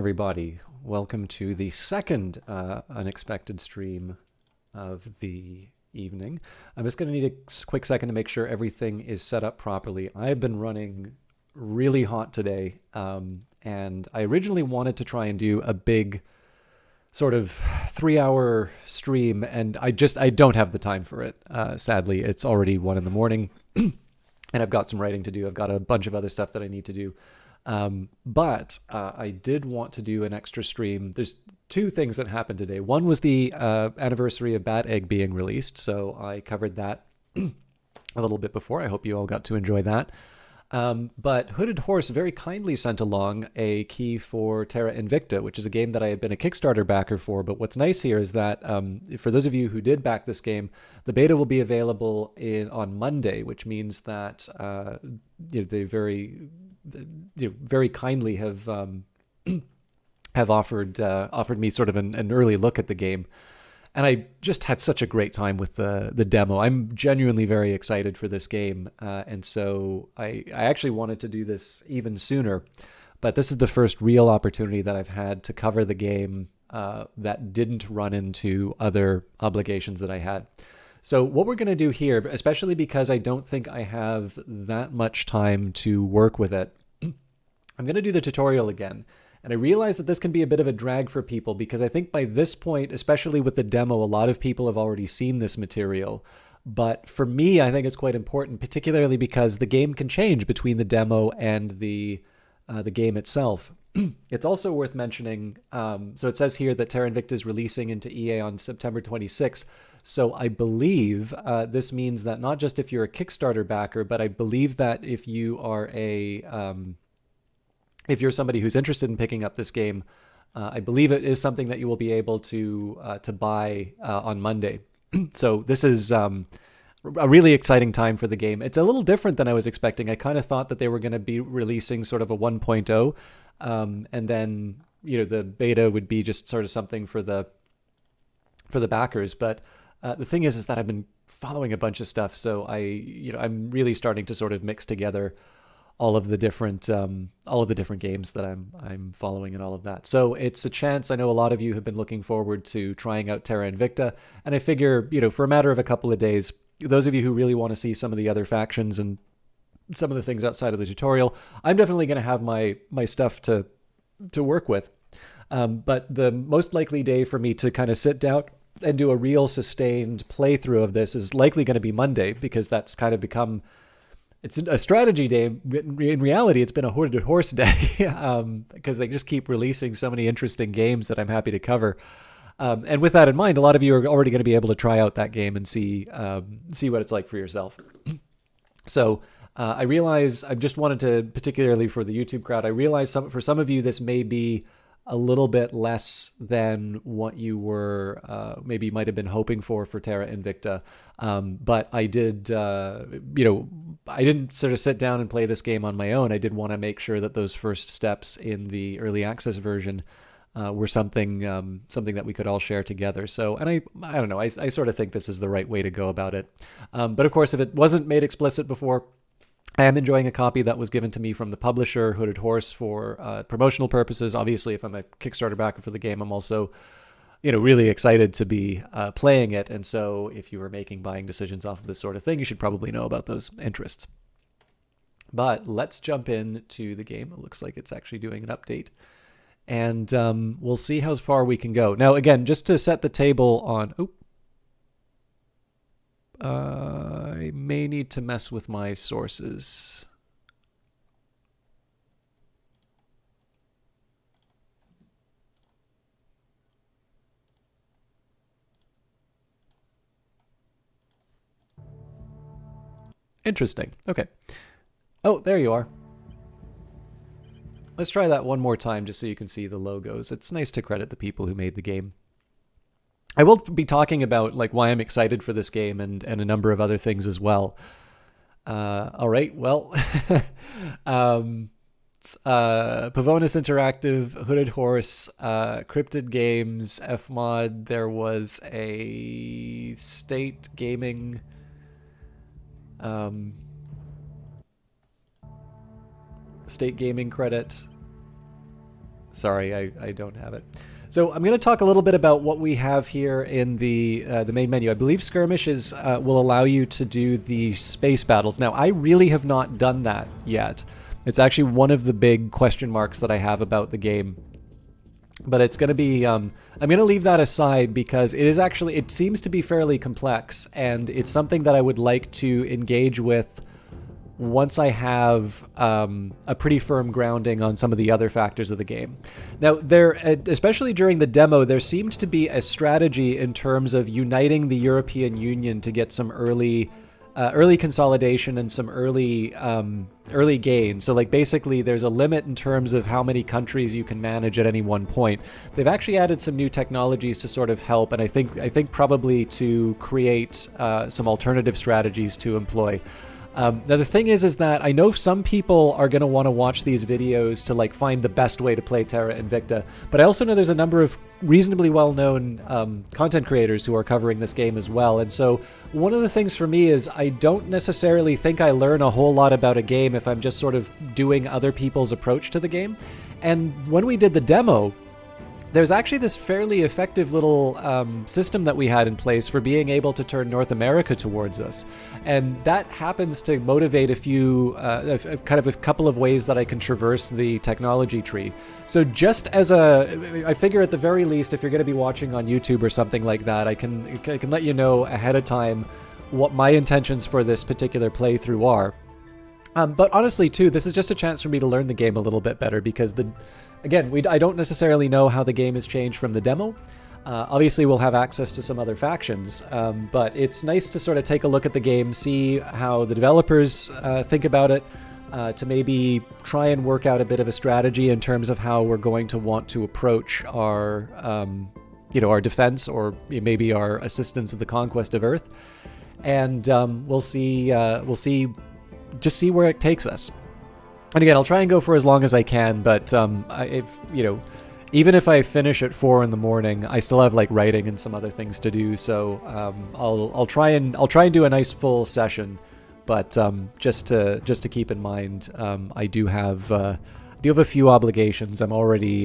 Everybody, welcome to the second unexpected stream of the evening. I'm just going to need a quick second to make sure everything is set up properly. I've been running really hot today, and I originally wanted to try and do a big sort of 3-hour stream, and I don't have the time for it. Sadly, it's already 1 in the morning, and I've got some writing to do. I've got a bunch of other stuff that I need to do. But I did want to do an extra stream. There's two things that happened today. One was the anniversary of Bat Egg being released, so I covered that a little bit before. I hope you all got to enjoy that. But Hooded Horse very kindly sent along a key for Terra Invicta, which is a game that I had been a Kickstarter backer for. But what's nice here is that for those of you who did back this game, the beta will be available on Monday, which means that they very kindly have offered me sort of an early look at the game. And I just had such a great time with the demo. I'm genuinely very excited for this game. And so I actually wanted to do this even sooner. But this is the first real opportunity that I've had to cover the game that didn't run into other obligations that I had. So what we're going to do here, especially because I don't think I have that much time to work with it, I'm going to do the tutorial again. And I realize that this can be a bit of a drag for people because I think by this point, especially with the demo, a lot of people have already seen this material. But for me, I think it's quite important, particularly because the game can change between the demo and the game itself. It's also worth mentioning, so it says here that Terra Invicta is releasing into EA on September 26th. So I believe this means that not just if you're a Kickstarter backer, but I believe that if you are if you're somebody who's interested in picking up this game, I believe it is something that you will be able to buy on Monday. So this is a really exciting time for the game. It's a little different than I was expecting. I kind of thought that they were going to be releasing sort of a 1.0, and then the beta would be just sort of something for the backers. But the thing is that I've been following a bunch of stuff, so I'm really starting to sort of mix together all of the different games that I'm following and all of that. So it's a chance. I know a lot of you have been looking forward to trying out Terra Invicta, and I figure for a matter of a couple of days, those of you who really want to see some of the other factions and some of the things outside of the tutorial, I'm definitely going to have my stuff to work with. But the most likely day for me to kind of sit down and do a real sustained playthrough of this is likely going to be Monday, because that's kind of become, it's a strategy day. In reality, it's been a Hooded Horse day because they just keep releasing so many interesting games that I'm happy to cover. And with that in mind, a lot of you are already going to be able to try out that game and see what it's like for yourself. So I realize I just wanted to, particularly for the YouTube crowd, I realize for some of you this may be a little bit less than what you were maybe might have been hoping for Terra Invicta. But I did, I didn't sort of sit down and play this game on my own. I did want to make sure that those first steps in the early access version were something that we could all share together. So, and I don't know, I sort of think this is the right way to go about it. But of course, if it wasn't made explicit before, I am enjoying a copy that was given to me from the publisher, Hooded Horse, for promotional purposes. Obviously, if I'm a Kickstarter backer for the game, I'm also, really excited to be playing it. And so if you are making buying decisions off of this sort of thing, you should probably know about those interests. But let's jump into the game. It looks like it's actually doing an update. And we'll see how far we can go. Now, again, just to set the table on... I may need to mess with my sources. Interesting. Okay. Oh, there you are. Let's try that one more time just so you can see the logos. It's nice to credit the people who made the game. I will be talking about why I'm excited for this game and a number of other things as well. All right, well, Pavonis Interactive, Hooded Horse, Cryptid Games, Fmod. There was a State Gaming, State Gaming credit. Sorry, I don't have it. So I'm going to talk a little bit about what we have here in the main menu. I believe skirmishes will allow you to do the space battles. Now, I really have not done that yet. It's actually one of the big question marks that I have about the game. But it's going to be, I'm going to leave that aside because it seems to be fairly complex, and it's something that I would like to engage with once I have a pretty firm grounding on some of the other factors of the game. Now, especially during the demo, there seemed to be a strategy in terms of uniting the European Union to get some early consolidation and some early gains. So like basically there's a limit in terms of how many countries you can manage at any one point. They've actually added some new technologies to sort of help, and I think probably to create some alternative strategies to employ. Now the thing is that I know some people are going to want to watch these videos to like find the best way to play Terra Invicta, but I also know there's a number of reasonably well-known content creators who are covering this game as well. And so one of the things for me is I don't necessarily think I learn a whole lot about a game if I'm just sort of doing other people's approach to the game. And when we did the demo, there's actually this fairly effective little system that we had in place for being able to turn North America towards us. And that happens to motivate a couple of ways that I can traverse the technology tree. So just as I figure at the very least, if you're going to be watching on YouTube or something like that, I can let you know ahead of time what my intentions for this particular playthrough are. But honestly, too, this is just a chance for me to learn the game a little bit better because I don't necessarily know how the game has changed from the demo. Obviously, we'll have access to some other factions, but it's nice to sort of take a look at the game, see how the developers think about it, to maybe try and work out a bit of a strategy in terms of how we're going to want to approach our defense or maybe our assistance of the conquest of Earth, and we'll see where it takes us. And again, I'll try and go for as long as I can, but even if I finish at 4 a.m, I still have like writing and some other things to do. So I'll try and do a nice full session, but just to keep in mind, I do have a few obligations. I'm already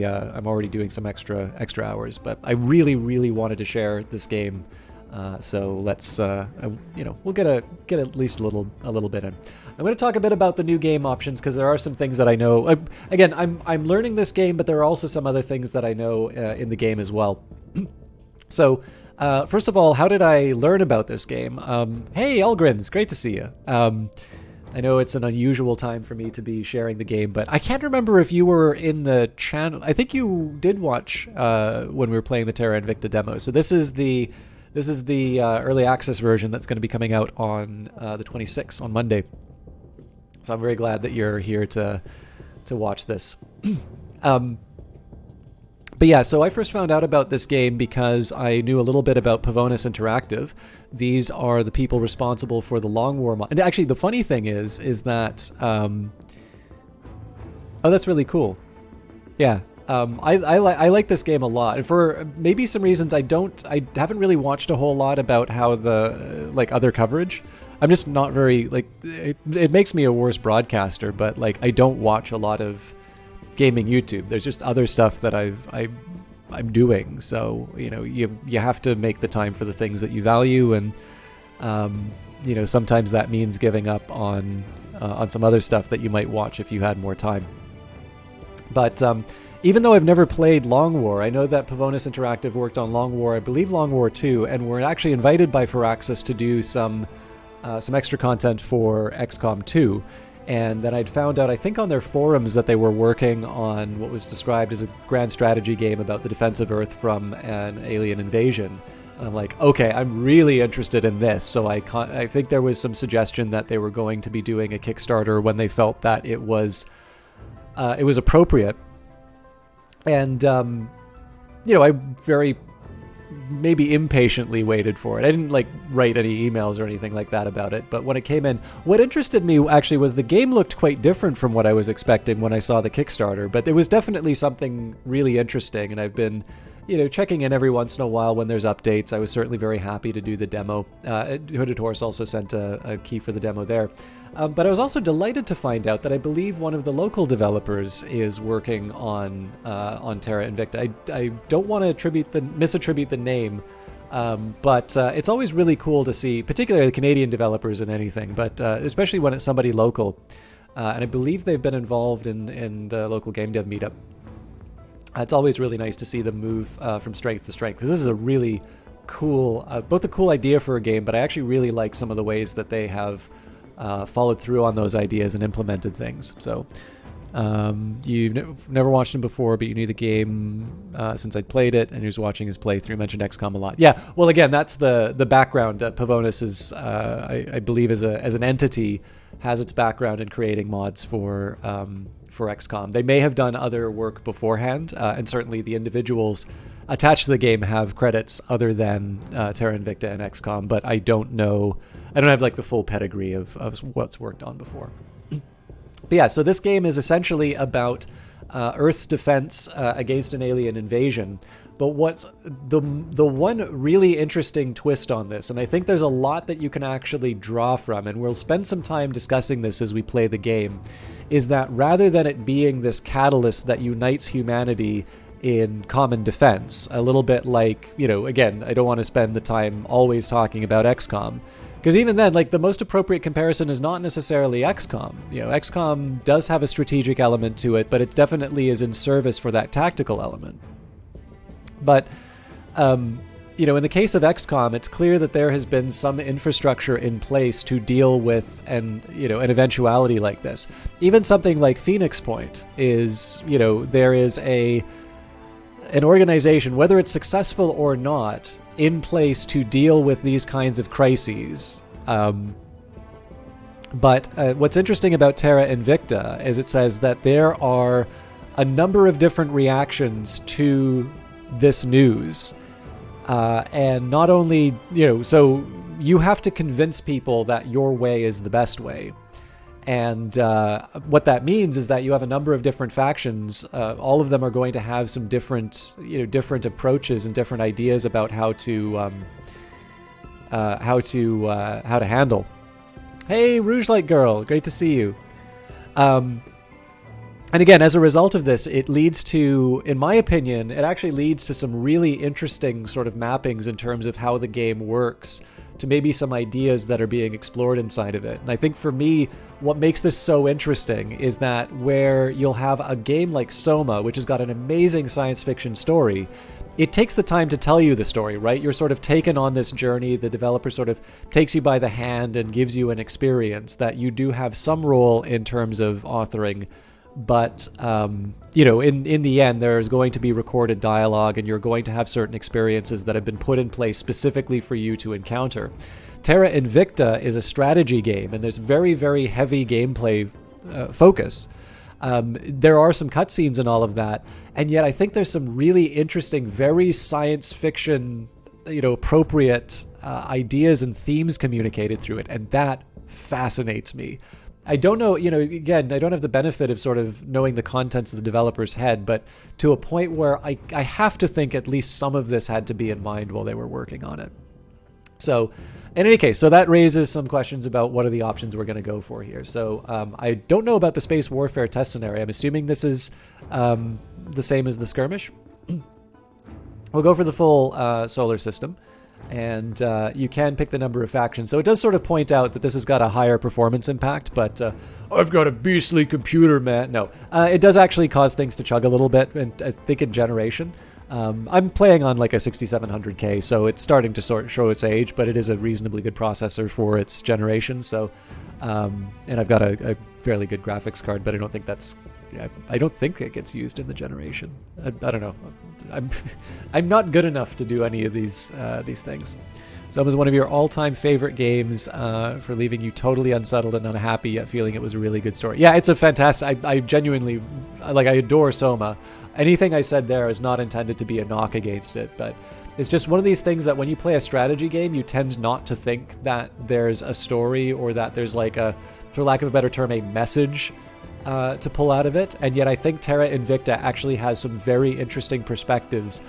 doing some extra hours, but I really wanted to share this game. So let's we'll get at least a little bit in. I'm going to talk a bit about the new game options because there are some things that I know. Again, I'm learning this game, but there are also some other things that I know in the game as well. So first of all, how did I learn about this game? Hey, Elgrins, great to see you. I know it's an unusual time for me to be sharing the game, but I can't remember if you were in the channel. I think you did watch when we were playing the Terra Invicta demo. So this is the early access version that's going to be coming out on the 26th, on Monday. So I'm very glad that you're here to watch this. But yeah, so I first found out about this game because I knew a little bit about Pavonis Interactive. These are the people responsible for the Long War mod. And actually, the funny thing is that... oh, that's really cool. Yeah. I like this game a lot, and for maybe some reasons I haven't really watched a whole lot about how the other coverage. I'm just not very it makes me a worse broadcaster, but I don't watch a lot of gaming YouTube. There's just other stuff that I'm doing, so you have to make the time for the things that you value, and sometimes that means giving up on some other stuff that you might watch if you had more time. But even though I've never played Long War, I know that Pavonis Interactive worked on Long War, I believe Long War 2, and were actually invited by Firaxis to do some extra content for XCOM 2. And then I'd found out, I think on their forums, that they were working on what was described as a grand strategy game about the defense of Earth from an alien invasion. And I'm like, okay, I'm really interested in this. So I think there was some suggestion that they were going to be doing a Kickstarter when they felt that it was appropriate. And, I very maybe impatiently waited for it. I didn't write any emails or anything like that about it, but when it came in, what interested me actually was the game looked quite different from what I was expecting when I saw the Kickstarter, but there was definitely something really interesting, and I've been checking in every once in a while when there's updates. I was certainly very happy to do the demo. Hooded Horse also sent a key for the demo there. But I was also delighted to find out that I believe one of the local developers is working on Terra Invicta. I don't want to misattribute the name, but it's always really cool to see, particularly the Canadian developers in anything, but especially when it's somebody local. And I believe they've been involved in the local game dev meetup. It's always really nice to see them move from strength to strength. This is a really cool, both a cool idea for a game, but I actually really like some of the ways that they have followed through on those ideas and implemented things. So you've never watched him before, but you knew the game since I'd played it, and he was watching his playthrough. Mentioned XCOM a lot. Yeah, well, again, that's the background. Pavonis is, I believe, as an entity, has its background in creating mods for XCOM. They may have done other work beforehand, and certainly the individuals attached to the game have credits other than Terra Invicta and XCOM, but I don't know. I don't have like the full pedigree of what's worked on before. But yeah, so this game is essentially about Earth's defense against an alien invasion. But what's the one really interesting twist on this, and I think there's a lot that you can actually draw from, and we'll spend some time discussing this as we play the game, is that rather than it being this catalyst that unites humanity in common defense, a little bit like, again, I don't want to spend the time always talking about XCOM, because even then, like, the most appropriate comparison is not necessarily XCOM. XCOM does have a strategic element to it, but it definitely is in service for that tactical element. But, in the case of XCOM, it's clear that there has been some infrastructure in place to deal with an eventuality like this. Even something like Phoenix Point is, there is an organization, whether it's successful or not, in place to deal with these kinds of crises. But what's interesting about Terra Invicta is it says that there are a number of different reactions to this news. And not only, so you have to convince people that your way is the best way. And what that means is that you have a number of different factions. All of them are going to have some different approaches and different ideas about how to handle. Hey, Rouge Light Girl, great to see you. And again, as a result of this, it leads to, in my opinion, it actually leads to some really interesting sort of mappings in terms of how the game works, to maybe some ideas that are being explored inside of it. And I think for me, what makes this so interesting is that where you'll have a game like Soma, which has got an amazing science fiction story, it takes the time to tell you the story, right? You're sort of taken on this journey. The developer sort of takes you by the hand and gives you an experience that you do have some role in terms of authoring. But, in the end, there's going to be recorded dialogue, and you're going to have certain experiences that have been put in place specifically for you to encounter. Terra Invicta is a strategy game, and there's very, very heavy gameplay focus. There are some cutscenes and all of that, and yet I think there's some really interesting, very science fiction, appropriate ideas and themes communicated through it, and that fascinates me. I don't know, again, I don't have the benefit of sort of knowing the contents of the developer's head, but to a point where I have to think at least some of this had to be in mind while they were working on it. So, in any case, so that raises some questions about what are the options we're going to go for here. So, I don't know about the space warfare test scenario. I'm assuming this is the same as the skirmish. We'll go for the full solar system. And you can pick the number of factions. So it does sort of point out that this has got a higher performance impact, but I've got a beastly computer, man. No, it does actually cause things to chug a little bit, and I think in generation. I'm playing on like a 6700K, so it's starting to sort of show its age, but it is a reasonably good processor for its generation. So, and I've got a fairly good graphics card, but I don't think I don't think it gets used in the generation. I don't know. I'm not good enough to do any of these things. So it was one of your all-time favorite games for leaving you totally unsettled and unhappy, yet feeling it was a really good story. Yeah, it's a fantastic. I genuinely I adore Soma. Anything I said there is not intended to be a knock against it, but it's just one of these things that when you play a strategy game, you tend not to think that there's a story or that there's like a, for lack of a better term, a message to pull out of it, and yet I think Terra Invicta actually has some very interesting perspectives.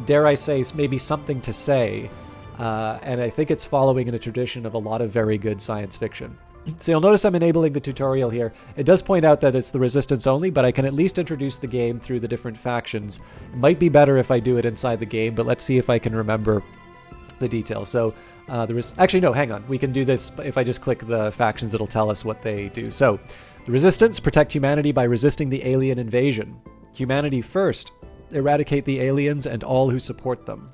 Dare I say, maybe something to say, and I think it's following in a tradition of a lot of very good science fiction. So you'll notice I'm enabling the tutorial here. It does point out that it's the Resistance only, but I can at least introduce the game through the different factions. It might be better if I do it inside the game, but let's see if I can remember the details. So actually, no, hang on. We can do this if I just click the factions. It'll tell us what they do. So the Resistance protect humanity by resisting the alien invasion. Humanity first, eradicate the aliens and all who support them.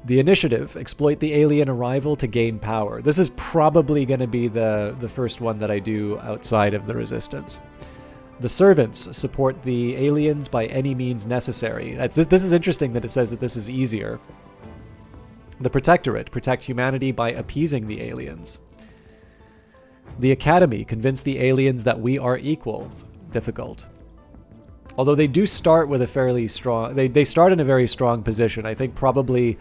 The Initiative, exploit the alien arrival to gain power. This is probably going to be the first one that I do outside of the Resistance. The Servants, support the aliens by any means necessary. This is interesting that it says that this is easier. The Protectorate, protect humanity by appeasing the aliens. The Academy, convince the aliens that we are equals. Difficult. Although they do start with a fairly strong... They start in a very strong position. I think probably...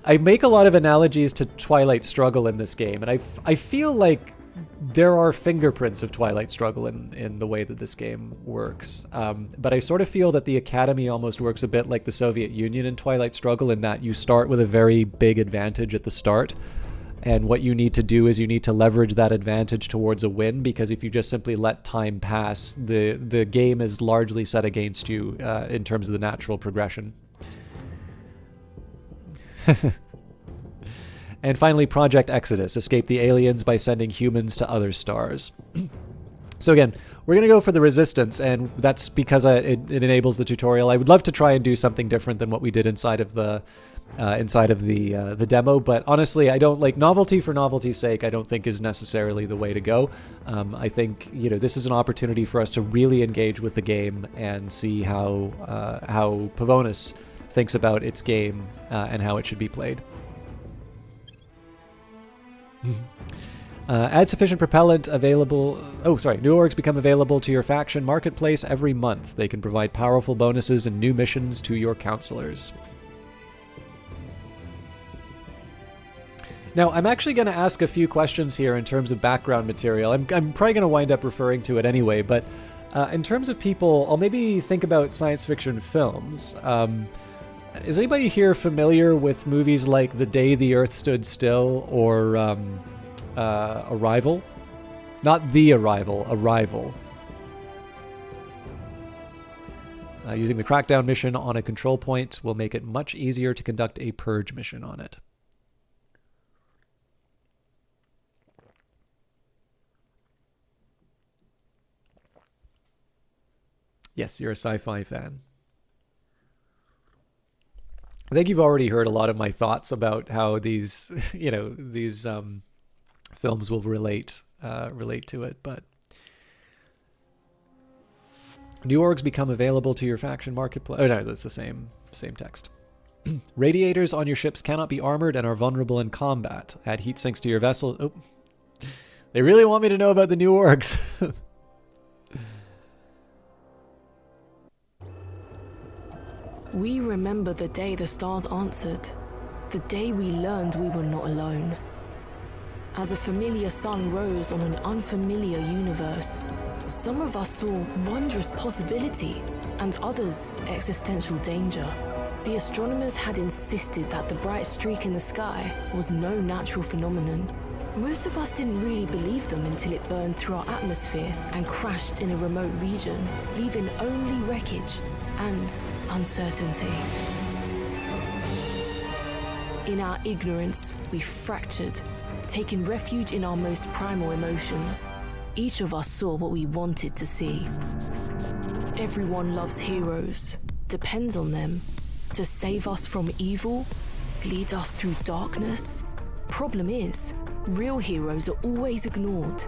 I make a lot of analogies to Twilight Struggle in this game, and I feel like there are fingerprints of Twilight Struggle in the way that this game works. But I sort of feel that the Academy almost works a bit like the Soviet Union in Twilight Struggle, in that you start with a very big advantage at the start, and what you need to do is you need to leverage that advantage towards a win, because if you just simply let time pass, the game is largely set against you in terms of the natural progression. And finally, Project Exodus, escape the aliens by sending humans to other stars. So again, we're going to go for the Resistance, and that's because it enables the tutorial. I would love to try and do something different than what we did inside of the demo, but honestly, I don't like novelty for novelty's sake. I don't think is necessarily the way to go. I think this is an opportunity for us to really engage with the game and see how Pavonis thinks about its game and how it should be played. Add sufficient propellant available... Oh, sorry. New orgs become available to your faction marketplace every month. They can provide powerful bonuses and new missions to your counselors. Now, I'm actually going to ask a few questions here in terms of background material. I'm probably going to wind up referring to it anyway, but in terms of people, I'll maybe think about science fiction films. Is anybody here familiar with movies like The Day the Earth Stood Still or Arrival? Not The Arrival, Arrival. Using the crackdown mission on a control point will make it much easier to conduct a purge mission on it. Yes, you're a sci-fi fan. I think you've already heard a lot of my thoughts about how these, these films will relate to it, but new orgs become available to your faction marketplace. Oh no, that's the same text. Radiators on your ships cannot be armored and are vulnerable in combat. Add heat sinks to your vessel. Oh, they really want me to know about the new orgs. We remember the day the stars answered, the day we learned we were not alone. As a familiar sun rose on an unfamiliar universe, some of us saw wondrous possibility and others existential danger. The astronomers had insisted that the bright streak in the sky was no natural phenomenon. Most of us didn't really believe them until it burned through our atmosphere and crashed in a remote region, leaving only wreckage and uncertainty. In our ignorance, we fractured, taking refuge in our most primal emotions. Each of us saw what we wanted to see. Everyone loves heroes, depends on them, to save us from evil, lead us through darkness. Problem is, real heroes are always ignored.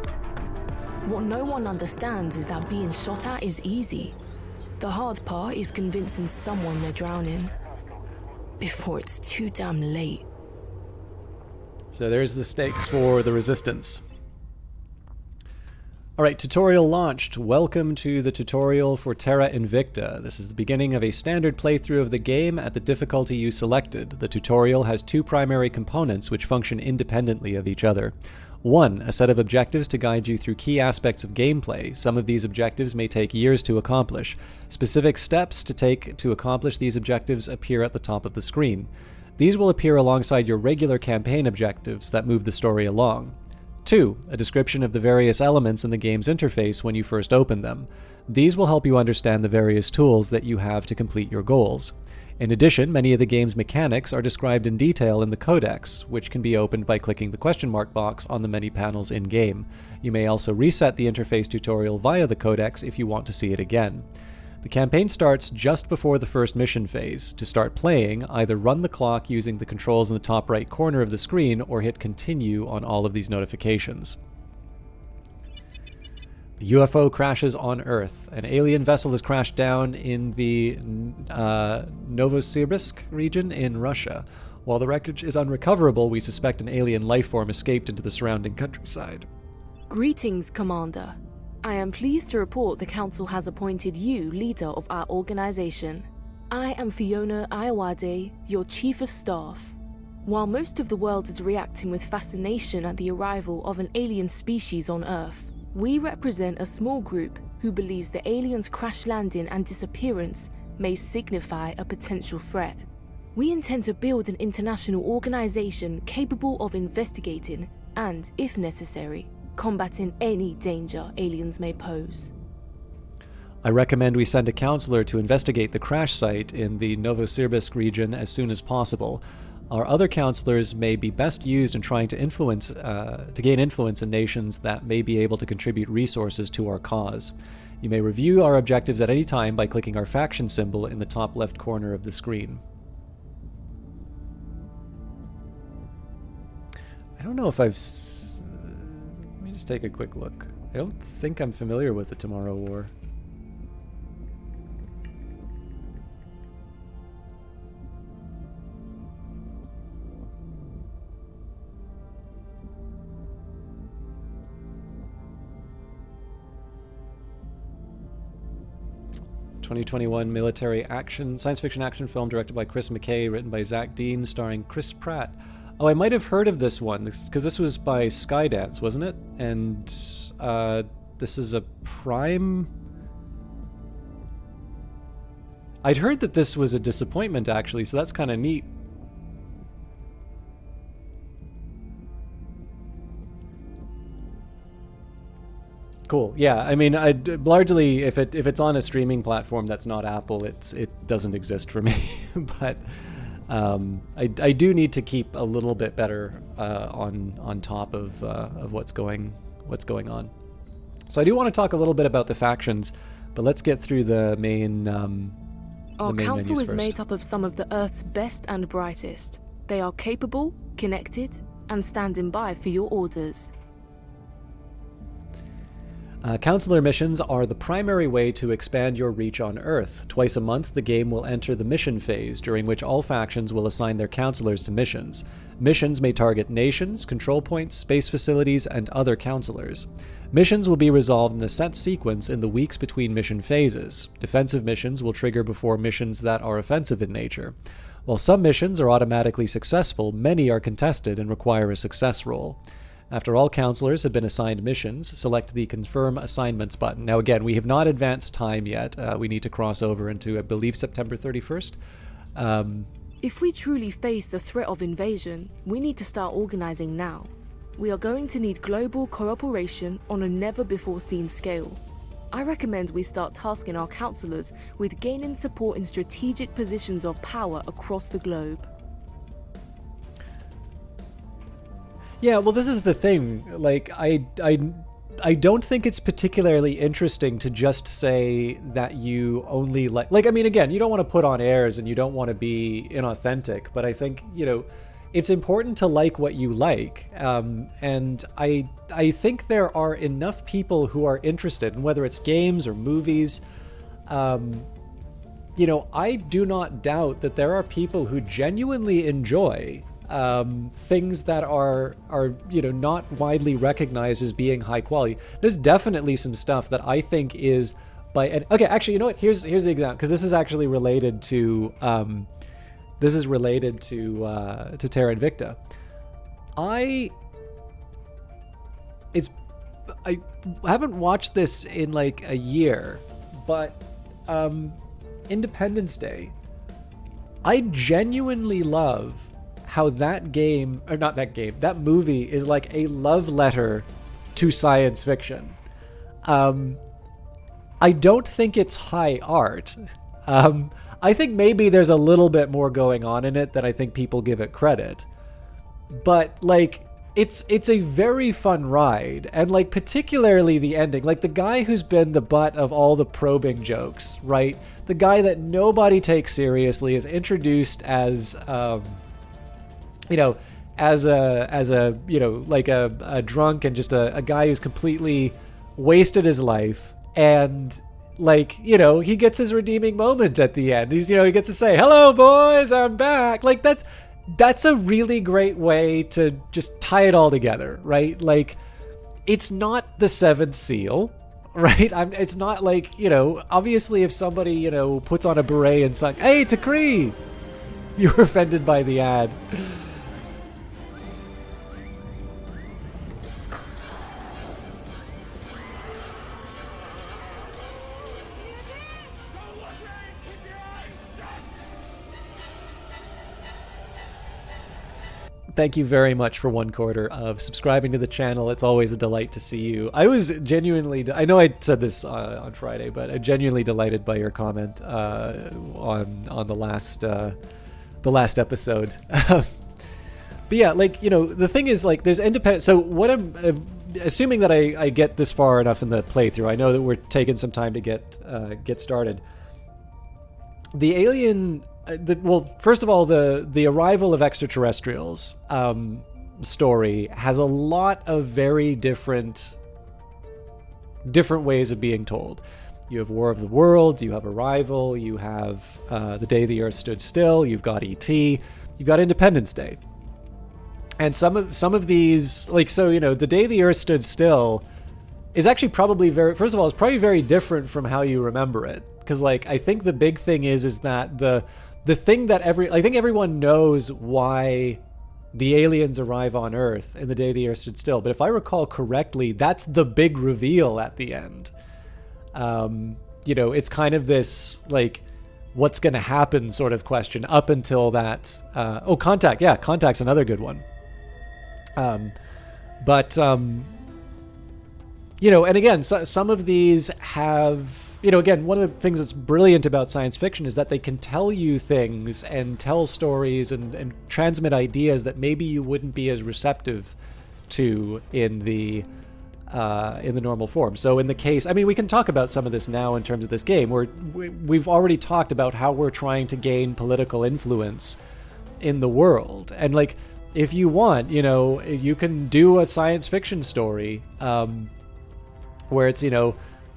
What no one understands is that being shot at is easy. The hard part is convincing someone they're drowning before it's too damn late. So there's the stakes for the Resistance. Alright, tutorial launched. Welcome to the tutorial for Terra Invicta. This is the beginning of a standard playthrough of the game at the difficulty you selected. The tutorial has two primary components which function independently of each other. 1. A set of objectives to guide you through key aspects of gameplay. Some of these objectives may take years to accomplish. Specific steps to take to accomplish these objectives appear at the top of the screen. These will appear alongside your regular campaign objectives that move the story along. 2. A description of the various elements in the game's interface when you first open them. These will help you understand the various tools that you have to complete your goals. In addition, many of the game's mechanics are described in detail in the codex, which can be opened by clicking the question mark box on the menu panels in-game. You may also reset the interface tutorial via the codex if you want to see it again. The campaign starts just before the first mission phase. To start playing, either run the clock using the controls in the top right corner of the screen or hit continue on all of these notifications. The UFO crashes on Earth. An alien vessel has crashed down in the Novosibirsk region in Russia. While the wreckage is unrecoverable, we suspect an alien life form escaped into the surrounding countryside. Greetings, Commander. I am pleased to report the Council has appointed you leader of our organization. I am Fiona Ayawade, your Chief of Staff. While most of the world is reacting with fascination at the arrival of an alien species on Earth, we represent a small group who believes the aliens' crash landing and disappearance may signify a potential threat. We intend to build an international organization capable of investigating and, if necessary, combating any danger aliens may pose. I recommend we send a counselor to investigate the crash site in the Novosibirsk region as soon as possible. Our other counselors may be best used in trying to gain influence in nations that may be able to contribute resources to our cause. You may review our objectives at any time by clicking our faction symbol in the top left corner of the screen. I don't know if I've... Let me just take a quick look. I don't think I'm familiar with the Tomorrow War. ...2021 military action, science fiction action film directed by Chris McKay, written by Zach Dean, starring Chris Pratt. Oh, I might have heard of this one, because this was by Skydance, wasn't it? And this is a Prime... I'd heard that this was a disappointment, actually, so that's kind of neat. Cool. Yeah, I mean, largely, if it's on a streaming platform that's not Apple, it doesn't exist for me. But I do need to keep a little bit better on top of what's going on. So I do want to talk a little bit about the factions, but let's get through the main. Our council is made up of some of the Earth's best and brightest. They are capable, connected, and standing by for your orders. Counselor missions are the primary way to expand your reach on Earth. Twice a month, the game will enter the mission phase, during which all factions will assign their counselors to missions. Missions may target nations, control points, space facilities, and other counselors. Missions will be resolved in a set sequence in the weeks between mission phases. Defensive missions will trigger before missions that are offensive in nature. While some missions are automatically successful, many are contested and require a success roll. After all counselors have been assigned missions, select the Confirm Assignments button. Now again, we have not advanced time yet. We need to cross over into, I believe, September 31st. If we truly face the threat of invasion, we need to start organizing now. We are going to need global cooperation on a never-before-seen scale. I recommend we start tasking our counselors with gaining support in strategic positions of power across the globe. Yeah, well, this is the thing. Like, I don't think it's particularly interesting to just say that you only like, I mean, again, you don't want to put on airs and you don't want to be inauthentic, but I think, it's important to like what you like. And I think there are enough people who are interested, and whether it's games or movies, I do not doubt that there are people who genuinely enjoy things that are not widely recognized as being high quality. There's definitely some stuff that I think is okay, actually, you know what? Here's the example, because this is actually related to Terra Invicta. it's I haven't watched this in like a year, but Independence Day, I genuinely love how that movie is like a love letter to science fiction. I don't think it's high art. I think maybe there's a little bit more going on in it than I think people give it credit. But like, it's a very fun ride, and like particularly the ending. Like the guy who's been the butt of all the probing jokes, right? The guy that nobody takes seriously is introduced as, as a like a drunk and just a guy who's completely wasted his life, and like, he gets his redeeming moment at the end. He gets to say, "Hello, boys, I'm back." Like that's a really great way to just tie it all together, right? Like, it's not the seventh seal, right? It's not like, obviously if somebody, puts on a beret and sung, "Hey, Takri," you're offended by the ad. Thank you very much for 1/4 of subscribing to the channel. It's always a delight to see you. I was genuinely, I know I said this on Friday, but I'm genuinely delighted by your comment on the last episode. But yeah, like, the thing is, like, there's independent. So what I'm assuming that I get this far enough in the playthrough. I know that we're taking some time to get started. The alien. Well, first of all, the arrival of extraterrestrials story has a lot of very different ways of being told. You have War of the Worlds, you have Arrival, you have The Day the Earth Stood Still, you've got E.T., you've got Independence Day. And some of these, like, so, The Day the Earth Stood Still is actually probably first of all, it's probably very different from how you remember it. Because, like, I think the big thing is that the thing that I think everyone knows why the aliens arrive on Earth in The Day the Earth Stood Still. But if I recall correctly, that's the big reveal at the end. It's kind of this, like, what's going to happen sort of question up until that. Contact. Yeah, Contact's another good one. And again, some of these have... again, one of the things that's brilliant about science fiction is that they can tell you things and tell stories and transmit ideas that maybe you wouldn't be as receptive to in the normal form. So in the case, we can talk about some of this now in terms of this game, where we've already talked about how we're trying to gain political influence in the world. And, like, if you want, you can do a science fiction story where it's,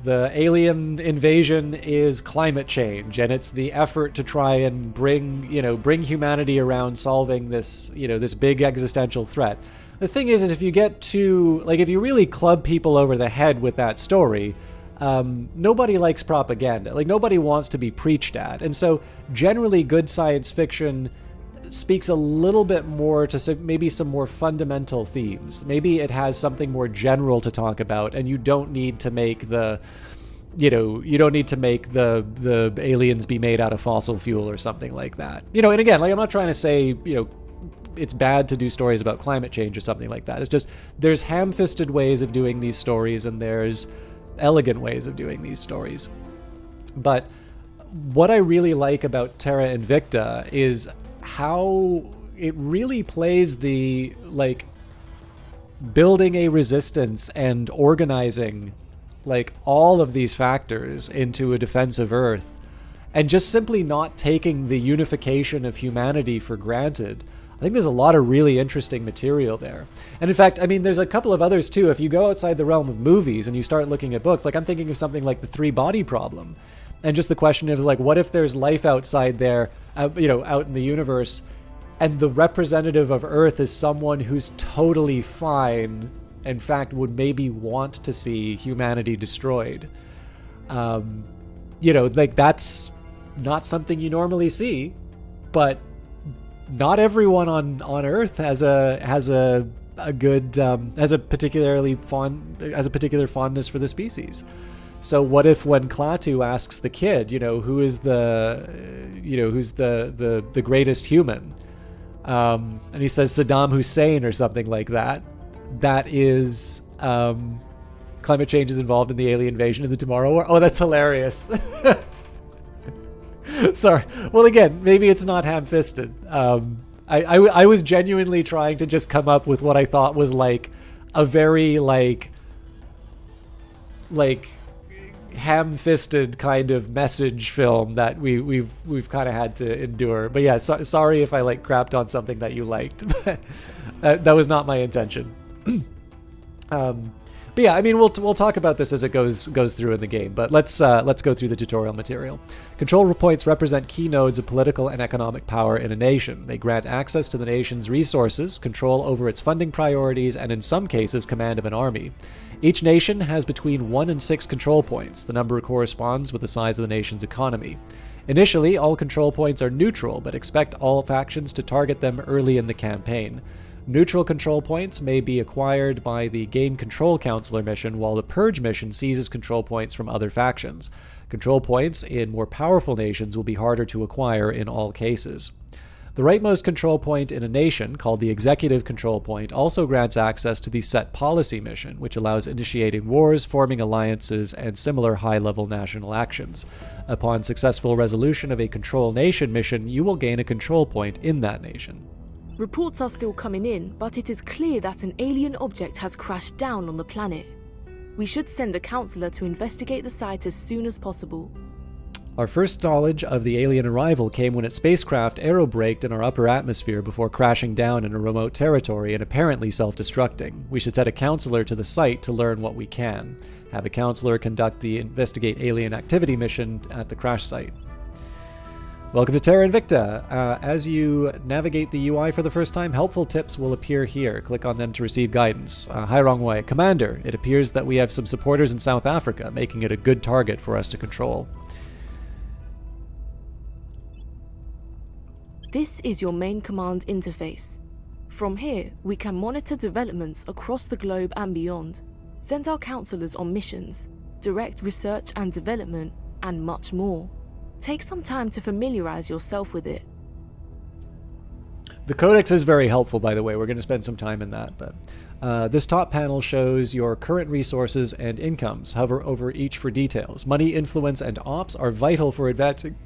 the alien invasion is climate change, and it's the effort to try and bring humanity around solving this, this big existential threat. The thing is if you get too, like, if you really club people over the head with that story, nobody likes propaganda. Like, nobody wants to be preached at. And so generally good science fiction speaks a little bit more to maybe some more fundamental themes. Maybe it has something more general to talk about, and you don't need to make the aliens be made out of fossil fuel or something like that. And again, like, I'm not trying to say, it's bad to do stories about climate change or something like that. It's just, there's ham-fisted ways of doing these stories, and there's elegant ways of doing these stories. But what I really like about Terra Invicta is how it really plays the, like, building a resistance and organizing, like, all of these factors into a defense of Earth, and just simply not taking the unification of humanity for granted. I think there's a lot of really interesting material there. And in fact, there's a couple of others too. If you go outside the realm of movies and you start looking at books, like, I'm thinking of something like The Three-Body Problem. And just the question is, like, what if there's life outside there, out in the universe, and the representative of Earth is someone who's totally fine, in fact, would maybe want to see humanity destroyed. Like, that's not something you normally see, but not everyone on Earth has a a good has a particular fondness for the species. So what if when Klaatu asks the kid, who's the greatest human, and he says Saddam Hussein or something like that, that is climate change is involved in the alien invasion in the Tomorrow War. Oh, that's hilarious. Sorry. Well, again, maybe it's not ham-fisted. I was genuinely trying to just come up with what I thought was like a very like ham-fisted kind of message film that we've kind of had to endure. But yeah, sorry if I like crapped on something that you liked. That was not my intention. But yeah, I mean, we'll talk about this as it goes through in the game. But let's go through the tutorial material. Control points represent key nodes of political and economic power in a nation. They grant access to the nation's resources, control over its funding priorities, and in some cases, command of an army. Each nation has between 1 and 6 control points. The number corresponds with the size of the nation's economy. Initially, all control points are neutral, but expect all factions to target them early in the campaign. Neutral control points may be acquired by the Gain Control Counselor mission, while the Purge mission seizes control points from other factions. Control points in more powerful nations will be harder to acquire in all cases. The rightmost control point in a nation, called the Executive Control Point, also grants access to the Set Policy mission, which allows initiating wars, forming alliances, and similar high-level national actions. Upon successful resolution of a Control Nation mission, you will gain a control point in that nation. Reports are still coming in, but it is clear that an alien object has crashed down on the planet. We should send a counselor to investigate the site as soon as possible. Our first knowledge of the alien arrival came when its spacecraft aerobraked in our upper atmosphere before crashing down in a remote territory and apparently self-destructing. We should send a counselor to the site to learn what we can. Have a counselor conduct the Investigate Alien Activity mission at the crash site. Welcome to Terra Invicta. As you navigate the UI for the first time, helpful tips will appear here. Click on them to receive guidance. Hi, wrong way. Commander, it appears that we have some supporters in South Africa, making it a good target for us to control. This is your main command interface. From here, we can monitor developments across the globe and beyond, send our counselors on missions, direct research and development, and much more. Take some time to familiarize yourself with it. The codex is very helpful, by the way. We're going to spend some time in that. But this top panel shows your current resources and incomes. Hover over each for details. Money, influence, and ops are vital for advancing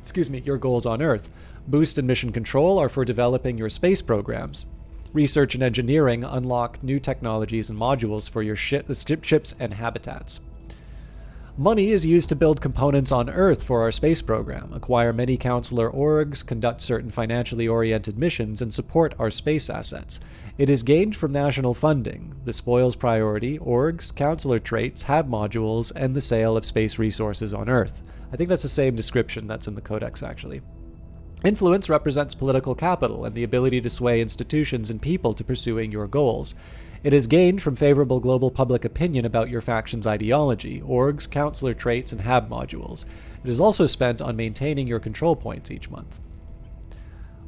your goals on Earth. Boost and mission control are for developing your space programs. Research and engineering unlock new technologies and modules for your ships and habitats. Money is used to build components on Earth for our space program, acquire many counselor orgs, conduct certain financially oriented missions, and support our space assets. It is gained from national funding, the spoils priority, orgs, counselor traits, hab modules, and the sale of space resources on Earth. I think that's the same description that's in the codex, actually. Influence represents political capital and the ability to sway institutions and people to pursuing your goals. It is gained from favorable global public opinion about your faction's ideology, orgs, counselor traits, and hab modules. It is also spent on maintaining your control points each month.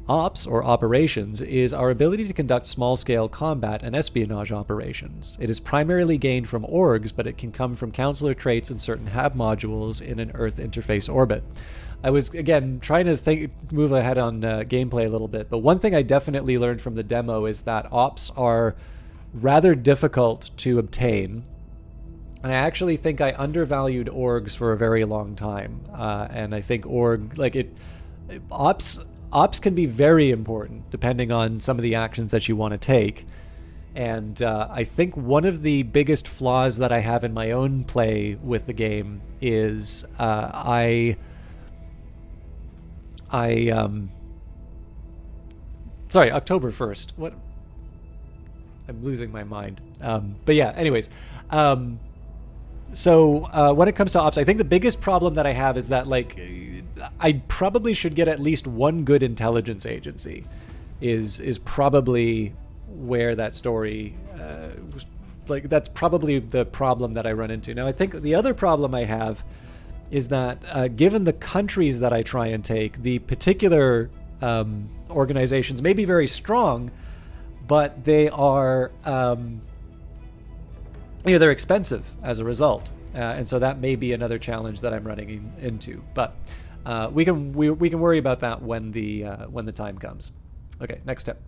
Ops, or operations, is our ability to conduct small-scale combat and espionage operations. It is primarily gained from orgs, but it can come from counselor traits and certain hab modules in an Earth interface orbit. I was, again, trying to move ahead on gameplay a little bit, but one thing I definitely learned from the demo is that ops are rather difficult to obtain, and I actually think I undervalued orgs for a very long time. And I think ops can be very important depending on some of the actions that you want to take. And I think one of the biggest flaws that I have in my own play with the game is sorry, October 1st. What? I'm losing my mind. But yeah, anyways. So when it comes to ops, I think the biggest problem that I have is that, like, I probably should get at least one good intelligence agency is probably where that story, that's probably the problem that I run into. Now, I think the other problem I have is that given the countries that I try and take, the particular organizations may be very strong, but they are, they're expensive as a result. And so that may be another challenge that I'm running into. But we can worry about that when the time comes. Okay, next step.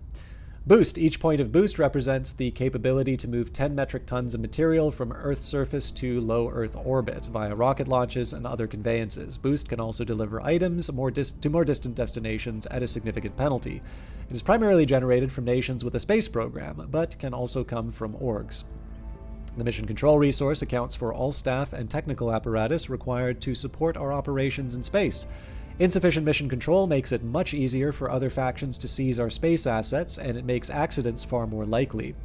Boost. Each point of boost represents the capability to move 10 metric tons of material from Earth's surface to low Earth orbit via rocket launches and other conveyances. Boost can also deliver items to more distant destinations at a significant penalty. It is primarily generated from nations with a space program, but can also come from orgs. The mission control resource accounts for all staff and technical apparatus required to support our operations in space. Insufficient mission control makes it much easier for other factions to seize our space assets, and it makes accidents far more likely.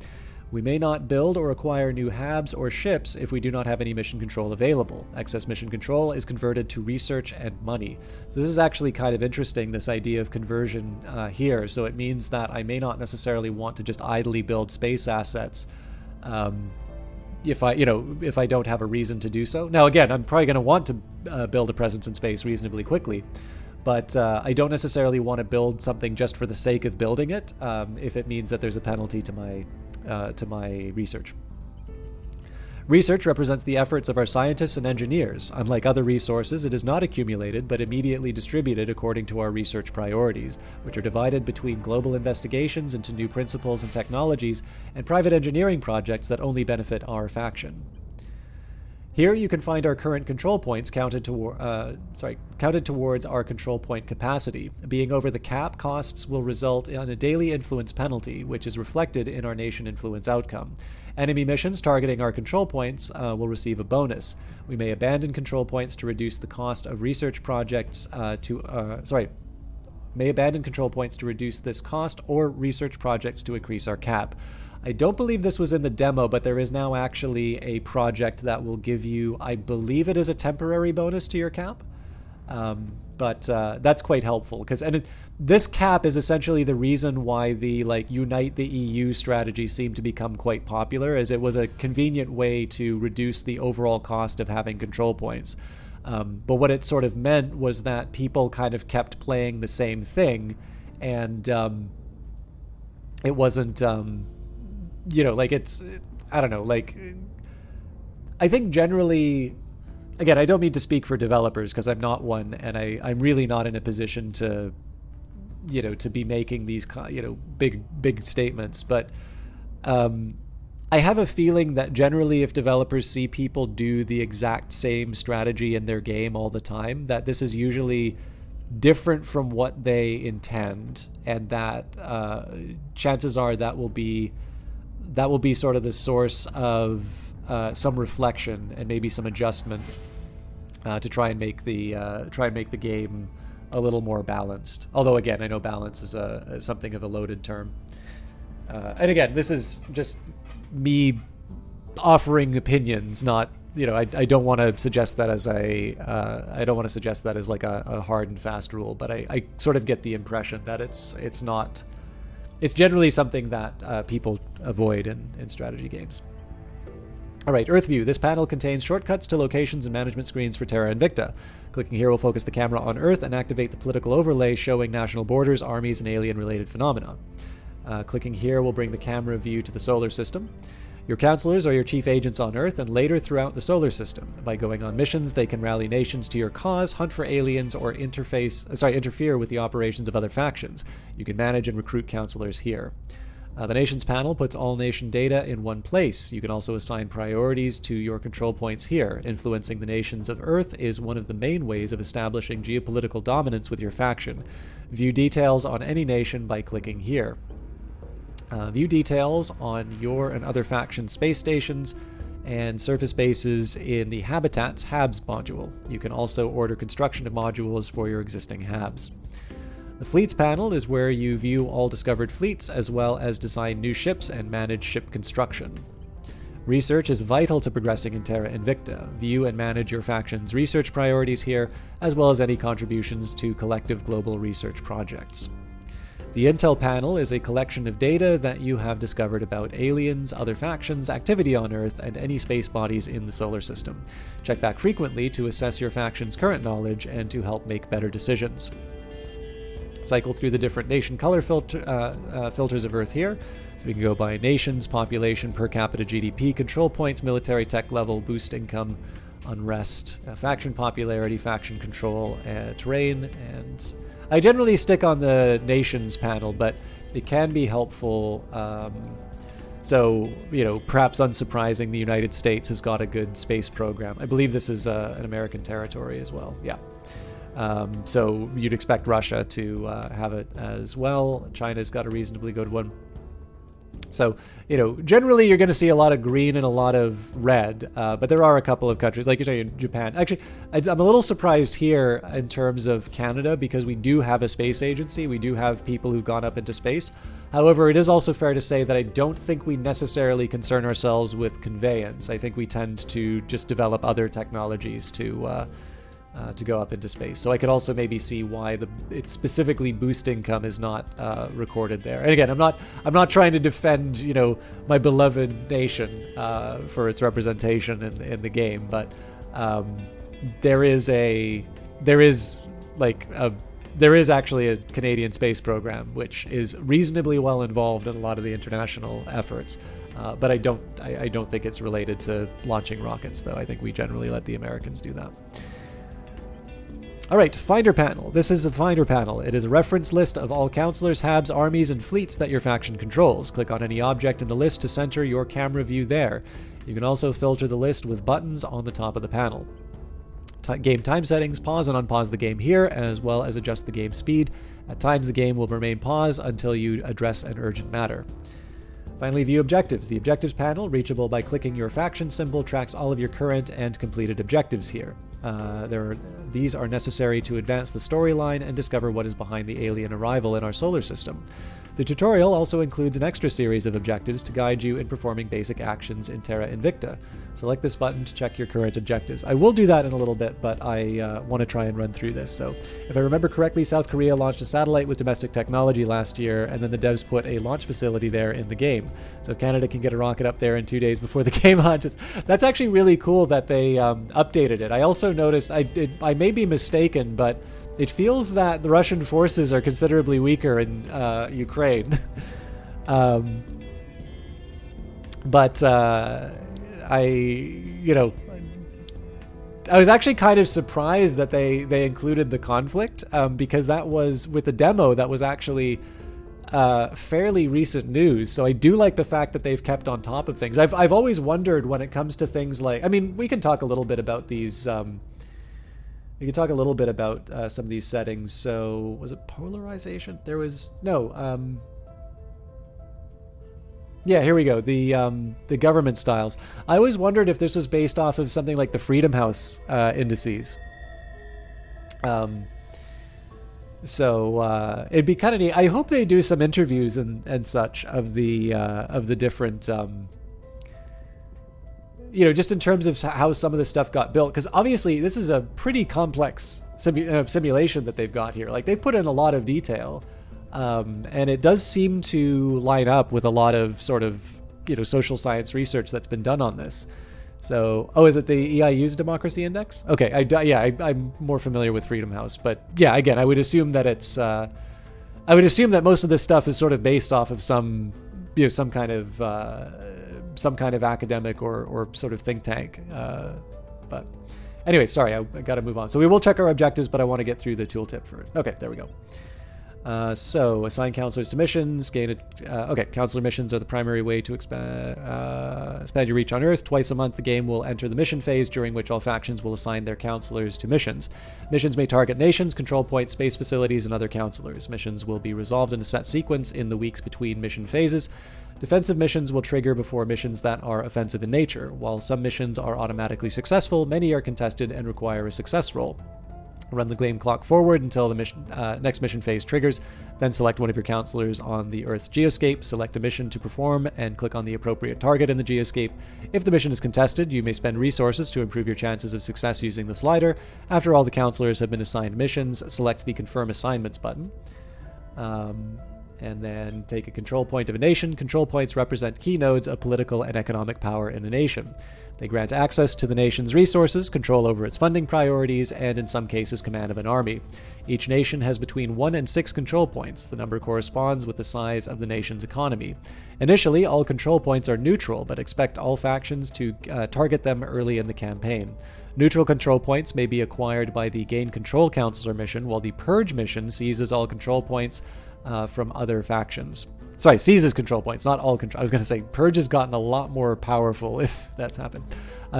We may not build or acquire new HABs or ships if we do not have any mission control available. Excess mission control is converted to research and money. So this is actually kind of interesting, this idea of conversion here. So it means that I may not necessarily want to just idly build space assets if I don't have a reason to do so. Now, again, I'm probably going to want to build a presence in space reasonably quickly, but I don't necessarily want to build something just for the sake of building it if it means that there's a penalty to my research. Research represents the efforts of our scientists and engineers. Unlike other resources, it is not accumulated, but immediately distributed according to our research priorities, which are divided between global investigations into new principles and technologies, and private engineering projects that only benefit our faction. Here you can find our current control points counted towards our control point capacity. Being over the cap costs will result in a daily influence penalty, which is reflected in our nation influence outcome. Enemy missions targeting our control points will receive a bonus. We may abandon control points to reduce the cost of research projects may abandon control points to reduce this cost or research projects to increase our cap. I don't believe this was in the demo, but there is now actually a project that will give you, I believe it is a temporary bonus to your cap. But that's quite helpful because this cap is essentially the reason why the Unite the EU strategy seemed to become quite popular, as it was a convenient way to reduce the overall cost of having control points. But what it sort of meant was that people kind of kept playing the same thing, and it wasn't, I don't know, I think generally, again, I don't mean to speak for developers because I'm not one, and I'm really not in a position to, to be making these, big statements. But I have a feeling that generally if developers see people do the exact same strategy in their game all the time, that this is usually different from what they intend, and that chances are that will be sort of the source of some reflection and maybe some adjustment to try and make the game a little more balanced. Although again, I know balance is something of a loaded term. And again, this is just me offering opinions, not I don't want to suggest that as I don't want to suggest that as like a hard and fast rule, but I sort of get the impression that it's not. It's generally something that people avoid in strategy games. All right, Earth View. This panel contains shortcuts to locations and management screens for Terra Invicta. Clicking here will focus the camera on Earth and activate the political overlay showing national borders, armies, and alien-related phenomena. Clicking here will bring the camera view to the solar system. Your counselors are your chief agents on Earth and later throughout the solar system. By going on missions, they can rally nations to your cause, hunt for aliens, or interfere with the operations of other factions. You can manage and recruit counselors here. The Nations panel puts all nation data in one place. You can also assign priorities to your control points here. Influencing the nations of Earth is one of the main ways of establishing geopolitical dominance with your faction. View details on any nation by clicking here. View details on your and other faction space stations and surface bases in the Habitats HABs module. You can also order construction of modules for your existing HABs. The Fleets panel is where you view all discovered fleets as well as design new ships and manage ship construction. Research is vital to progressing in Terra Invicta. View and manage your faction's research priorities here, as well as any contributions to collective global research projects. The Intel panel is a collection of data that you have discovered about aliens, other factions, activity on Earth, and any space bodies in the solar system. Check back frequently to assess your faction's current knowledge and to help make better decisions. Cycle through the different nation color filters of Earth here. So we can go by nations, population, per capita GDP, control points, military tech level, boost income, unrest, faction popularity, faction control, terrain, and I generally stick on the nations panel, but it can be helpful. So, perhaps unsurprising, the United States has got a good space program. I believe this is an American territory as well. Yeah. So you'd expect Russia to have it as well. China's got a reasonably good one. So, generally you're going to see a lot of green and a lot of red, but there are a couple of countries, like you say, in Japan. Actually, I'm a little surprised here in terms of Canada, because we do have a space agency. We do have people who've gone up into space. However, it is also fair to say that I don't think we necessarily concern ourselves with conveyance. I think we tend to just develop other technologies to go up into space. So I could also maybe see why it's specifically boost income is not recorded there. And again, I'm not trying to defend my beloved nation for its representation in the game, but there is actually a Canadian space program which is reasonably well involved in a lot of the international efforts. But I don't think it's related to launching rockets, though. I think we generally let the Americans do that. All right, Finder Panel. This is the Finder Panel. It is a reference list of all councilors, habs, armies, and fleets that your faction controls. Click on any object in the list to center your camera view there. You can also filter the list with buttons on the top of the panel. Game time settings. Pause and unpause the game here, as well as adjust the game speed. At times, the game will remain paused until you address an urgent matter. Finally, view objectives. The objectives panel, reachable by clicking your faction symbol, tracks all of your current and completed objectives here. These are necessary to advance the storyline and discover what is behind the alien arrival in our solar system. The tutorial also includes an extra series of objectives to guide you in performing basic actions in Terra Invicta. Select this button to check your current objectives. I will do that in a little bit, but I want to try and run through this. So, if I remember correctly, South Korea launched a satellite with domestic technology last year, and then the devs put a launch facility there in the game. So Canada can get a rocket up there in 2 days before the game launches. That's actually really cool that they updated it. I also noticed, I may be mistaken, but it feels that the Russian forces are considerably weaker in Ukraine. But I was actually kind of surprised that they included the conflict, because that was, with the demo, that was actually fairly recent news. So I do like the fact that they've kept on top of things. I've always wondered when it comes to things like, I mean, we can talk a little bit about these... We can talk a little bit about some of these settings. So, was it polarization? There was... No. Yeah, here we go. The government styles. I always wondered if this was based off of something like the Freedom House indices. So it'd be kind of neat. I hope they do some interviews and such of the different... just in terms of how some of this stuff got built, because obviously this is a pretty complex simulation that they've got here. Like, they've put in a lot of detail, and it does seem to line up with a lot of sort of, social science research that's been done on this. So, is it the EIU's Democracy Index? Okay, I'm more familiar with Freedom House, but yeah, again, I would assume that it's, I would assume that most of this stuff is sort of based off of some kind of academic or sort of think tank. But anyway, sorry, I got to move on. So we will check our objectives, but I want to get through the tooltip first. Okay, there we go. So assign counselors to missions. Counselor missions are the primary way to expand your reach on Earth. Twice a month, the game will enter the mission phase, during which all factions will assign their counselors to missions. Missions may target nations, control points, space facilities, and other counselors. Missions will be resolved in a set sequence in the weeks between mission phases. Defensive missions will trigger before missions that are offensive in nature. While some missions are automatically successful, many are contested and require a success roll. Run the game clock forward until the next mission phase triggers, then select one of your counselors on the Earth's geoscape, select a mission to perform, and click on the appropriate target in the geoscape. If the mission is contested, you may spend resources to improve your chances of success using the slider. After all the counselors have been assigned missions, select the Confirm Assignments button. and then take a control point of a nation. Control points represent key nodes of political and economic power in a nation. They grant access to the nation's resources, control over its funding priorities, and in some cases, command of an army. Each nation has between 1 and 6 control points. The number corresponds with the size of the nation's economy. Initially, all control points are neutral, but expect all factions to target them early in the campaign. Neutral control points may be acquired by the Gain Control Counselor mission, while the Purge mission seizes all control points from other factions. Sorry, seizes control points, not all control. I was going to say Purge has gotten a lot more powerful if that's happened.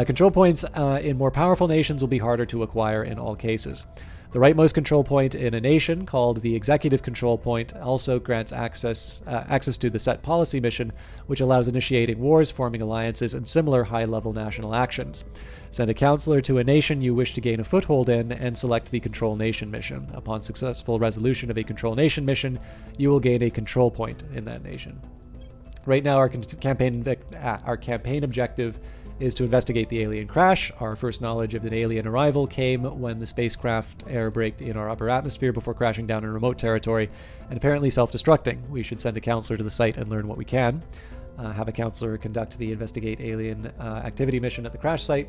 Control points in more powerful nations will be harder to acquire in all cases. The rightmost control point in a nation, called the Executive Control Point, also grants access to the Set Policy mission, which allows initiating wars, forming alliances, and similar high-level national actions. Send a counselor to a nation you wish to gain a foothold in, and select the Control Nation mission. Upon successful resolution of a Control Nation mission, you will gain a control point in that nation. Right now, our campaign objective is to investigate the alien crash. Our first knowledge of an alien arrival came when the spacecraft air braked in our upper atmosphere before crashing down in remote territory and apparently self-destructing. We should send a counselor to the site and learn what we can. Have a counselor conduct the investigate alien activity mission at the crash site.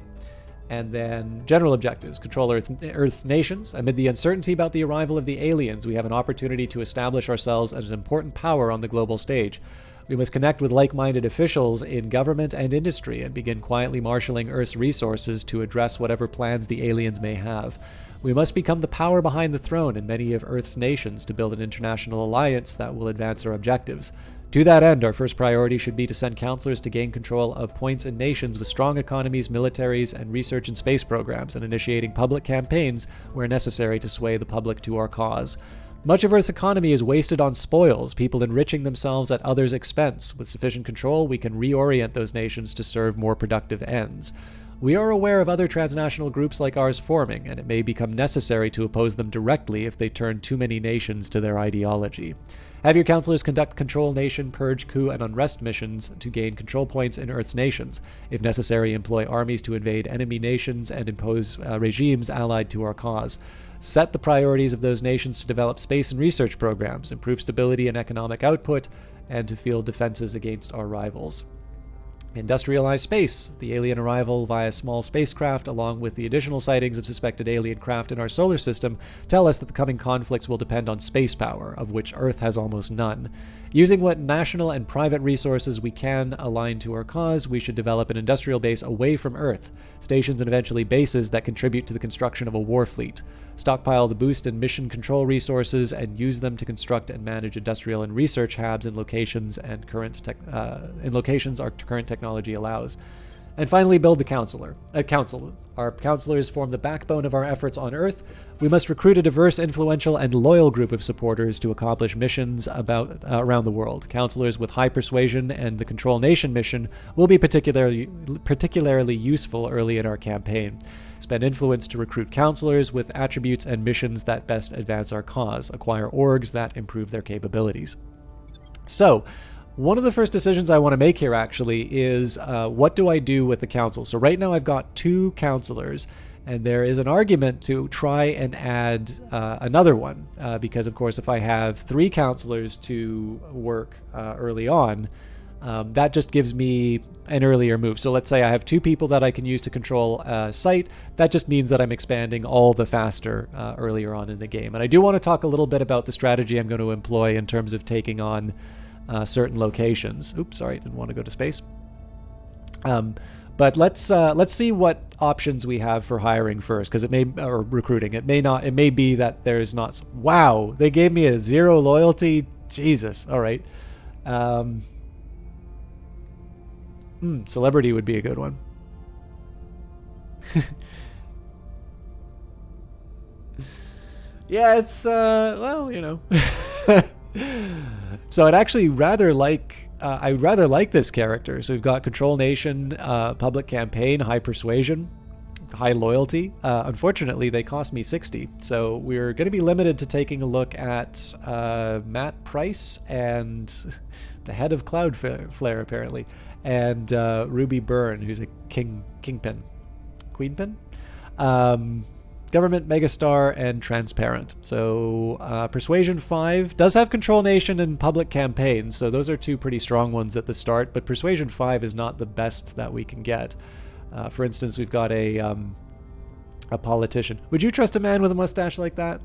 And then general objectives: control Earth's nations. Amid the uncertainty about the arrival of the aliens, we have an opportunity to establish ourselves as an important power on the global stage. We must connect with like-minded officials in government and industry and begin quietly marshaling Earth's resources to address whatever plans the aliens may have. We must become the power behind the throne in many of Earth's nations to build an international alliance that will advance our objectives. To that end, our first priority should be to send counselors to gain control of points in nations with strong economies, militaries, and research and space programs, and initiating public campaigns where necessary to sway the public to our cause. Much of Earth's economy is wasted on spoils, people enriching themselves at others' expense. With sufficient control, we can reorient those nations to serve more productive ends. We are aware of other transnational groups like ours forming, and it may become necessary to oppose them directly if they turn too many nations to their ideology. Have your counselors conduct Control Nation, Purge, Coup, and Unrest missions to gain control points in Earth's nations. If necessary, employ armies to invade enemy nations and impose regimes allied to our cause. Set the priorities of those nations to develop space and research programs, improve stability and economic output, and to field defenses against our rivals. Industrialize space. The alien arrival via small spacecraft, along with the additional sightings of suspected alien craft in our solar system, tell us that the coming conflicts will depend on space power, of which Earth has almost none. Using what national and private resources we can align to our cause, we should develop an industrial base away from Earth, stations and eventually bases that contribute to the construction of a war fleet. Stockpile the boost and mission control resources and use them to construct and manage industrial and research hubs in locations our current technology allows. And finally, build the council. Our counselors form the backbone of our efforts on Earth. We must recruit a diverse, influential, and loyal group of supporters to accomplish missions around the world. Counselors with high persuasion and the Control Nation mission will be particularly useful early in our campaign. Spend influence to recruit counselors with attributes and missions that best advance our cause. Acquire orgs that improve their capabilities. So, one of the first decisions I want to make here actually is what do I do with the council? So right now I've got 2 counselors, and there is an argument to try and add another one because, of course, if I have 3 counselors to work early on, that just gives me an earlier move. So let's say I have 2 people that I can use to control a site. That just means that I'm expanding all the faster earlier on in the game. And I do want to talk a little bit about the strategy I'm going to employ in terms of taking on certain locations. Oops, sorry, didn't want to go to space. But let's see what options we have for hiring first, because or recruiting. It may be that there's not. Wow, they gave me a 0 loyalty. Jesus. All right. Celebrity would be a good one. Yeah, it's well, you know. So I'd actually rather like this character. So we've got Control Nation, public campaign, high persuasion, high loyalty. Unfortunately, they cost me 60. So we're going to be limited to taking a look at Matt Price and the head of Cloudflare, apparently, and Ruby Byrne, who's a queenpin. Government, Megastar, and Transparent. So Persuasion 5 does have Control Nation and Public Campaign, so those are two pretty strong ones at the start, but Persuasion 5 is not the best that we can get. For instance, we've got a politician. Would you trust a man with a mustache like that?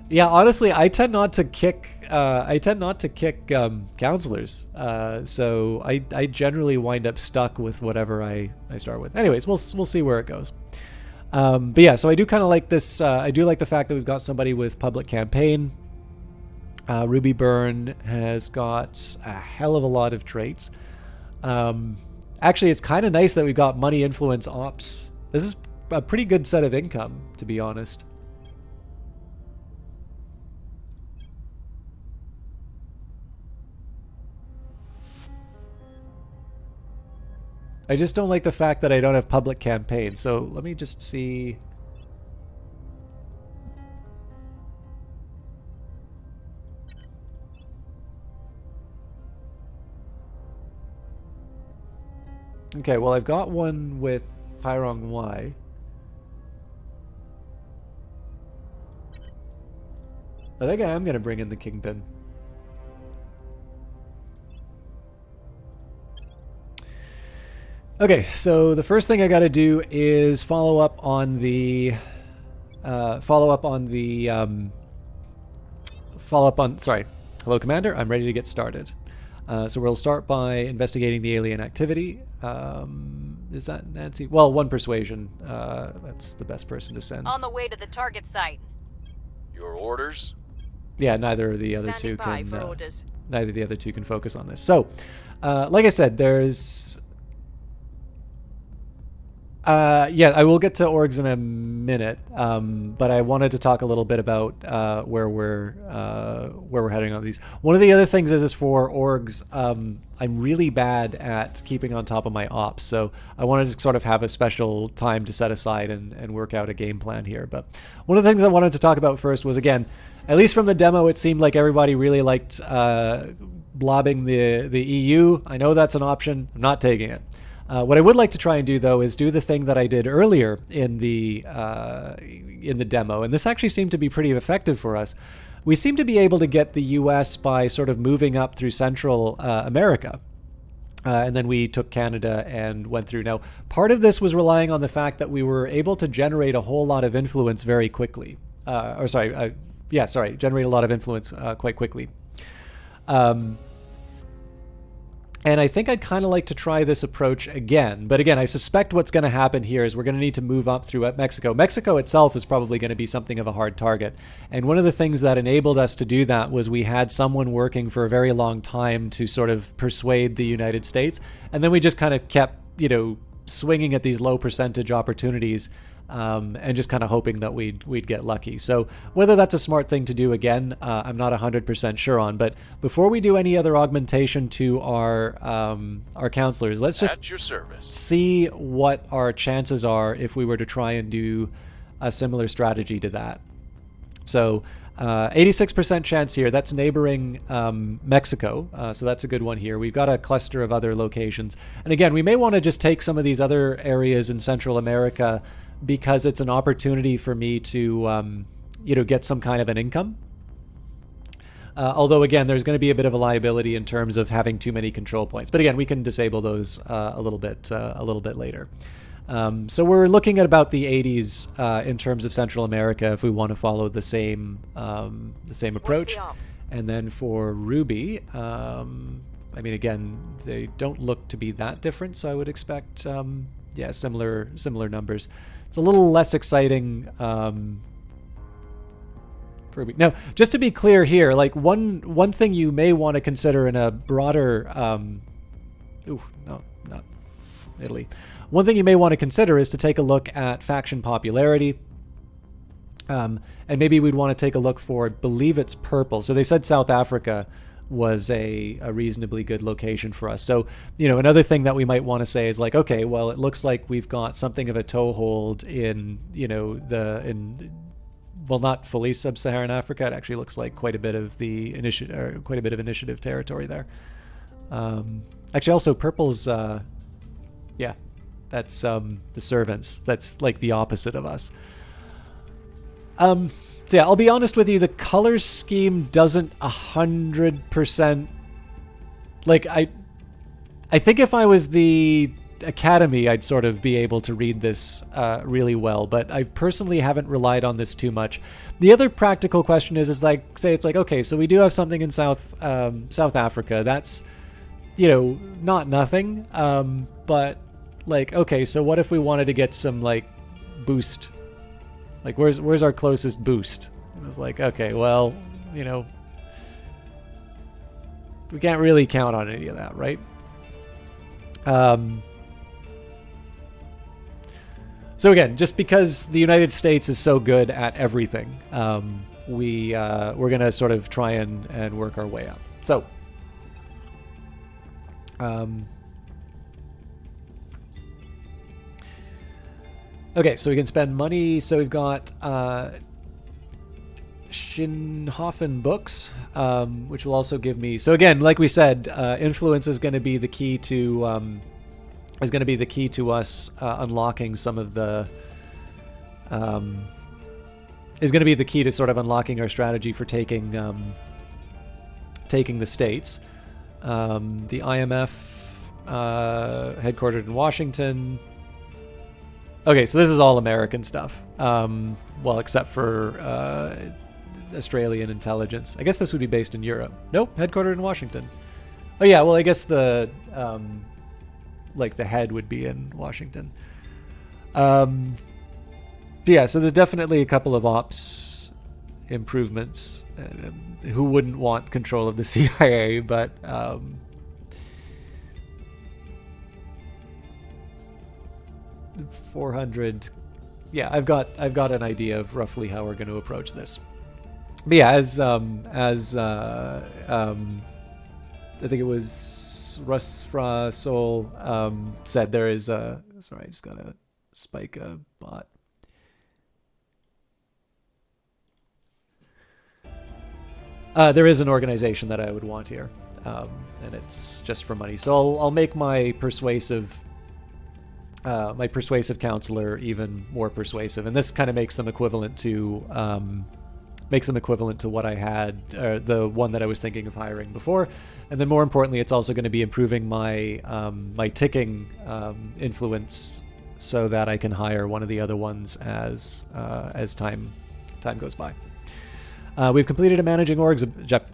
Yeah, honestly, I tend not to kick counselors. So I generally wind up stuck with whatever I start with. Anyways, we'll see where it goes. But yeah, so I do kind of like this. I do like the fact that we've got somebody with public campaign. Ruby Byrne has got a hell of a lot of traits. Actually, it's kind of nice that we've got money, influence, ops. This is a pretty good set of income, to be honest. I just don't like the fact that I don't have public campaign. So let me just see. Okay, well, I've got one with Hyrong Y. I think I am going to bring in the Kingpin. Okay, so the first thing I got to do is follow up on the sorry. Hello, Commander. I'm ready to get started. So we'll start by investigating the alien activity. Is that Nancy? Well, one persuasion. That's the best person to send. On the way to the target site. Your orders? Yeah, neither of the other two Standing by can. for orders. Neither of the other two can focus on this. So, like I said, there's. Yeah, I will get to orgs in a minute, but I wanted to talk a little bit about where we're heading on these. One of the other things is for orgs, I'm really bad at keeping on top of my ops, so I wanted to sort of have a special time to set aside and work out a game plan here. But one of the things I wanted to talk about first was, again, at least from the demo, it seemed like everybody really liked blobbing the EU. I know that's an option. I'm not taking it. What I would like to try and do, though, is do the thing that I did earlier in the demo, and this actually seemed to be pretty effective for us. We seem to be able to get the U.S. by sort of moving up through Central America, and then we took Canada and went through. Now, part of this was relying on the fact that we were able to generate a whole lot of influence very quickly. Generate a lot of influence quite quickly. And I think I'd kind of like to try this approach again. But again, I suspect what's going to happen here is we're going to need to move up through Mexico. Mexico itself is probably going to be something of a hard target. And one of the things that enabled us to do that was we had someone working for a very long time to sort of persuade the United States. And then we just kind of kept, swinging at these low percentage opportunities and just kind of hoping that we'd get lucky. So whether that's a smart thing to do, again, I'm not 100% sure on. But before we do any other augmentation to our counselors, let's just at your service. See what our chances are if we were to try and do a similar strategy to that. So 86% chance here. That's neighboring Mexico, so that's a good one here. We've got a cluster of other locations. And again, we may want to just take some of these other areas in Central America because it's an opportunity for me to, get some kind of an income. Although, again, there's going to be a bit of a liability in terms of having too many control points. But again, we can disable those a little bit later. So we're looking at about the 80s in terms of Central America if we want to follow the same approach. And then for Ruby, again, they don't look to be that different, so I would expect similar numbers. It's a little less exciting for Ruby. Now, just to be clear here, like one thing you may want to consider in a broader not Italy. One thing you may want to consider is to take a look at faction popularity. And maybe we'd want to take a look for, I believe it's purple. So they said South Africa was a reasonably good location for us. So, another thing that we might want to say is like, okay, well, it looks like we've got something of a toehold in, not fully sub-Saharan Africa. It actually looks like quite a bit of initiative territory there. Actually, also purple's, yeah, that's the servants. That's like the opposite of us. So yeah, I'll be honest with you. The color scheme doesn't 100%. Like I think if I was the Academy, I'd sort of be able to read this really well, but I personally haven't relied on this too much. The other practical question is like, say it's like, okay, so we do have something in South Africa. That's, not nothing, but like, okay, so what if we wanted to get some like boost? Like, where's our closest boost? It was like, okay, well, we can't really count on any of that, right? So again, just because the United States is so good at everything, we're gonna sort of try and work our way up. So, okay, so we can spend money. So we've got Schinhofen books, which will also give me. So again, like we said, influence is going to be the key to. Is going to be the key to us unlocking some of the is going to be the key to sort of unlocking our strategy for taking the states. The IMF headquartered in Washington. Okay, so this is all American stuff. Well, except for Australian intelligence. I guess this would be based in Europe. Nope, headquartered in Washington. Oh yeah, well I guess the like the head would be in Washington. Yeah, so there's definitely a couple of ops improvements. Who wouldn't want control of the CIA? But 400. Yeah, I've got an idea of roughly how we're going to approach this. But yeah, as I think it was Rusfra Soul said, there is a. Sorry, I just got to spike a bot. There is an organization that I would want here, and it's just for money. So I'll make my persuasive counselor even more persuasive, and this kind of makes them equivalent to what I had, the one that I was thinking of hiring before. And then more importantly, it's also going to be improving my my ticking influence so that I can hire one of the other ones as time goes by. We've completed a managing orgs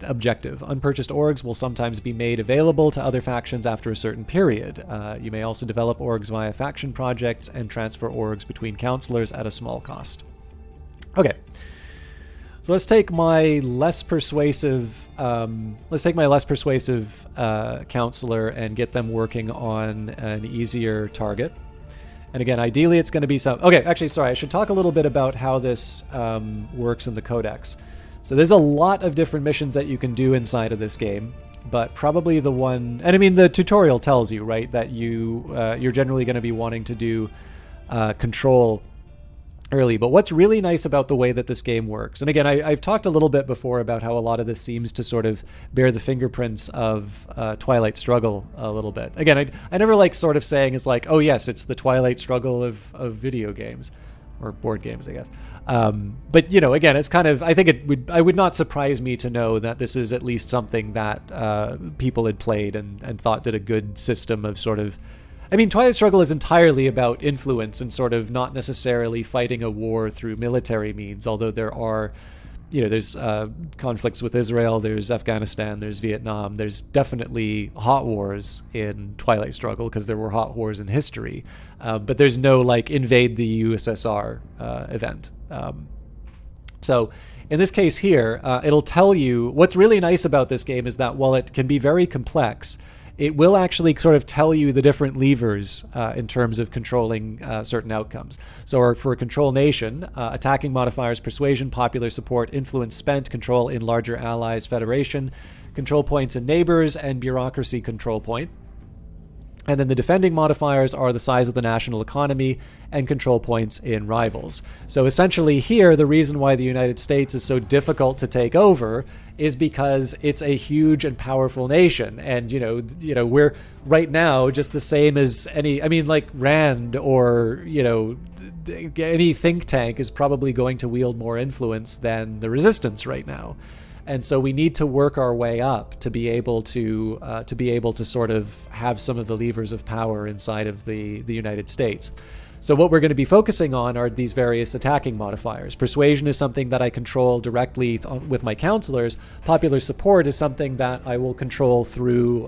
objective. Unpurchased orgs will sometimes be made available to other factions after a certain period. You may also develop orgs via faction projects and transfer orgs between counselors at a small cost. Okay. So let's take my less persuasive counselor and get them working on an easier target. And again, ideally it's going to be some. Okay, actually, sorry, I should talk a little bit about how this works in the Codex. So there's a lot of different missions that you can do inside of this game, but probably the one, and I mean the tutorial tells you, right, that you're generally going to be wanting to do control early. But what's really nice about the way that this game works, and again, I've talked a little bit before about how a lot of this seems to sort of bear the fingerprints of Twilight Struggle a little bit. Again, I never like sort of saying it's like, oh yes, it's the Twilight Struggle of video games, or board games, I guess. But again, it's kind of, I think I would not surprise me to know that this is at least something that people had played and thought did a good system of sort of. I mean, Twilight Struggle is entirely about influence and sort of not necessarily fighting a war through military means, although there are, there's conflicts with Israel, there's Afghanistan, there's Vietnam, there's definitely hot wars in Twilight Struggle because there were hot wars in history, but there's no like invade the USSR event. So in this case here, it'll tell you, what's really nice about this game is that while it can be very complex, it will actually sort of tell you the different levers in terms of controlling certain outcomes. So for a control nation, attacking modifiers, persuasion, popular support, influence spent, control in larger allies, federation, control points in neighbors, and bureaucracy control point. And then the defending modifiers are the size of the national economy and control points in rivals. So essentially here, the reason why the United States is so difficult to take over is because it's a huge and powerful nation. And, we're right now just the same as like Rand or, any think tank is probably going to wield more influence than the resistance right now. And so we need to work our way up to be able to sort of have some of the levers of power inside of the United States. So what we're going to be focusing on are these various attacking modifiers. Persuasion is something that I control directly with my counselors. Popular support is something that I will control through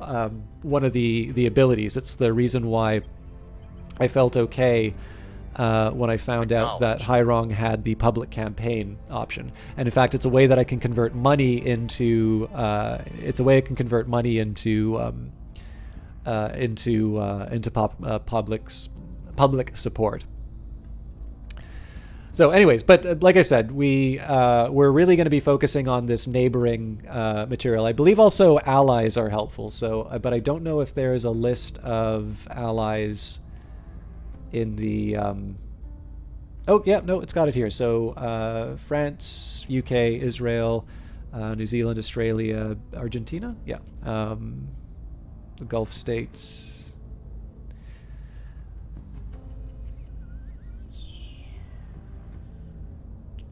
one of the abilities. It's the reason why I felt okay when I found out that Hyrong had the public campaign option. And in fact, it's a way that I can convert money into public support. So anyways, but like I said, we're really going to be focusing on this neighboring material. I believe also allies are helpful. So, but I don't know if there's a list of allies in the it's got it here. So France, UK, Israel, New Zealand, Australia, Argentina, the Gulf states,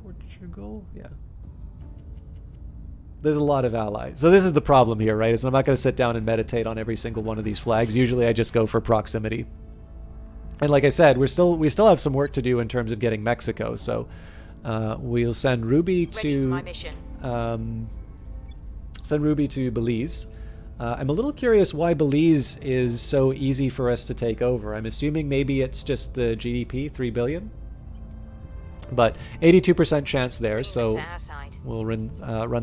Portugal, there's a lot of allies. So this is the problem here, right? Is I'm not going to sit down and meditate on every single one of these flags. Usually I just go for proximity. And like I said, we still have some work to do in terms of getting Mexico. So we'll send Ruby to Belize. I'm a little curious why Belize is so easy for us to take over. I'm assuming maybe it's just the GDP, 3 billion. But 82% chance there, so we'll run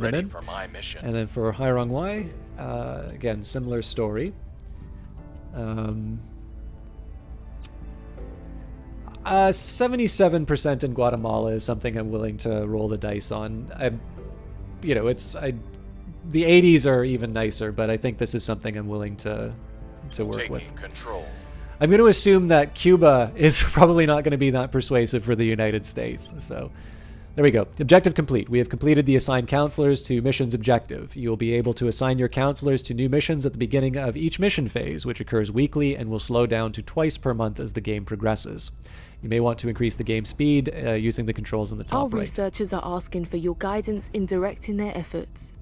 them in. For my mission. And then for Hyrong Y, again, similar story. 77% in Guatemala is something I'm willing to roll the dice on. The 80s are even nicer, but I think this is something I'm willing to work with. Control. I'm going to assume that Cuba is probably not going to be that persuasive for the United States. So there we go. Objective complete. We have completed the assigned counselors to missions objective. You will be able to assign your counselors to new missions at the beginning of each mission phase, which occurs weekly and will slow down to twice per month as the game progresses. You may want to increase the game speed using the controls in the top Our right. researchers are asking for your guidance in directing their efforts.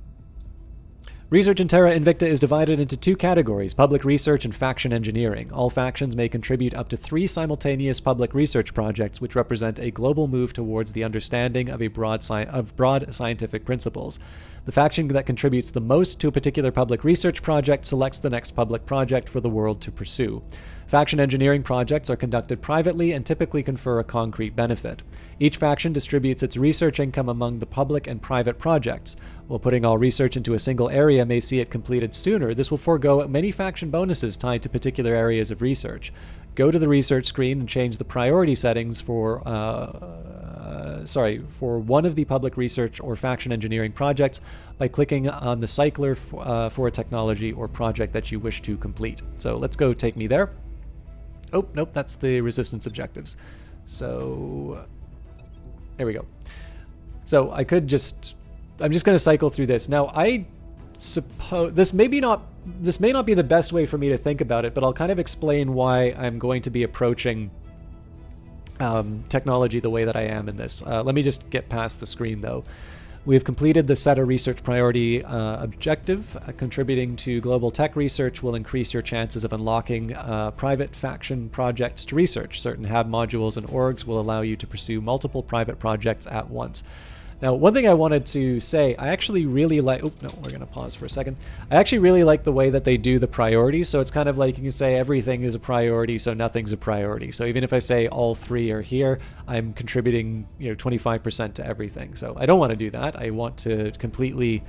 Research in Terra Invicta is divided into two categories, public research and faction engineering. All factions may contribute up to 3 simultaneous public research projects, which represent a global move towards the understanding of broad scientific principles. The faction that contributes the most to a particular public research project selects the next public project for the world to pursue. Faction engineering projects are conducted privately and typically confer a concrete benefit. Each faction distributes its research income among the public and private projects. While putting all research into a single area may see it completed sooner, this will forego many faction bonuses tied to particular areas of research. Go to the research screen and change the priority settings for one of the public research or faction engineering projects by clicking on the cycler for a technology or project that you wish to complete. So let's go take me there. Oh, nope, that's the resistance objectives. So there we go. So I'm just going to cycle through this. Now, I suppose this may not be the best way for me to think about it, but I'll kind of explain why I'm going to be approaching technology the way that I am in this. Let me just get past the screen, though. We have completed the SETA research priority objective. Contributing to global tech research will increase your chances of unlocking private faction projects to research. Certain hab modules and orgs will allow you to pursue multiple private projects at once. Now, one thing I wanted to say, I actually really like... Oh, no, we're going to pause for a second. I actually really like the way that they do the priorities. So it's kind of like you can say everything is a priority, so nothing's a priority. So even if I say all 3 are here, I'm contributing 25% to everything. So I don't want to do that. I want to completely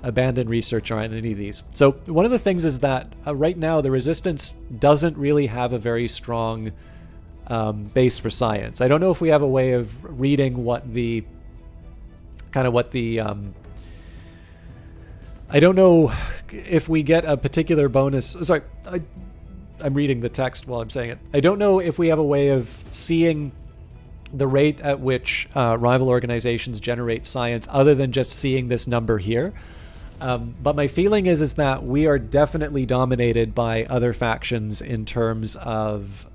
abandon research on any of these. So one of the things is that right now the resistance doesn't really have a very strong base for science. I don't know if we have a way of reading I don't know if we get a particular bonus. Sorry, I'm reading the text while I'm saying it. I don't know if we have a way of seeing the rate at which rival organizations generate science other than just seeing this number here. But my feeling is that we are definitely dominated by other factions in terms of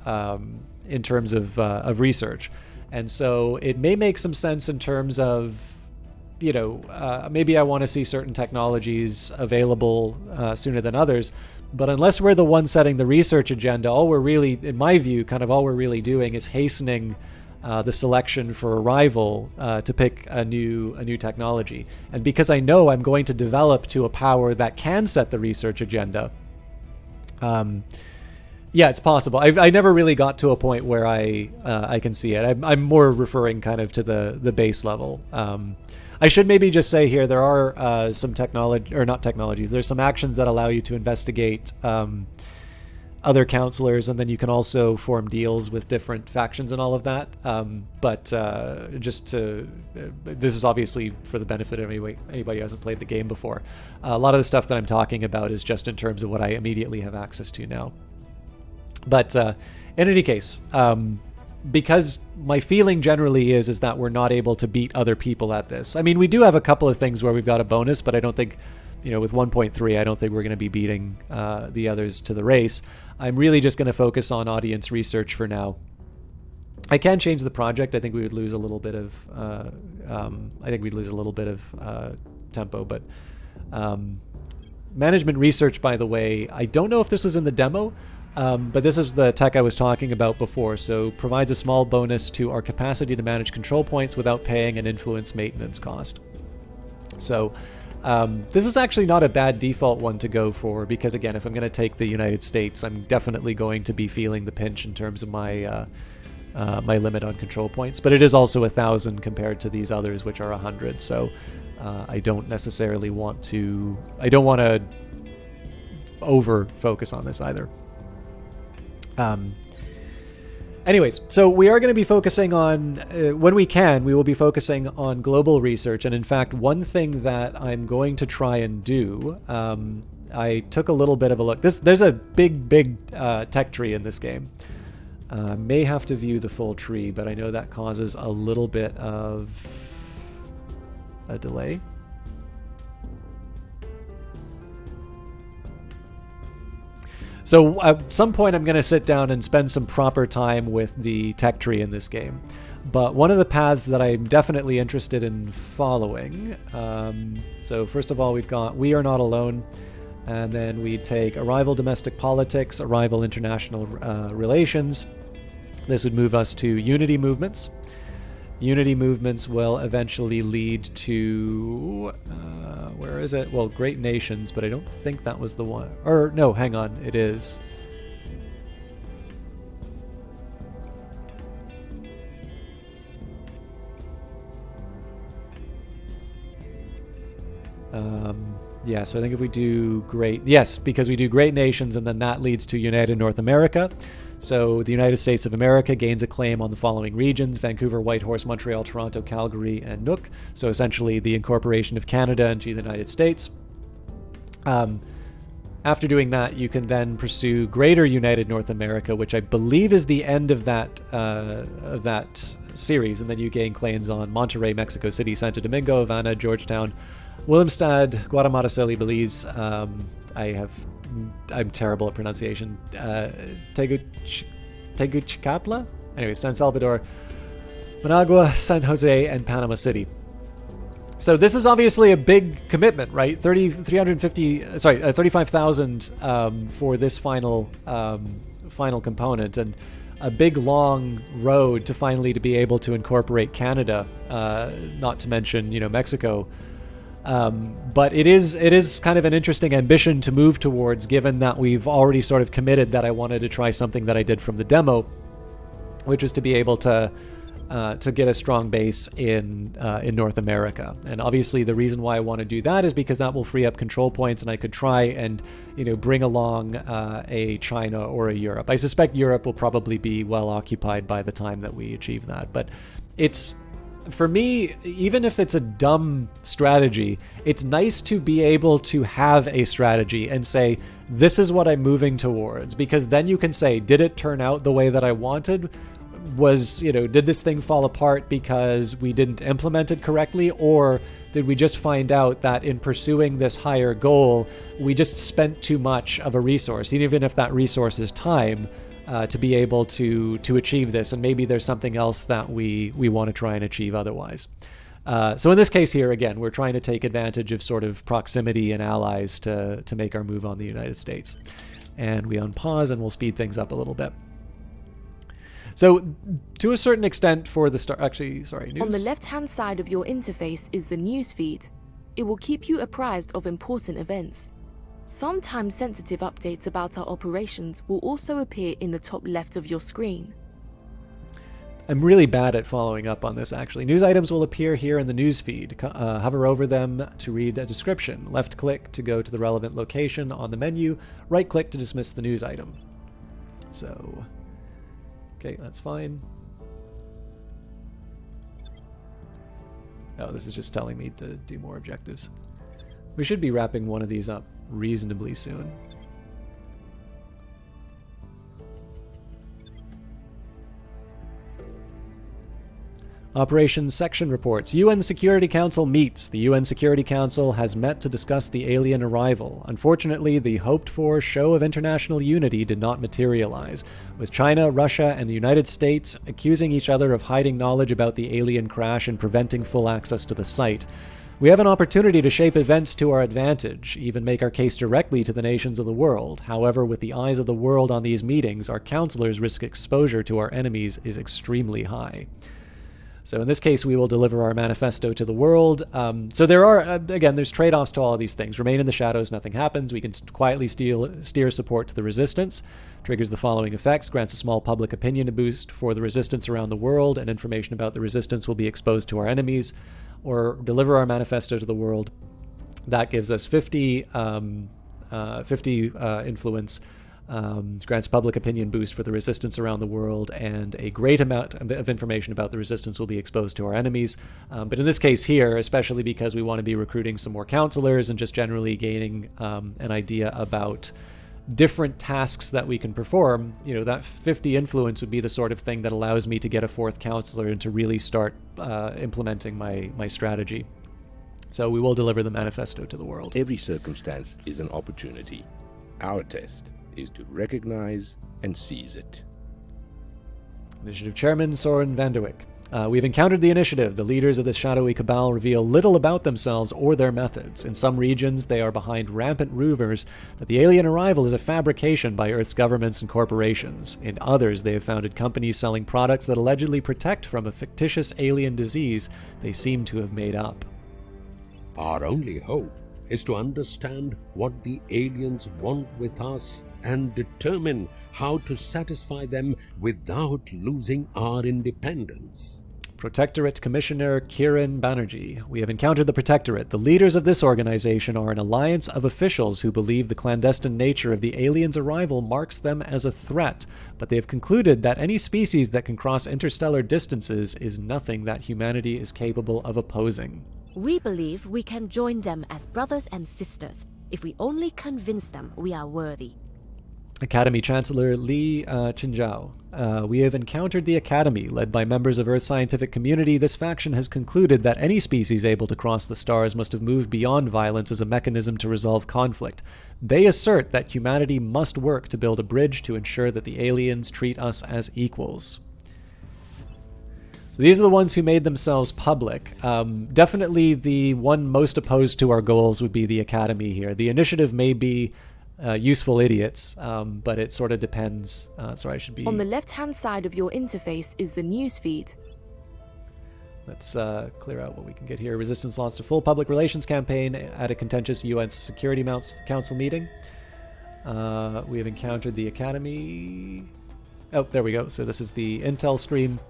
research, and so it may make some sense in terms of, maybe I want to see certain technologies available sooner than others. But unless we're the one setting the research agenda, all we're really, in my view, all we're really doing is hastening the selection for a rival to pick a new technology. And because I know I'm going to develop to a power that can set the research agenda, it's possible. I never really got to a point where I can see it. I'm more referring kind of to the base level. I should maybe just say here there are some technology, or not technologies. There's some actions that allow you to investigate other counselors, and then you can also form deals with different factions and all of that. This is obviously for the benefit of anybody who hasn't played the game before. A lot of the stuff that I'm talking about is just in terms of what I immediately have access to now. But in any case, because my feeling generally is that we're not able to beat other people at this. I mean, we do have a couple of things where we've got a bonus, but I don't think, with 1.3, I don't think we're going to be beating the others to the race. I'm really just going to focus on audience research for now. I can change the project. I think we would lose a little bit of tempo, but management research, by the way, I don't know if this was in the demo. But this is the tech I was talking about before. So provides a small bonus to our capacity to manage control points without paying an influence maintenance cost. So this is actually not a bad default one to go for, because again, if I'm going to take the United States, I'm definitely going to be feeling the pinch in terms of my my limit on control points. But it is also 1,000 compared to these others, which are 100. So I don't necessarily want to. I don't want to over focus on this either. Anyways, so we are going to be focusing on, when we can, we will be focusing on global research. And in fact, one thing that I'm going to try and do, I took a little bit of a look. There's a big tech tree in this game. May have to view the full tree, but I know that causes a little bit of a delay. So at some point I'm going to sit down and spend some proper time with the tech tree in this game. But one of the paths that I'm definitely interested in following, so first of all we've got We Are Not Alone, and then we take Arrival Domestic Politics, Arrival International Relations. This would move us to Unity Movements. Unity Movements will eventually lead to, where is it? Well, Great Nations, but I don't think that was the one. Or, no, hang on, it is. Yeah, so I think if we do because we do Great Nations, and then that leads to United North America. So the United States of America gains a claim on the following regions: Vancouver, Whitehorse, Montreal, Toronto, Calgary, and Nook. So essentially the incorporation of Canada into the United States. After doing that, you can then pursue Greater United North America, which I believe is the end of that series, and then you gain claims on Monterrey, Mexico City, Santo Domingo, Havana, Georgetown, Willemstad, Guatemala City, Belize. I'm terrible at pronunciation. Tegucigalpa? Anyway, San Salvador, Managua, San Jose, and Panama City. So this is obviously a big commitment, right? 35,000 for this final component, and a big long road to finally to be able to incorporate Canada, not to mention Mexico. But it is kind of an interesting ambition to move towards, given that we've already sort of committed that I wanted to try something that I did from the demo, which is to be able to get a strong base in North America. And obviously the reason why I want to do that is because that will free up control points, and I could try and bring along a China or a Europe. I suspect Europe will probably be well occupied by the time that we achieve that, but it's for me, even if it's a dumb strategy, it's nice to be able to have a strategy and say, this is what I'm moving towards. Because then you can say, did it turn out the way that I wanted? Did this thing fall apart because we didn't implement it correctly? Or did we just find out that in pursuing this higher goal, we just spent too much of a resource, even if that resource is time, to be able to achieve this, and maybe there's something else that we want to try and achieve otherwise. So in this case here, again, we're trying to take advantage of sort of proximity and allies to make our move on the United States. And we unpause and we'll speed things up a little bit. So to a certain extent for the start, news. On the left-hand side of your interface is the news feed. It will keep you apprised of important events. Some time-sensitive updates about our operations will also appear in the top left of your screen. I'm really bad at following up on this, actually. News items will appear here in the news feed. Hover over them to read a description. Left-click to go to the relevant location on the menu. Right-click to dismiss the news item. So, okay, that's fine. Oh, this is just telling me to do more objectives. We should be wrapping one of these up reasonably soon. Operations Section reports. UN Security Council meets. The UN Security Council has met to discuss the alien arrival. Unfortunately, the hoped-for show of international unity did not materialize, with China, Russia, and the United States accusing each other of hiding knowledge about the alien crash and preventing full access to the site. We have an opportunity to shape events to our advantage, even make our case directly to the nations of the world. However, with the eyes of the world on these meetings, our counselors' risk exposure to our enemies is extremely high. So in this case, we will deliver our manifesto to the world. So there are, again, there's trade-offs to all of these things. Remain in the shadows, nothing happens. We can quietly steer support to the resistance. Triggers the following effects. Grants a small public opinion boost for the resistance around the world, and information about the resistance will be exposed to our enemies. Or deliver our manifesto to the world. That gives us 50 influence, grants public opinion boost for the resistance around the world, and a great amount of information about the resistance will be exposed to our enemies. But in this case here, especially because we want to be recruiting some more counselors and just generally gaining an idea about different tasks that we can perform, that 50 influence would be the sort of thing that allows me to get a fourth counselor and to really start implementing my strategy. So we will deliver the manifesto to the world. Every circumstance is an opportunity. Our test is to recognize and seize it. Initiative Chairman Soren Vanderwyk. We've encountered the initiative. The leaders of the shadowy cabal reveal little about themselves or their methods. In some regions, they are behind rampant rumors that the alien arrival is a fabrication by Earth's governments and corporations. In others, they have founded companies selling products that allegedly protect from a fictitious alien disease they seem to have made up. Our only hope is to understand what the aliens want with us and determine how to satisfy them without losing our independence. Protectorate Commissioner Kiran Banerjee. We have encountered the Protectorate. The leaders of this organization are an alliance of officials who believe the clandestine nature of the aliens' arrival marks them as a threat, but they have concluded that any species that can cross interstellar distances is nothing that humanity is capable of opposing. We believe we can join them as brothers and sisters if we only convince them we are worthy. Academy Chancellor Li Qinzhao. We have encountered the Academy. Led by members of Earth's scientific community, this faction has concluded that any species able to cross the stars must have moved beyond violence as a mechanism to resolve conflict. They assert that humanity must work to build a bridge to ensure that the aliens treat us as equals. These are the ones who made themselves public. Definitely the one most opposed to our goals would be the Academy here. The initiative may be useful idiots, but it sort of depends. Sorry, I should be... On the left-hand side of your interface is the news feed. Let's clear out what we can get here. Resistance launched a full public relations campaign at a contentious UN Security Council meeting. We have encountered the Academy. Oh, there we go. So this is the Intel stream.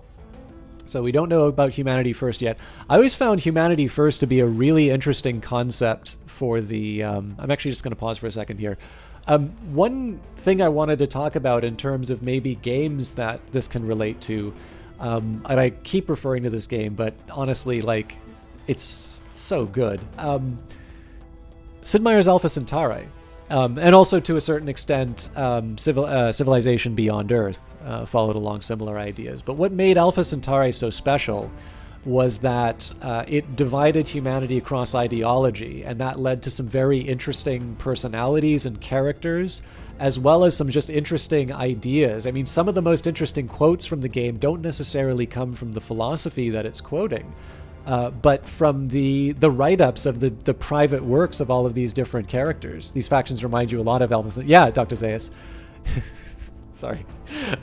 So we don't know about Humanity First yet. I always found Humanity First to be a really interesting concept for the... I'm actually just going to pause for a second here. One thing I wanted to talk about in terms of maybe games that this can relate to, And I keep referring to this game, but honestly, like, it's so good. Sid Meier's Alpha Centauri, and also to a certain extent, Civilization Beyond Earth followed along similar ideas. But what made Alpha Centauri so special was that it divided humanity across ideology, and that led to some very interesting personalities and characters, as well as some just interesting ideas. I mean, some of the most interesting quotes from the game don't necessarily come from the philosophy that it's quoting, but from the write-ups of the private works of all of these different characters. These factions remind you a lot of Elvis. Yeah, Dr. Zayas. Sorry.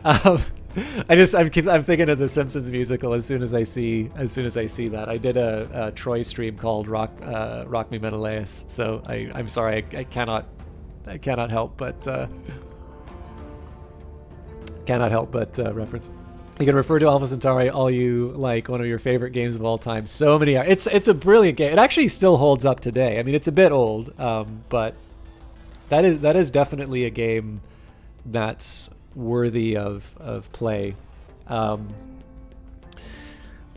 I'm thinking of the Simpsons musical as soon as I see that. I did a Troy stream called Rock Me Menelaus, so I'm sorry, I cannot help but reference. You can refer to Alpha Centauri all you like, one of your favorite games of all time. So many. It's a brilliant game. It actually still holds up today. I mean, it's a bit old, but that is definitely a game that's worthy of play.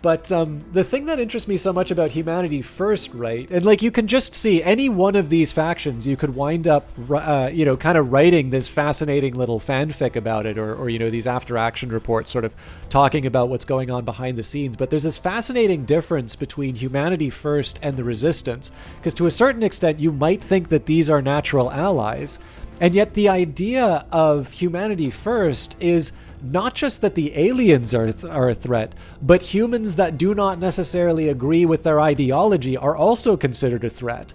But the thing that interests me so much about Humanity First, right, and like you can just see any one of these factions, you could wind up, kind of writing this fascinating little fanfic about it, or these after-action reports sort of talking about what's going on behind the scenes. But there's this fascinating difference between Humanity First and the Resistance, because to a certain extent, you might think that these are natural allies, and yet the idea of Humanity First is not just that the aliens are a threat, but humans that do not necessarily agree with their ideology are also considered a threat.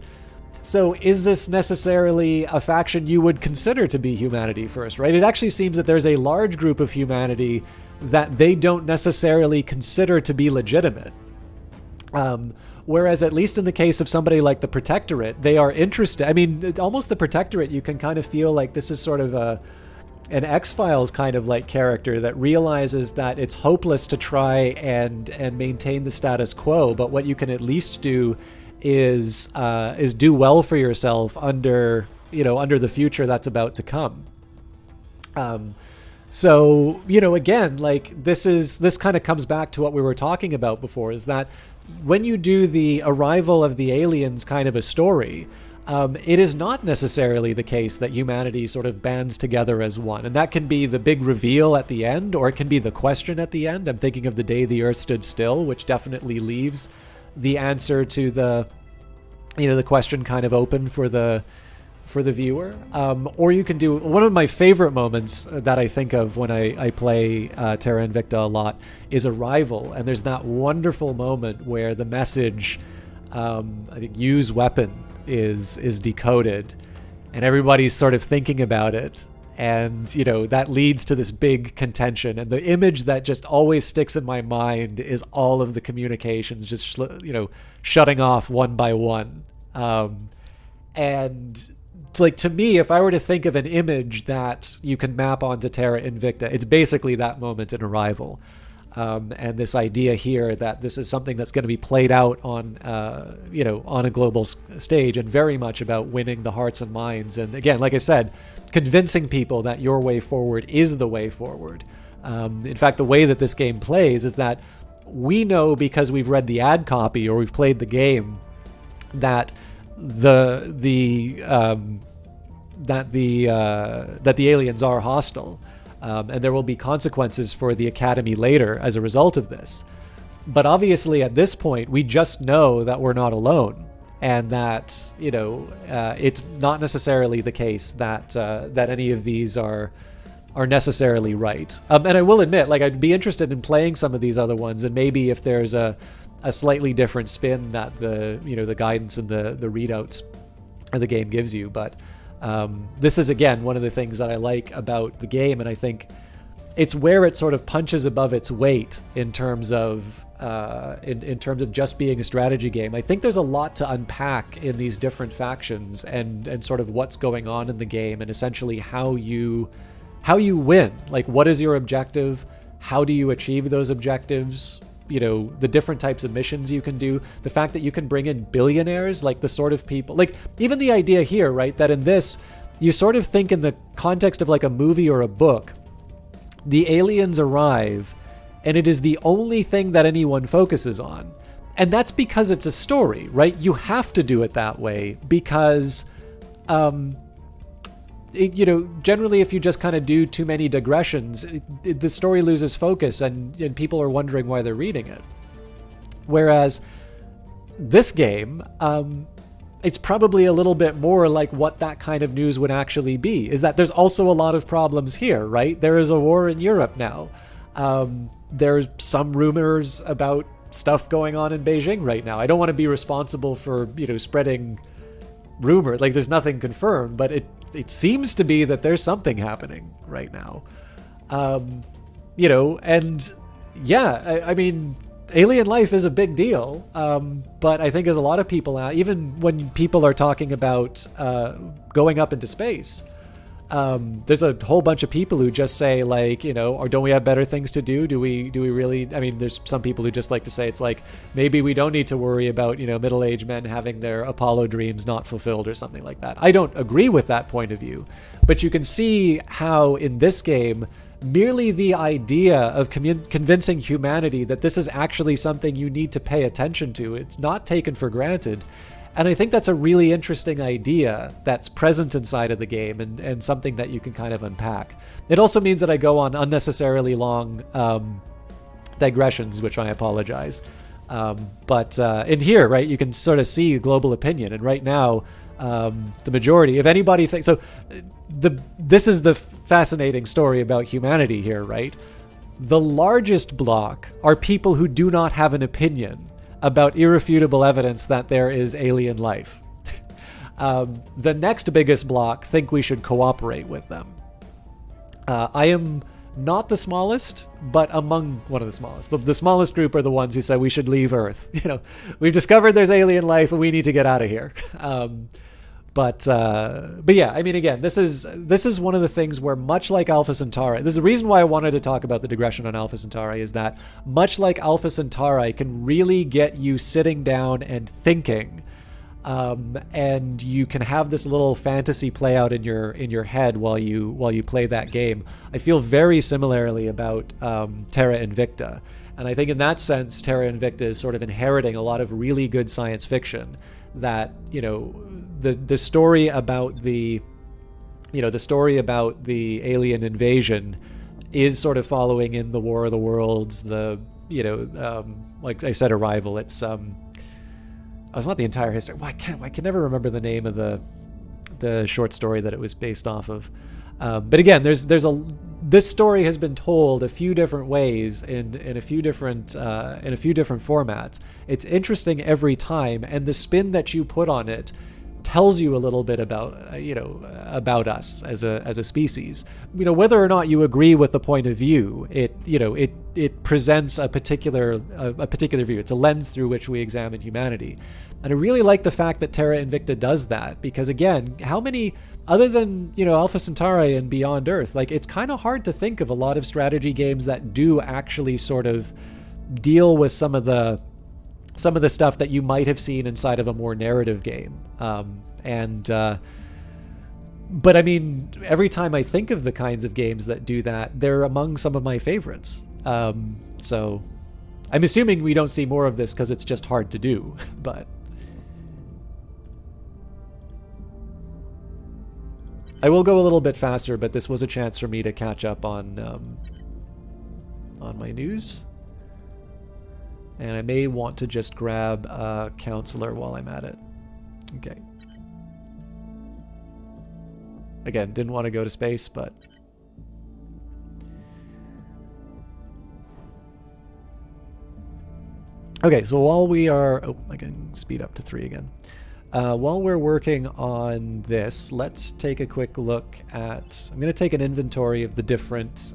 So is this necessarily a faction you would consider to be Humanity First, right? It actually seems that there's a large group of humanity that they don't necessarily consider to be legitimate. Whereas at least in the case of somebody like the Protectorate, they are interested. I mean, almost the Protectorate, you can kind of feel like this is sort of an X-Files kind of like character that realizes that it's hopeless to try and maintain the status quo, but what you can at least do is do well for yourself under the future that's about to come. So, again, like this kind of comes back to what we were talking about before, is that when you do the arrival of the aliens kind of a story, it is not necessarily the case that humanity sort of bands together as one. And that can be the big reveal at the end, or it can be the question at the end. I'm thinking of The Day the Earth Stood Still, which definitely leaves the answer to the question kind of open for the viewer. Or you can do one of my favorite moments that I think of when I play Terra Invicta a lot is Arrival. And there's that wonderful moment where the message, I think, use weapon, is decoded, and everybody's sort of thinking about it, and that leads to this big contention. And the image that just always sticks in my mind is all of the communications just shutting off one by one. And like, to me, if I were to think of an image that you can map onto Terra Invicta, it's basically that moment in Arrival. And this idea here that this is something that's going to be played out on a global stage, and very much about winning the hearts and minds. And again, like I said, convincing people that your way forward is the way forward. In fact, the way that this game plays is that we know, because we've read the ad copy or we've played the game, that the aliens are hostile. And there will be consequences for the Academy later as a result of this. But obviously at this point, we just know that we're not alone, and that, it's not necessarily the case that any of these are necessarily right. And I will admit, like, I'd be interested in playing some of these other ones, and maybe if there's a slightly different spin that the guidance and the readouts of the game gives you. But this is, again, one of the things that I like about the game, and I think it's where it sort of punches above its weight in terms of just being a strategy game. I think there's a lot to unpack in these different factions and sort of what's going on in the game, and essentially how you win. Like, what is your objective? How do you achieve those objectives? The different types of missions you can do, the fact that you can bring in billionaires, like the sort of people, like even the idea here, right, that in this, you sort of think in the context of like a movie or a book, the aliens arrive and it is the only thing that anyone focuses on. And that's because it's a story, right? You have to do it that way because, generally if you just kind of do too many digressions, the story loses focus and people are wondering why they're reading it. Whereas this game, it's probably a little bit more like what that kind of news would actually be, is that there's also a lot of problems here, right? There is a war in Europe now. There's some rumors about stuff going on in Beijing right now. I don't want to be responsible for, spreading rumors. Like, there's nothing confirmed, but it seems to be that there's something happening right now. And yeah, I mean, alien life is a big deal. But I think as a lot of people, even when people are talking about going up into space, there's a whole bunch of people who just say, like, or don't we have better things to do? Do we really? I mean, there's some people who just like to say it's like, maybe we don't need to worry about, middle-aged men having their Apollo dreams not fulfilled or something like that. I don't agree with that point of view, but you can see how in this game, merely the idea of convincing humanity that this is actually something you need to pay attention to, it's not taken for granted. And I think that's a really interesting idea that's present inside of the game and something that you can kind of unpack. It also means that I go on unnecessarily long digressions, which I apologize. But in here, right, you can sort of see global opinion. And right now, the majority, if anybody thinks... So this is the fascinating story about humanity here, right? The largest block are people who do not have an opinion about irrefutable evidence that there is alien life. The next biggest block think we should cooperate with them. I am not the smallest, but among one of the smallest. The smallest group are the ones who say we should leave Earth. We've discovered there's alien life and we need to get out of here. But yeah, I mean, again, this is one of the things where, much like Alpha Centauri, this is the reason why I wanted to talk about the digression on Alpha Centauri, is that much like Alpha Centauri can really get you sitting down and thinking, and you can have this little fantasy play out in your head while you play that game. I feel very similarly about Terra Invicta, and I think in that sense, Terra Invicta is sort of inheriting a lot of really good science fiction. That the story about the alien invasion is sort of following in the War of the Worlds, like I said, Arrival. It's not the entire history. I can never remember the name of the short story that it was based off of. But again, this story has been told a few different ways in a few different formats. It's interesting every time, and the spin that you put on it tells you a little bit about us as a species. Whether or not you agree with the point of view, it presents a particular view. It's a lens through which we examine humanity. And I really like the fact that Terra Invicta does that, because again, how many, other than Alpha Centauri and Beyond Earth, like, it's kind of hard to think of a lot of strategy games that do actually sort of deal with some of the stuff that you might have seen inside of a more narrative game. But I mean, every time I think of the kinds of games that do that, they're among some of my favorites. So I'm assuming we don't see more of this because it's just hard to do, but I will go a little bit faster, but this was a chance for me to catch up on my news. And I may want to just grab a counselor while I'm at it. Okay. Again, didn't want to go to space, but... Okay, so while we are... Oh, I can speed up to 3 again. While we're working on this, let's take a quick look at... I'm going to take an inventory of the different...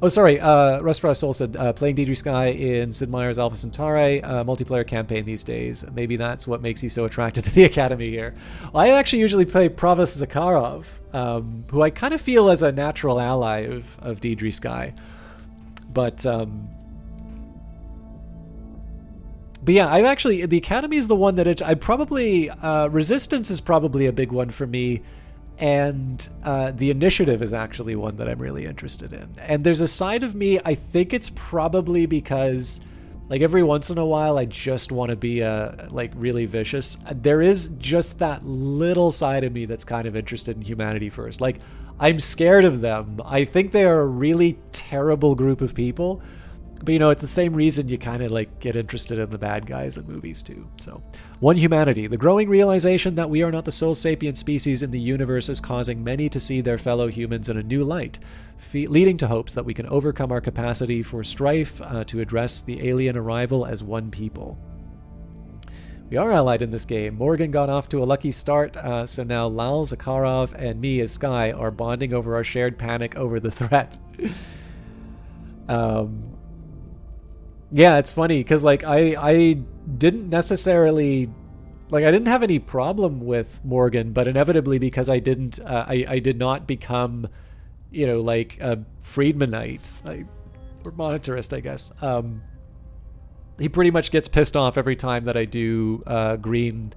Oh, sorry, Rust for Our Soul said, playing Deidre Sky in Sid Meier's Alpha Centauri multiplayer campaign these days. Maybe that's what makes you so attracted to the Academy here. Well, I actually usually play Provost Zakharov, who I kind of feel as a natural ally of Deidre Sky. But yeah, I've actually, the Academy is the one that I probably, Resistance is probably a big one for me. And the initiative is actually one that I'm really interested in. And there's a side of me, I think it's probably because, like, every once in a while I just want to be really vicious. There is just that little side of me that's kind of interested in humanity first. Like, I'm scared of them. I think they are a really terrible group of people. But, you know, it's the same reason you kind of, like, get interested in the bad guys in movies, too. So, one, humanity. The growing realization that we are not the sole sapient species in the universe is causing many to see their fellow humans in a new light, leading to hopes that we can overcome our capacity for strife to address the alien arrival as one people. We are allied in this game. Morgan got off to a lucky start, so now Lal, Zakharov, and me as Sky are bonding over our shared panic over the threat. Yeah, it's funny because, like, I didn't necessarily, like, I didn't have any problem with Morgan, but inevitably because I did not become, you know, like a Friedmanite or monetarist, I guess. He pretty much gets pissed off every time that I do green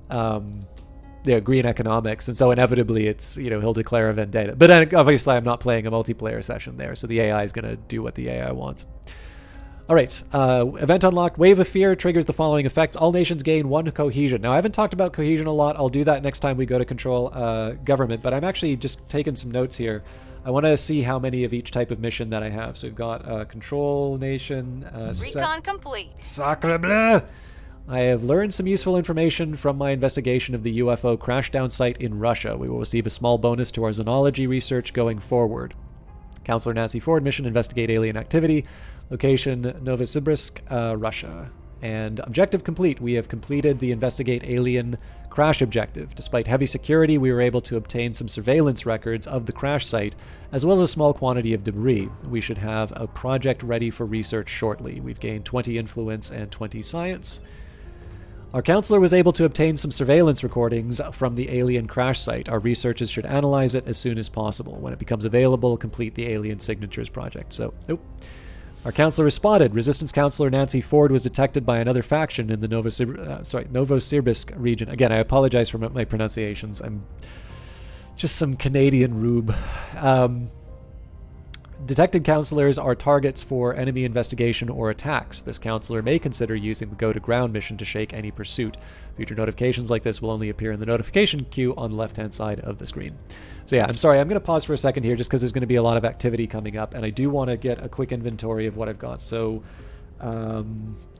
economics, and so inevitably it's, you know, he'll declare a vendetta. But obviously I'm not playing a multiplayer session there, so the AI is going to do what the AI wants. All right, event unlocked. Wave of Fear triggers the following effects. All nations gain 1 cohesion. Now, I haven't talked about cohesion a lot. I'll do that next time we go to control government, but I'm actually just taking some notes here. I want to see how many of each type of mission that I have. So we've got control nation. Recon complete. Sacre bleu! I have learned some useful information from my investigation of the UFO crashdown site in Russia. We will receive a small bonus to our xenology research going forward. Counselor Nancy Ford, mission, investigate alien activity. Location, Novosibirsk, Russia. And objective complete. We have completed the investigate alien crash objective. Despite heavy security, we were able to obtain some surveillance records of the crash site, as well as a small quantity of debris. We should have a project ready for research shortly. We've gained 20 influence and 20 science. Our counselor was able to obtain some surveillance recordings from the alien crash site. Our researchers should analyze it as soon as possible. When it becomes available, complete the alien signatures project. So, nope. Our counselor is spotted. Resistance counselor Nancy Ford was detected by another faction in the Novosibirsk region. Again, I apologize for my pronunciations. I'm just some Canadian rube. Detected counselors are targets for enemy investigation or attacks. This counselor may consider using the go-to-ground mission to shake any pursuit. Future notifications like this will only appear in the notification queue on the left-hand side of the screen. So yeah, I'm sorry, I'm going to pause for a second here just because there's going to be a lot of activity coming up, and I do want to get a quick inventory of what I've got. So,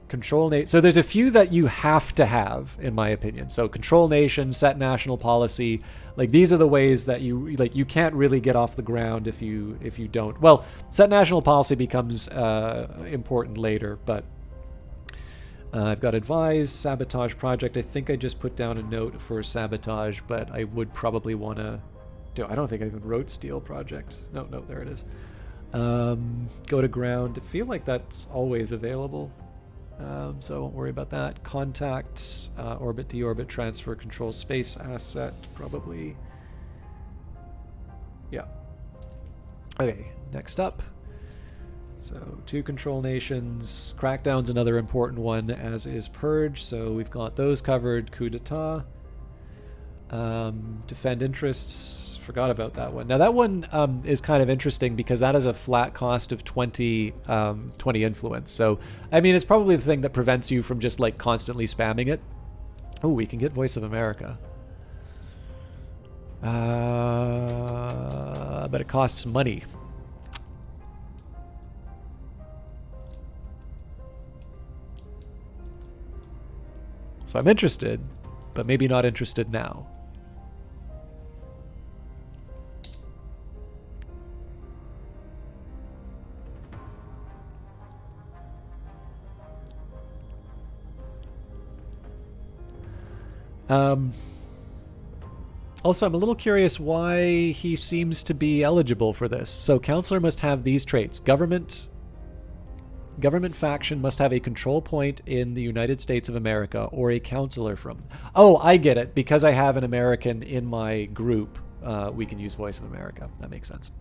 control nation. So there's a few that you have to have, in my opinion. So control nation, set national policy. Like, these are the ways that you can't really get off the ground if you don't. Well, set national policy becomes important later, but I've got advise, sabotage project. I think I just put down a note for sabotage, but I would probably want to do. I don't think I even wrote steel project. No, there it is. Go to ground. I feel like that's always available. So I won't worry about that. Contact, orbit, deorbit, transfer, control, space, asset, probably. Yeah. Okay, next up. So 2 control nations. Crackdown's another important one, as is Purge. So we've got those covered. Coup d'etat. Defend interests. Forgot about that one. Now that one is kind of interesting because that has a flat cost of 20 influence. So I mean, it's probably the thing that prevents you from just like constantly spamming it. Oh, we can get Voice of America. But it costs money. So I'm interested, but maybe not interested now. Also, I'm a little curious why he seems to be eligible for this. So, counselor must have these traits. Government faction must have a control point in the United States of America or a counselor from... Oh, I get it. Because I have an American in my group, we can use Voice of America. That makes sense.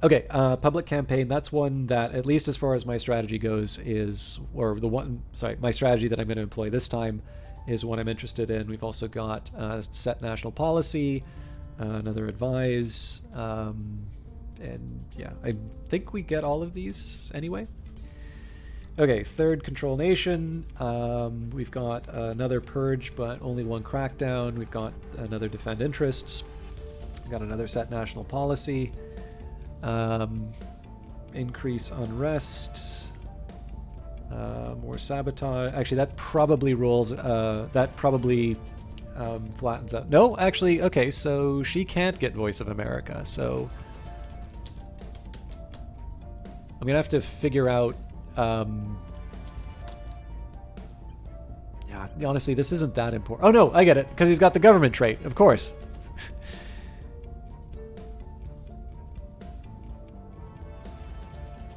Okay, public campaign. That's one that, at least as far as my strategy goes, my strategy that I'm going to employ this time is one I'm interested in. We've also got set national policy, another advise, and yeah, I think we get all of these anyway. Okay, third control nation. We've got another purge, but only one crackdown. We've got another defend interests. We've got another set national policy. Increase unrest. More sabotage. Actually, that probably rolls. That probably flattens out. No, actually, okay. So she can't get Voice of America. So I'm gonna have to figure out. Yeah, honestly, this isn't that important. Oh no, I get it, because he's got the government trait, of course.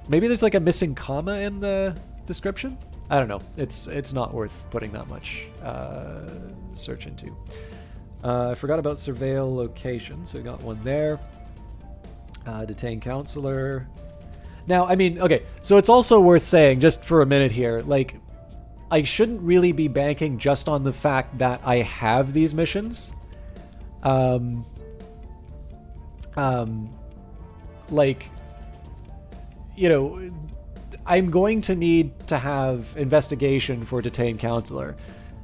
Maybe there's like a missing comma in the description? I don't know. It's not worth putting that much search into. I forgot about surveil location, so we got one there. Detain counselor. Now, I mean, okay, so it's also worth saying, just for a minute here, like, I shouldn't really be banking just on the fact that I have these missions. Like, you know, I'm going to need to have investigation for detained counselor.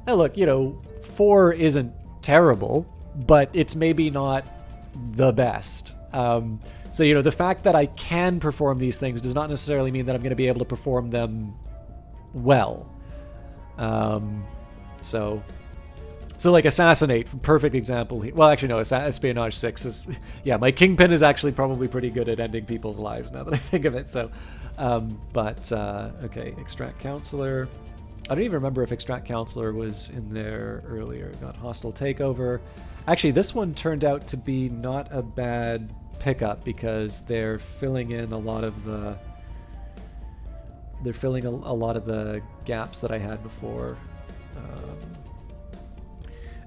Now, look, you know, 4 isn't terrible, but it's maybe not the best. So, you know, the fact that I can perform these things does not necessarily mean that I'm going to be able to perform them well. So like assassinate, perfect example. Well, actually, no, espionage 6 is, yeah, my kingpin is actually probably pretty good at ending people's lives now that I think of it. So, okay, extract counselor. I don't even remember if extract counselor was in there earlier. Got hostile takeover. Actually, this one turned out to be not a bad pickup because they're filling in a lot of the gaps that I had before.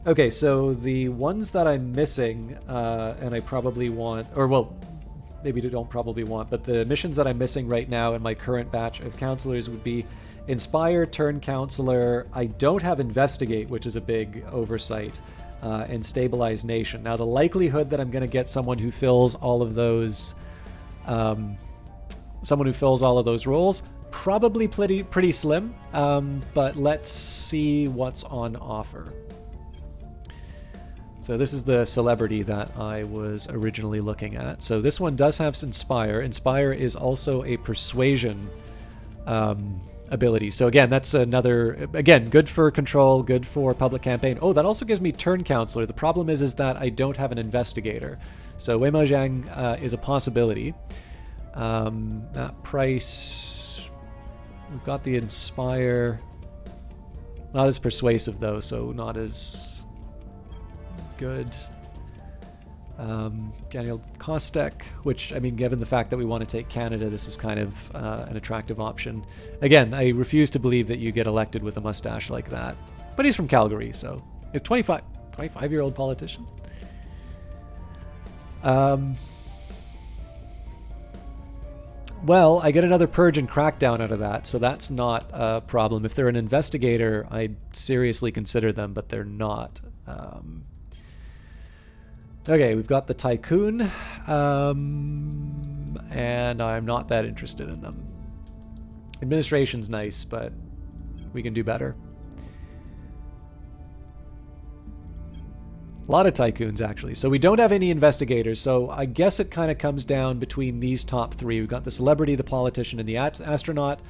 Okay, so the ones that I'm missing, and I probably want, or well, maybe don't probably want, but the missions that I'm missing right now in my current batch of counselors would be Inspire, Turn Counselor. I don't have Investigate, which is a big oversight, and Stabilize Nation. Now, the likelihood that I'm going to get someone who fills all of those, roles, probably pretty slim, but let's see what's on offer. So this is the celebrity that I was originally looking at. So this one does have Inspire. Inspire is also a persuasion ability. So again, that's another, again, good for control, good for public campaign. Oh, that also gives me Turn Counselor. The problem is that I don't have an investigator. So Wei Mojang is a possibility. That price, we've got the Inspire. Not as persuasive though, so not as good. Daniel Kostek, which, I mean, given the fact that we want to take Canada, this is kind of an attractive option. Again, I refuse to believe that you get elected with a mustache like that. But he's from Calgary, so he's 25-year-old politician. Well, I get another purge and crackdown out of that, so that's not a problem. If they're an investigator, I'd seriously consider them, but they're not. Okay, we've got the Tycoon, and I'm not that interested in them. Administration's nice, but we can do better. A lot of Tycoons, actually. So we don't have any investigators, so I guess it kind of comes down between these top 3. We've got the celebrity, the politician, and the astronaut.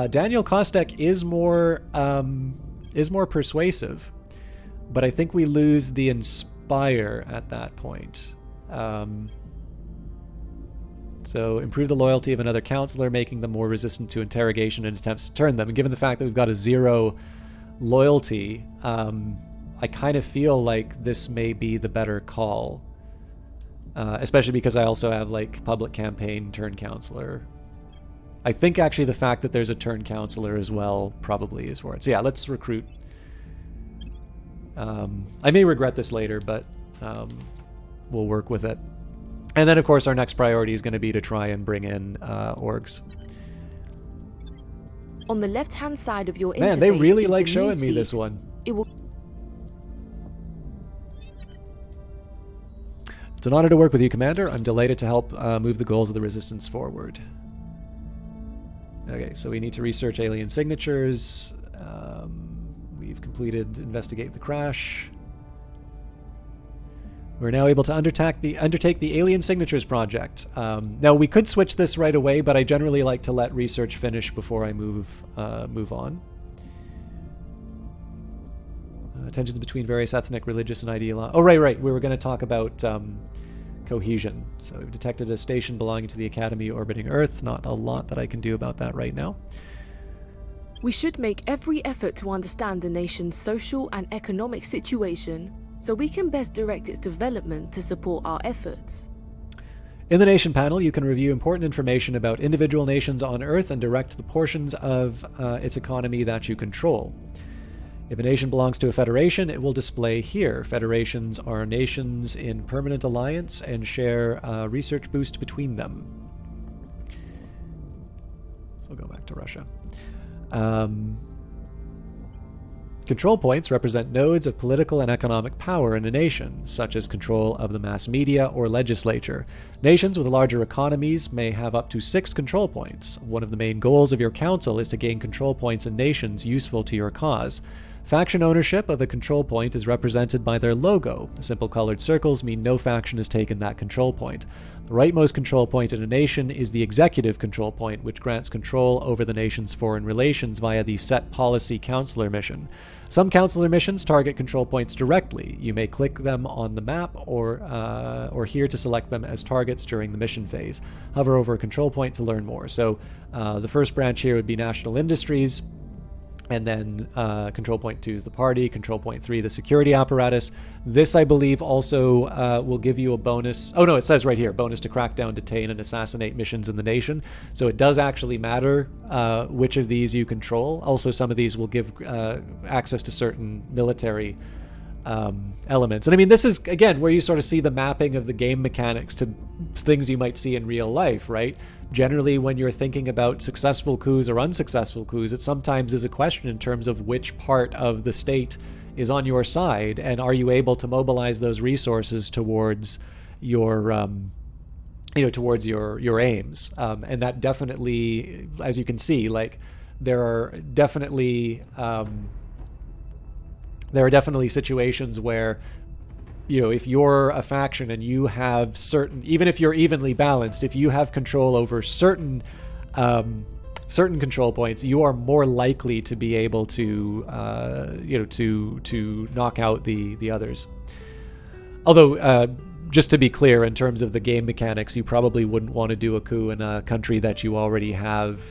Daniel Kostek is more persuasive, but I think we lose the Inspire at that point. So improve the loyalty of another counselor, making them more resistant to interrogation and attempts to turn them. And given the fact that we've got a 0 loyalty, I kind of feel like this may be the better call, especially because I also have like public campaign, turn counselor. I think actually the fact that there's a turn counselor as well probably is worth it. So yeah, let's recruit. I may regret this later, but we'll work with it. And then, of course, our next priority is going to be to try and bring in orgs. On the left-hand side of your interface, Man, they really like showing me this one. It will. It's an honor to work with you, Commander. I'm delighted to help move the goals of the Resistance forward. Okay, so we need to research alien signatures. We've completed investigate the crash. We're now able to undertake the Alien Signatures project. Now, we could switch this right away, but I generally like to let research finish before I move on. Tensions between various ethnic, religious, and ideological... Oh, right. We were going to talk about cohesion. So we've detected a station belonging to the Academy orbiting Earth. Not a lot that I can do about that right now. We should make every effort to understand the nation's social and economic situation so we can best direct its development to support our efforts. In the Nation panel, you can review important information about individual nations on Earth and direct the portions of its economy that you control. If a nation belongs to a federation, it will display here. Federations are nations in permanent alliance and share a research boost between them. So we'll go back to Russia. Control points represent nodes of political and economic power in a nation, such as control of the mass media or legislature. Nations with larger economies may have up to 6 control points. One of the main goals of your council is to gain control points in nations useful to your cause. Faction ownership of a control point is represented by their logo. Simple colored circles mean no faction has taken that control point. The rightmost control point in a nation is the executive control point, which grants control over the nation's foreign relations via the Set Policy Counselor mission. Some counselor missions target control points directly. You may click them on the map or here to select them as targets during the mission phase. Hover over a control point to learn more. So the first branch here would be national industries. And then control point 2 is the party, control point 3 the security apparatus. This, I believe, also will give you a bonus. Oh no, it says right here, bonus to crack down, detain, and assassinate missions in the nation. So it does actually matter which of these you control. Also, some of these will give access to certain military elements. And I mean, this is, again, where you sort of see the mapping of the game mechanics to things you might see in real life, right? Generally, when you're thinking about successful coups or unsuccessful coups, it sometimes is a question in terms of which part of the state is on your side, and are you able to mobilize those resources towards your towards your aims. And that definitely, as you can see, like there are definitely situations where, you know, if you're a faction and you have certain, even if you're evenly balanced, if you have control over certain control points, you are more likely to be able to to knock out the others. Although, just to be clear, in terms of the game mechanics, you probably wouldn't want to do a coup in a country that you already have.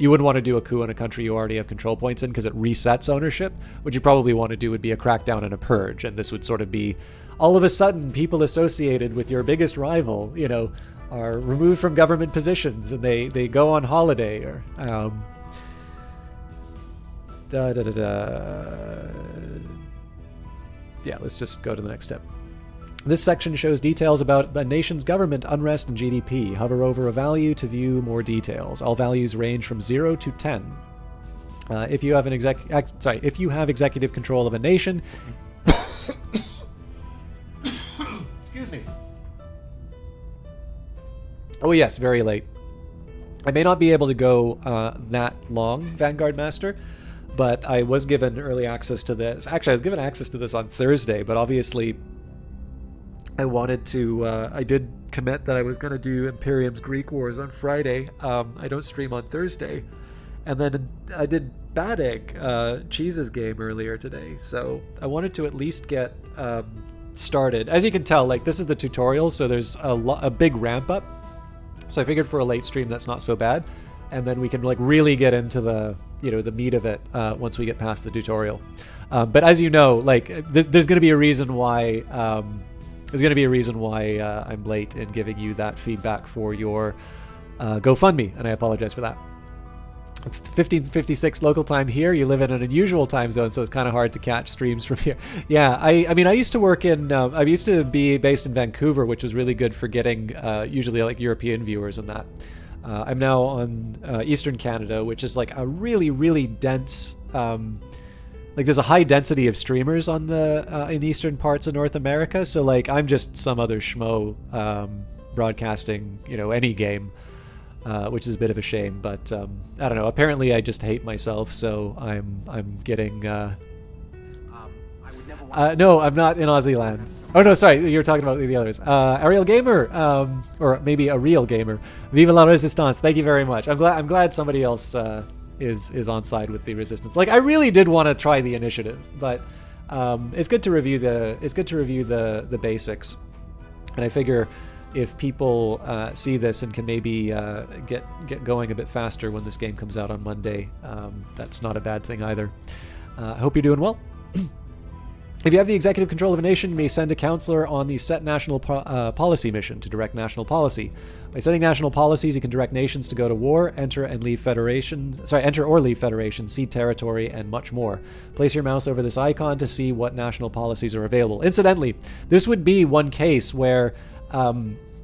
You wouldn't want to do a coup in a country you already have control points in because it resets ownership. What you probably want to do would be a crackdown and a purge, and this would sort of be all of a sudden people associated with your biggest rival, you know, are removed from government positions and they go on holiday or yeah, let's just go to the next step. This section shows details about the nation's government, unrest, and GDP. Hover over a value to view more details. All values range from 0 to 10. If you have if you have executive control of a nation, excuse me. Oh yes, very late. I may not be able to go that long, Vanguard Master, but I was given early access to this. Actually, I was given access to this on Thursday, but obviously I wanted to, I did commit that I was going to do Imperium's Greek Wars on Friday. I don't stream on Thursday. And then I did Bad Egg, Cheese's game earlier today. So I wanted to at least get started. As you can tell, like, this is the tutorial, so there's a big ramp up. So I figured for a late stream, that's not so bad. And then we can like really get into the, you know, the meat of it once we get past the tutorial. But as you know, like, there's going to be a reason why... I'm late in giving you that feedback for your GoFundMe, and I apologize for that. 15:56 local time here. You live in an unusual time zone, so it's kind of hard to catch streams from here. Yeah, I mean, I used to work in, I used to be based in Vancouver, which was really good for getting usually like European viewers and that. I'm now on Eastern Canada, which is like a really, really dense, like there's a high density of streamers on the in eastern parts of North America. So like I'm just some other schmo broadcasting, any game, which is a bit of a shame. But I don't know. Apparently, I just hate myself, so I'm getting. No, I'm not in Aussie land. Oh no, sorry, you're talking about the others. Ariel Gamer, or maybe a real gamer. Viva la Resistance! Thank you very much. I'm glad somebody else is on side with the Resistance. Like I really did want to try the initiative, but it's good to review the basics. And I figure if people see this and can maybe get going a bit faster when this game comes out on Monday, that's not a bad thing either. I hope you're doing well. If you have the executive control of a nation, you may send a counselor on the set national policy mission to direct national policy. By setting national policies, you can direct nations to go to war, enter or leave federations, cede territory, and much more. Place your mouse over this icon to see what national policies are available. Incidentally, this would be one case where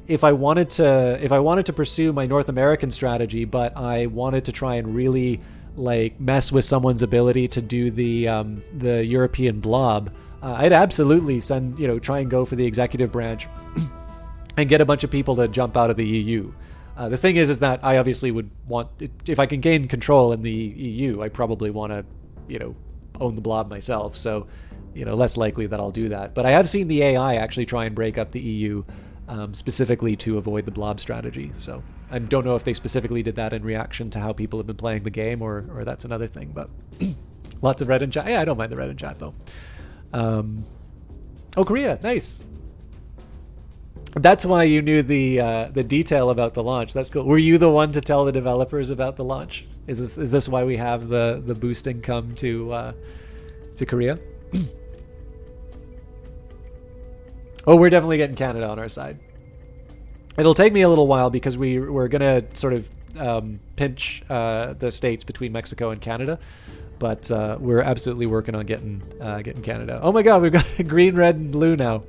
if I wanted to pursue my North American strategy, but I wanted to try and really like mess with someone's ability to do the European blob, I'd absolutely try and go for the executive branch and get a bunch of people to jump out of the EU. The thing is that I obviously would want, if I can gain control in the EU, I probably want to, own the blob myself. So, less likely that I'll do that. But I have seen the AI actually try and break up the EU specifically to avoid the blob strategy. So I don't know if they specifically did that in reaction to how people have been playing the game, or that's another thing. But lots of red in chat. Yeah, I don't mind the red in chat though. Korea, nice. That's why you knew the detail about the launch. That's cool. Were you the one to tell the developers about the launch? Is this why we have the boosting come to Korea? Oh, we're definitely getting Canada on our side. It'll take me a little while because we're gonna sort of pinch the states between Mexico and Canada, but we're absolutely working on getting Canada. Oh my God, we've got green, red, and blue now.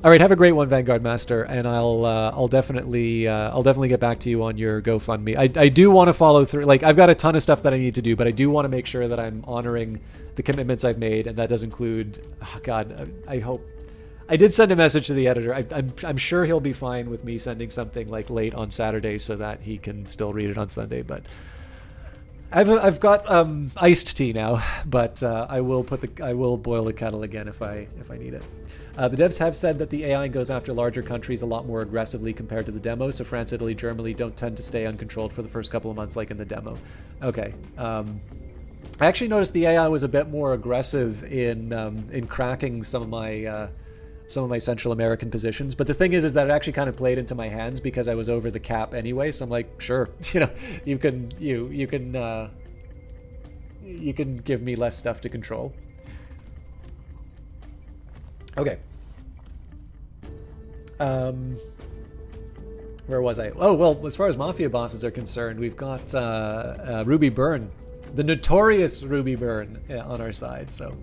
All right, have a great one, Vanguard Master, and I'll definitely get back to you on your GoFundMe. I do want to follow through. Like I've got a ton of stuff that I need to do, but I do want to make sure that I'm honoring the commitments I've made, and that does include. Oh God, I hope. I did send a message to the editor. I'm sure he'll be fine with me sending something like late on Saturday so that he can still read it on Sunday. But I've got iced tea now, but I will boil the kettle again if I need it. The devs have said that the AI goes after larger countries a lot more aggressively compared to the demo. So France, Italy, Germany don't tend to stay uncontrolled for the first couple of months like in the demo. Okay. I actually noticed the AI was a bit more aggressive in cracking some of my Central American positions, but the thing is that it actually kind of played into my hands because I was over the cap anyway. So I'm like, sure, you can give me less stuff to control. Okay. Where was I? Oh well, as far as mafia bosses are concerned, we've got Ruby Byrne, the notorious Ruby Byrne, on our side. So.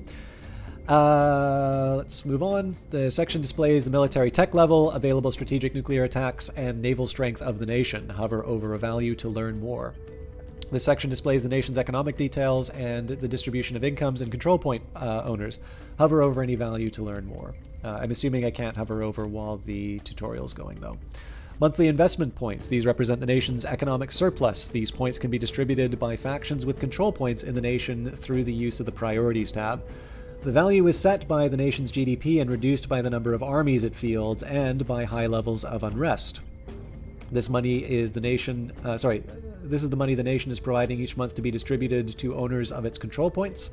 Let's move on. The section displays the military tech level, available strategic nuclear attacks, and naval strength of the nation. Hover over a value to learn more. This section displays the nation's economic details and the distribution of incomes and control point owners. Hover over any value to learn more. I'm assuming I can't hover over while the tutorial's going, though. Monthly investment points. These represent the nation's economic surplus. These points can be distributed by factions with control points in the nation through the use of the Priorities tab. The value is set by the nation's GDP and reduced by the number of armies it fields and by high levels of unrest. This money is the nation. This is the money the nation is providing each month to be distributed to owners of its control points.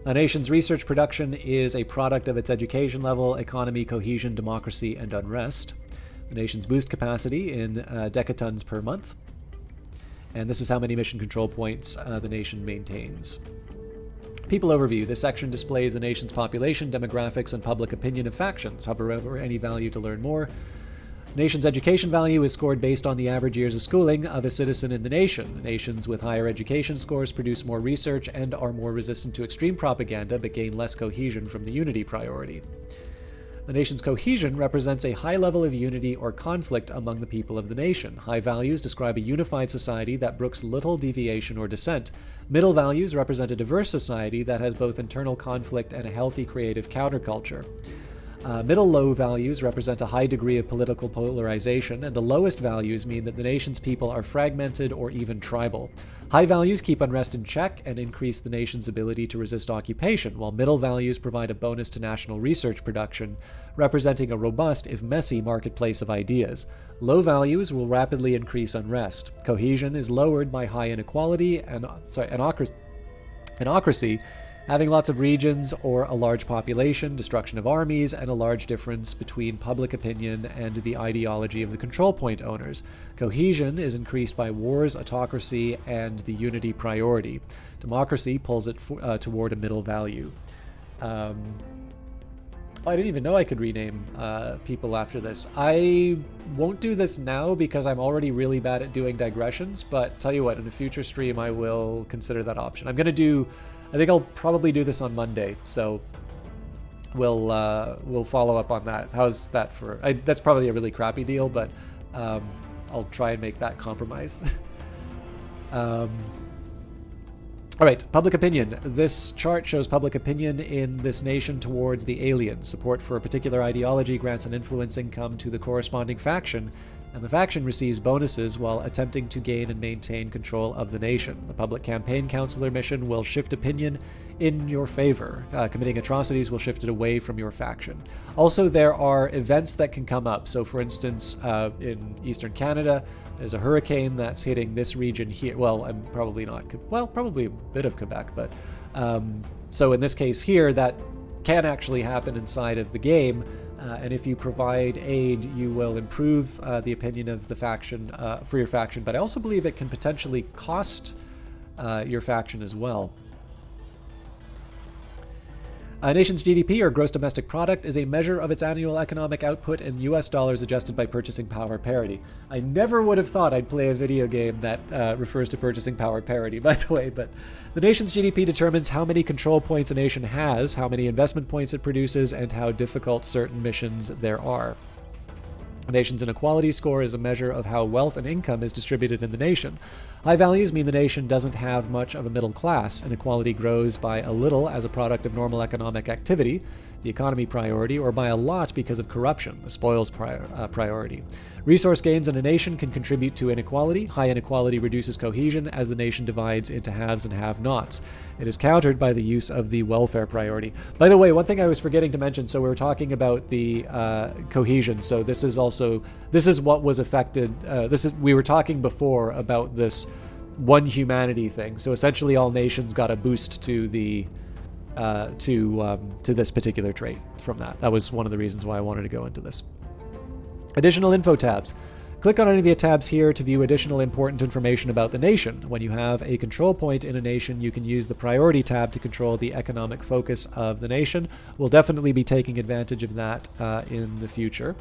A nation's research production is a product of its education level, economy, cohesion, democracy, and unrest. The nation's boost capacity in decatons per month. And this is how many mission control points the nation maintains. People overview. This section displays the nation's population, demographics, and public opinion of factions. Hover over any value to learn more. Nation's education value is scored based on the average years of schooling of a citizen in the nation. Nations with higher education scores produce more research and are more resistant to extreme propaganda, but gain less cohesion from the unity priority. The nation's cohesion represents a high level of unity or conflict among the people of the nation. High values describe a unified society that brooks little deviation or dissent. Middle values represent a diverse society that has both internal conflict and a healthy creative counterculture. Middle-low values represent a high degree of political polarization, and the lowest values mean that the nation's people are fragmented or even tribal. High values keep unrest in check and increase the nation's ability to resist occupation, while middle values provide a bonus to national research production, representing a robust, if messy, marketplace of ideas. Low values will rapidly increase unrest. Cohesion is lowered by high inequality and anocracy, having lots of regions or a large population, destruction of armies, and a large difference between public opinion and the ideology of the control point owners. Cohesion is increased by wars, autocracy, and the unity priority. Democracy pulls it toward a middle value. I didn't even know I could rename people after this. I won't do this now because I'm already really bad at doing digressions, but tell you what, in a future stream I will consider that option. I think I'll probably do this on Monday, so we'll follow up on that. How's that for? That's probably a really crappy deal, but I'll try and make that compromise. All right, public opinion. This chart shows public opinion in this nation towards the aliens. Support for a particular ideology grants an influence income to the corresponding faction, and the faction receives bonuses while attempting to gain and maintain control of the nation. The public campaign counselor mission will shift opinion in your favor. Committing atrocities will shift it away from your faction. Also, there are events that can come up. So, for instance, in Eastern Canada, there's a hurricane that's hitting this region here. Well, I'm probably not. Well, probably a bit of Quebec, but so in this case here, that can actually happen inside of the game. And if you provide aid, you will improve the opinion of the faction for your faction. But I also believe it can potentially cost your faction as well. A nation's GDP, or gross domestic product, is a measure of its annual economic output in US dollars adjusted by purchasing power parity. I never would have thought I'd play a video game that refers to purchasing power parity, by the way, but the nation's GDP determines how many control points a nation has, how many investment points it produces, and how difficult certain missions there are. A nation's inequality score is a measure of how wealth and income is distributed in the nation. High values mean the nation doesn't have much of a middle class. Inequality grows by a little as a product of normal economic activity, the economy priority, or by a lot because of corruption, the spoils priority. Resource gains in a nation can contribute to inequality. High inequality reduces cohesion as the nation divides into haves and have-nots. It is countered by the use of the welfare priority. By the way, one thing I was forgetting to mention, so we were talking about the cohesion, so this is what was affected. We were talking before about this one humanity thing. So essentially all nations got a boost to the to this particular trait from that. That was one of the reasons why I wanted to go into this. Additional info tabs. Click on any of the tabs here to view additional important information about the nation. When you have a control point in a nation, you can use the priority tab to control the economic focus of the nation. We'll definitely be taking advantage of that in the future.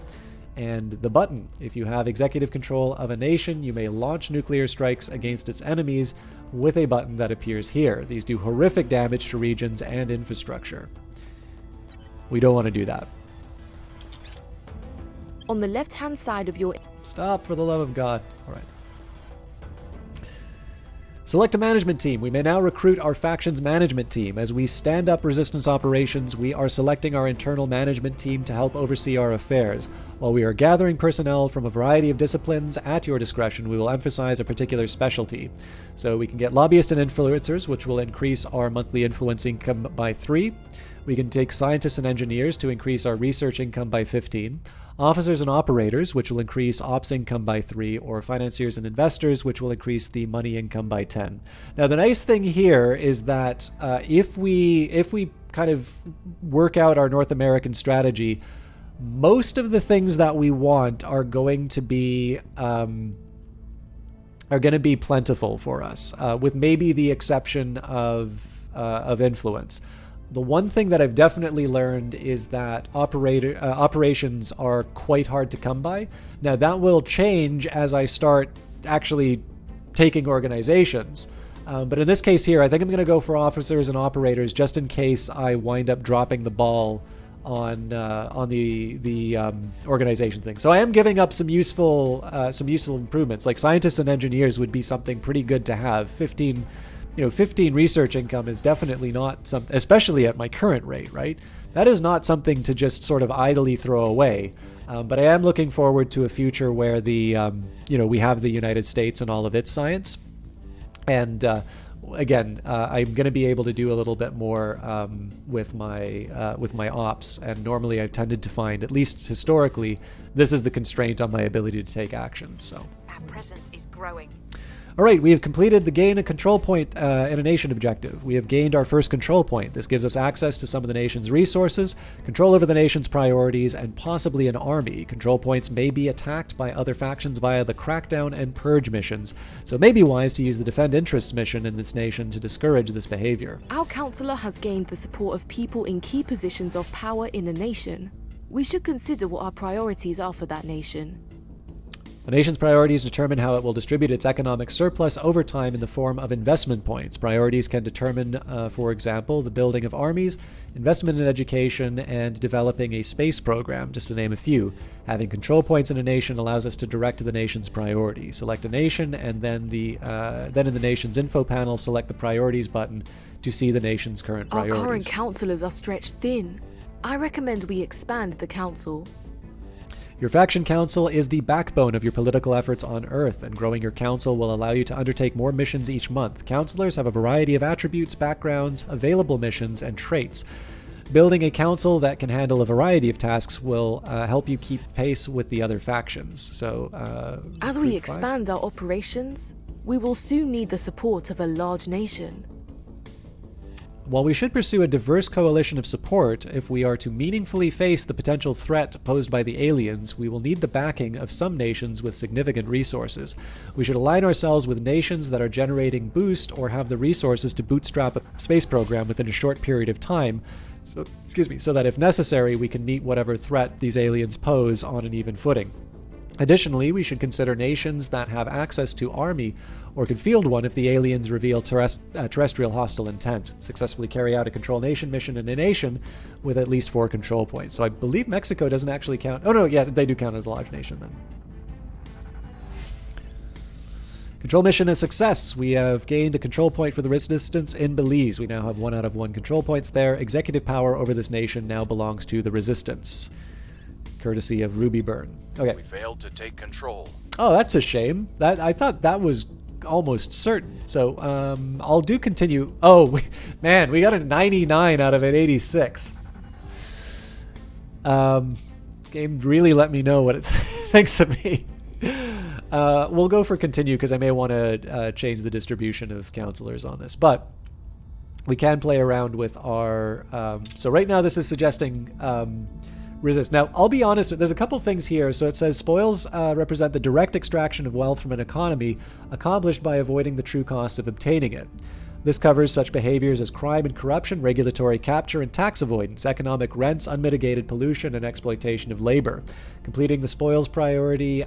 And the button. If you have executive control of a nation, you may launch nuclear strikes against its enemies with a button that appears here. These do horrific damage to regions and infrastructure. We don't want to do that. On the left-hand side of your... Stop, for the love of God. All right. Select a management team. We may now recruit our faction's management team. As we stand up resistance operations, we are selecting our internal management team to help oversee our affairs. While we are gathering personnel from a variety of disciplines, at your discretion, we will emphasize a particular specialty. So we can get lobbyists and influencers, which will increase our monthly influence income by 3. We can take scientists and engineers to increase our research income by 15. Officers and operators, which will increase ops income by 3, or financiers and investors, which will increase the money income by 10. Now, the nice thing here is that if we kind of work out our North American strategy, most of the things that we want are going to be plentiful for us, with maybe the exception of influence. The one thing that I've definitely learned is that operations are quite hard to come by. Now, that will change as I start actually taking organizations. But in this case here, I think I'm going to go for officers and operators just in case I wind up dropping the ball on the organization thing. So I am giving up some useful improvements. Like scientists and engineers would be something pretty good to have. 15 research income is definitely not something, especially at my current rate, right? That is not something to just sort of idly throw away. But I am looking forward to a future where we have the United States and all of its science. And again, I'm going to be able to do a little bit more with my ops. And normally I've tended to find, at least historically, this is the constraint on my ability to take action. So that presence is growing. All right, we have completed the gain a control point in a nation objective. We have gained our first control point. This gives us access to some of the nation's resources, control over the nation's priorities, and possibly an army. Control points may be attacked by other factions via the Crackdown and Purge missions, so it may be wise to use the Defend Interests mission in this nation to discourage this behavior. Our councillor has gained the support of people in key positions of power in a nation. We should consider what our priorities are for that nation. A nation's priorities determine how it will distribute its economic surplus over time in the form of investment points. Priorities can determine, for example, the building of armies, investment in education, and developing a space program, just to name a few. Having control points in a nation allows us to direct the nation's priority. Select a nation, and then in the nation's info panel, select the priorities button to see the nation's current priorities. Our current councillors are stretched thin. I recommend we expand the council. Your faction council is the backbone of your political efforts on Earth, and growing your council will allow you to undertake more missions each month. Councilors have a variety of attributes, backgrounds, available missions, and traits. Building a council that can handle a variety of tasks will help you keep pace with the other factions. So, as we expand our operations, we will soon need the support of a large nation. While we should pursue a diverse coalition of support, if we are to meaningfully face the potential threat posed by the aliens, we will need the backing of some nations with significant resources. We should align ourselves with nations that are generating boost or have the resources to bootstrap a space program within a short period of time, so that if necessary, we can meet whatever threat these aliens pose on an even footing. Additionally, we should consider nations that have access to army or can field one if the aliens reveal terrestrial hostile intent. Successfully carry out a control nation mission in a nation with at least 4 control points. So I believe Mexico doesn't actually count. Oh no, yeah, they do count as a large nation then. Control mission a success. We have gained a control point for the resistance in Belize. We now have 1 out of 1 control points there. Executive power over this nation now belongs to the resistance, courtesy of Ruby Byrne. Okay. We failed to take control. Oh, that's a shame. I thought that was almost certain. So I'll do continue. Oh, man, we got a 99 out of an 86. Game really let me know what it thinks of me. We'll go for continue because I may want to change the distribution of counselors on this. But we can play around with our... so right now this is suggesting... resist. Now, I'll be honest, there's a couple things here. So it says spoils represent the direct extraction of wealth from an economy accomplished by avoiding the true cost of obtaining it. This covers such behaviors as crime and corruption, regulatory capture, and tax avoidance, economic rents, unmitigated pollution, and exploitation of labor. Completing the spoils priority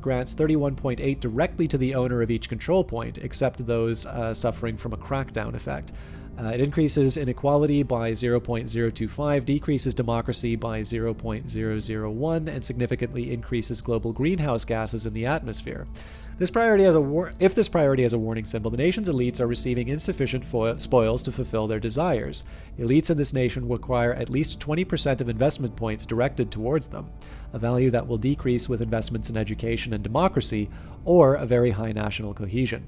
grants 31.8 directly to the owner of each control point, except those suffering from a crackdown effect. It increases inequality by 0.025, decreases democracy by 0.001, and significantly increases global greenhouse gases in the atmosphere. If this priority has a warning symbol, the nation's elites are receiving insufficient spoils to fulfill their desires. Elites in this nation require at least 20% of investment points directed towards them, a value that will decrease with investments in education and democracy, or a very high national cohesion.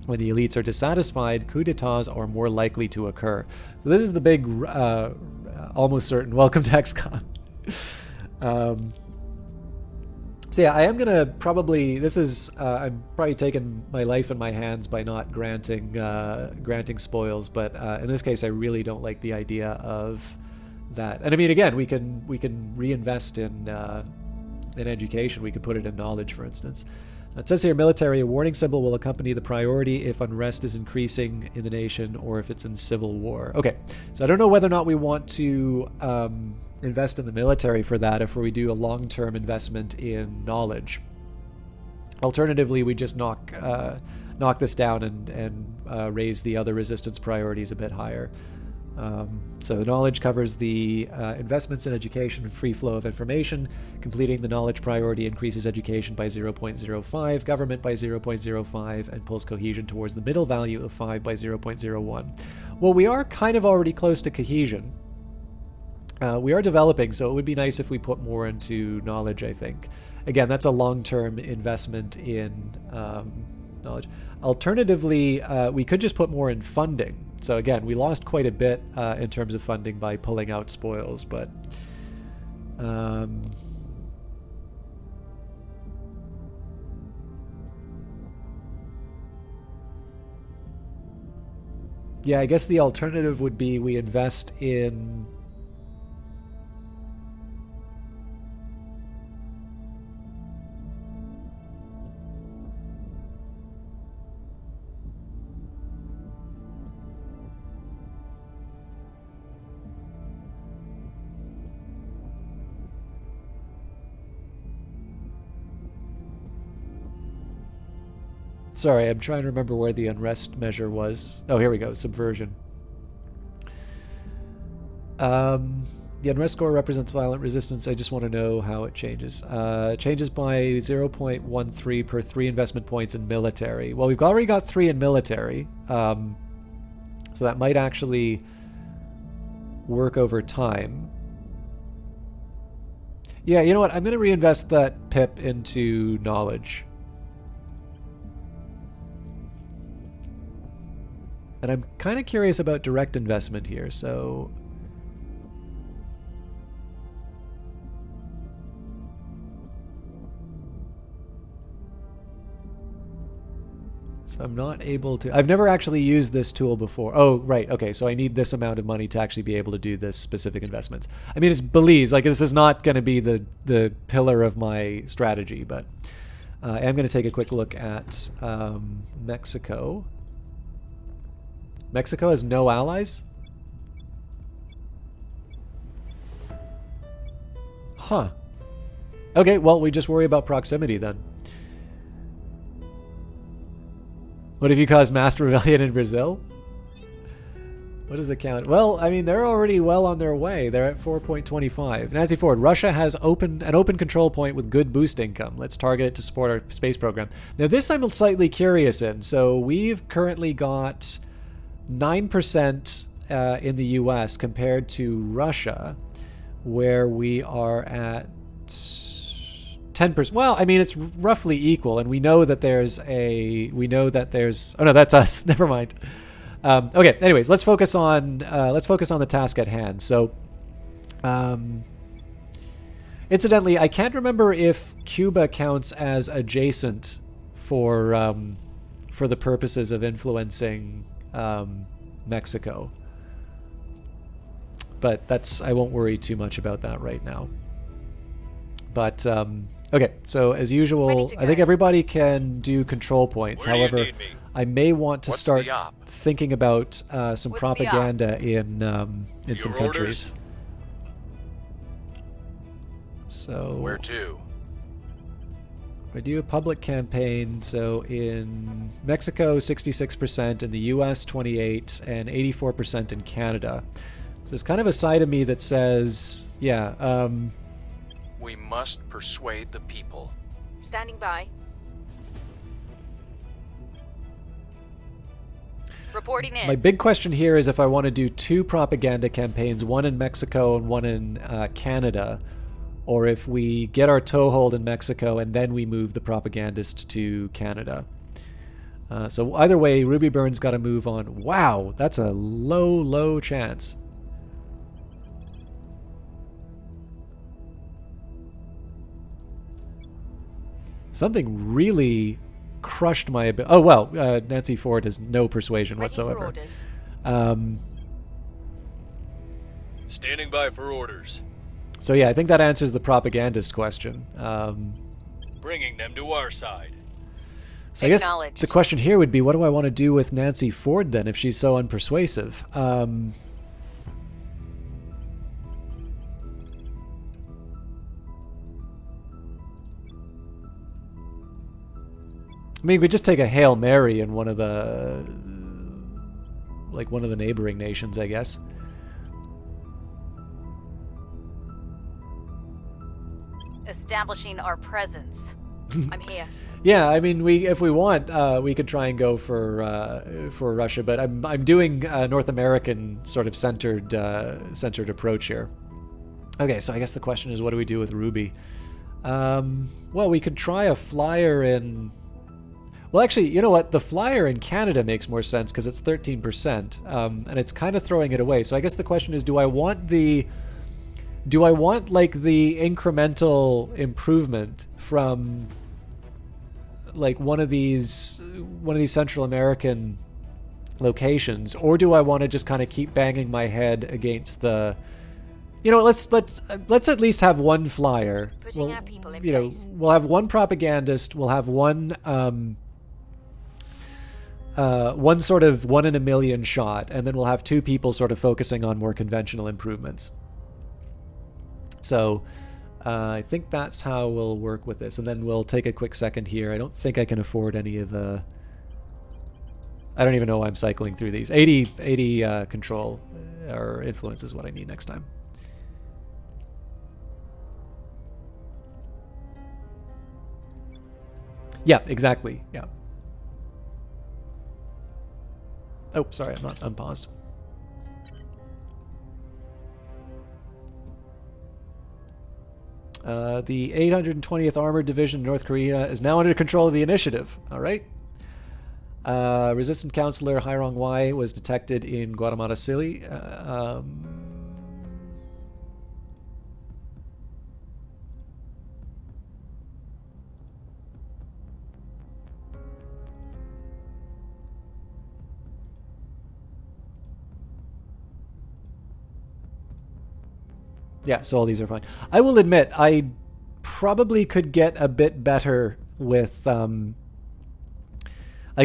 When the elites are dissatisfied, coups d'etats are more likely to occur. So this is the big, almost certain, welcome to XCOM. So yeah, I am going to probably, I'm probably taking my life in my hands by not granting spoils, but in this case I really don't like the idea of that. And I mean, again, we can reinvest in education. We could put it in knowledge, for instance. It says here, military, a warning symbol will accompany the priority if unrest is increasing in the nation or if it's in civil war. Okay, so I don't know whether or not we want to invest in the military for that if we do a long-term investment in knowledge. Alternatively, we just knock this down and raise the other resistance priorities a bit higher. So knowledge covers the investments in education and free flow of information. Completing the knowledge priority increases education by 0.05, government by 0.05, and pulls cohesion towards the middle value of 5 by 0.01. Well, we are kind of already close to cohesion. We are developing, so it would be nice if we put more into knowledge, I think. Again, that's a long-term investment in knowledge. Alternatively, we could just put more in funding. So again, we lost quite a bit in terms of funding by pulling out spoils, but yeah, I guess the alternative would be we invest in Sorry, I'm trying to remember where the unrest measure was. Oh, here we go, subversion. The unrest score represents violent resistance. I just want to know how it changes. Changes by 0.13 per 3 investment points in military. Well, we've already got 3 in military, so that might actually work over time. Yeah, you know what? I'm going to reinvest that pip into knowledge. And I'm kind of curious about direct investment here, so I'm not able to. I've never actually used this tool before. Oh, right. Okay, so I need this amount of money to actually be able to do this specific investments. I mean, it's Belize. Like, this is not going to be the pillar of my strategy, but I am going to take a quick look at Mexico. Mexico has no allies? Huh. Okay, well, we just worry about proximity then. What if you cause mass rebellion in Brazil? What does it count? Well, I mean, they're already well on their way. They're at 4.25. Nancy Ford, Russia has an open control point with good boost income. Let's target it to support our space program. Now, this I'm slightly curious in. So we've currently got 9% in the US compared to Russia, where we are at 10%. Well, I mean, it's roughly equal, and we know that there's oh no, that's us. Never mind. Okay, anyways, let's focus on the task at hand. So incidentally, I can't remember if Cuba counts as adjacent for the purposes of influencing Mexico. But I won't worry too much about that right now. But okay, so as usual, I think everybody can do control points. However, I may want to start thinking about some propaganda in some countries. So where to? I do a public campaign, so in Mexico 66%, in the US 28%, and 84% in Canada. So there's kind of a side of me that says, yeah, we must persuade the people. Standing by. Reporting in. My big question here is if I want to do 2 propaganda campaigns, one in Mexico and one in Canada, or if we get our toehold in Mexico and then we move the propagandist to Canada. So either way, Ruby Byrne's got to move on. Wow, that's a low chance. Something really crushed my ability. Oh, well, Nancy Ford has no persuasion whatsoever. Standing by for orders. So yeah, I think that answers the propagandist question. Bringing them to our side. So I guess the question here would be, what do I want to do with Nancy Ford then if she's so unpersuasive? I mean, we just take a Hail Mary in one of the... like one of the neighboring nations, I guess. Establishing our presence. I'm here. Yeah, I mean, if we want, we could try and go for Russia, but I'm doing a North American sort of centered approach here. Okay, so I guess the question is, what do we do with Ruby? Well, we could try a flyer in. Well, actually, you know what? The flyer in Canada makes more sense because it's 13%, and it's kind of throwing it away. So I guess the question is, do I want like the incremental improvement from like one of these Central American locations, or do I want to just kind of keep banging my head against the, you know, let's at least have one flyer. Putting our people in place. We'll have one propagandist, we'll have one sort of 1 in a million shot, and then we'll have 2 people sort of focusing on more conventional improvements. So I think that's how we'll work with this, and then we'll take a quick second here. I don't think I can afford any of the... I don't even know why I'm cycling through these. 80 control or influence is what I need next time. Yeah, exactly. Yeah. Oh, sorry, I'm not unpaused. The 820th Armored Division in North Korea is now under control of the initiative. All right. Resistant Counselor Hairong Y was detected in Guatemala City. Yeah, so all these are fine. I will admit, I probably could get a bit better with I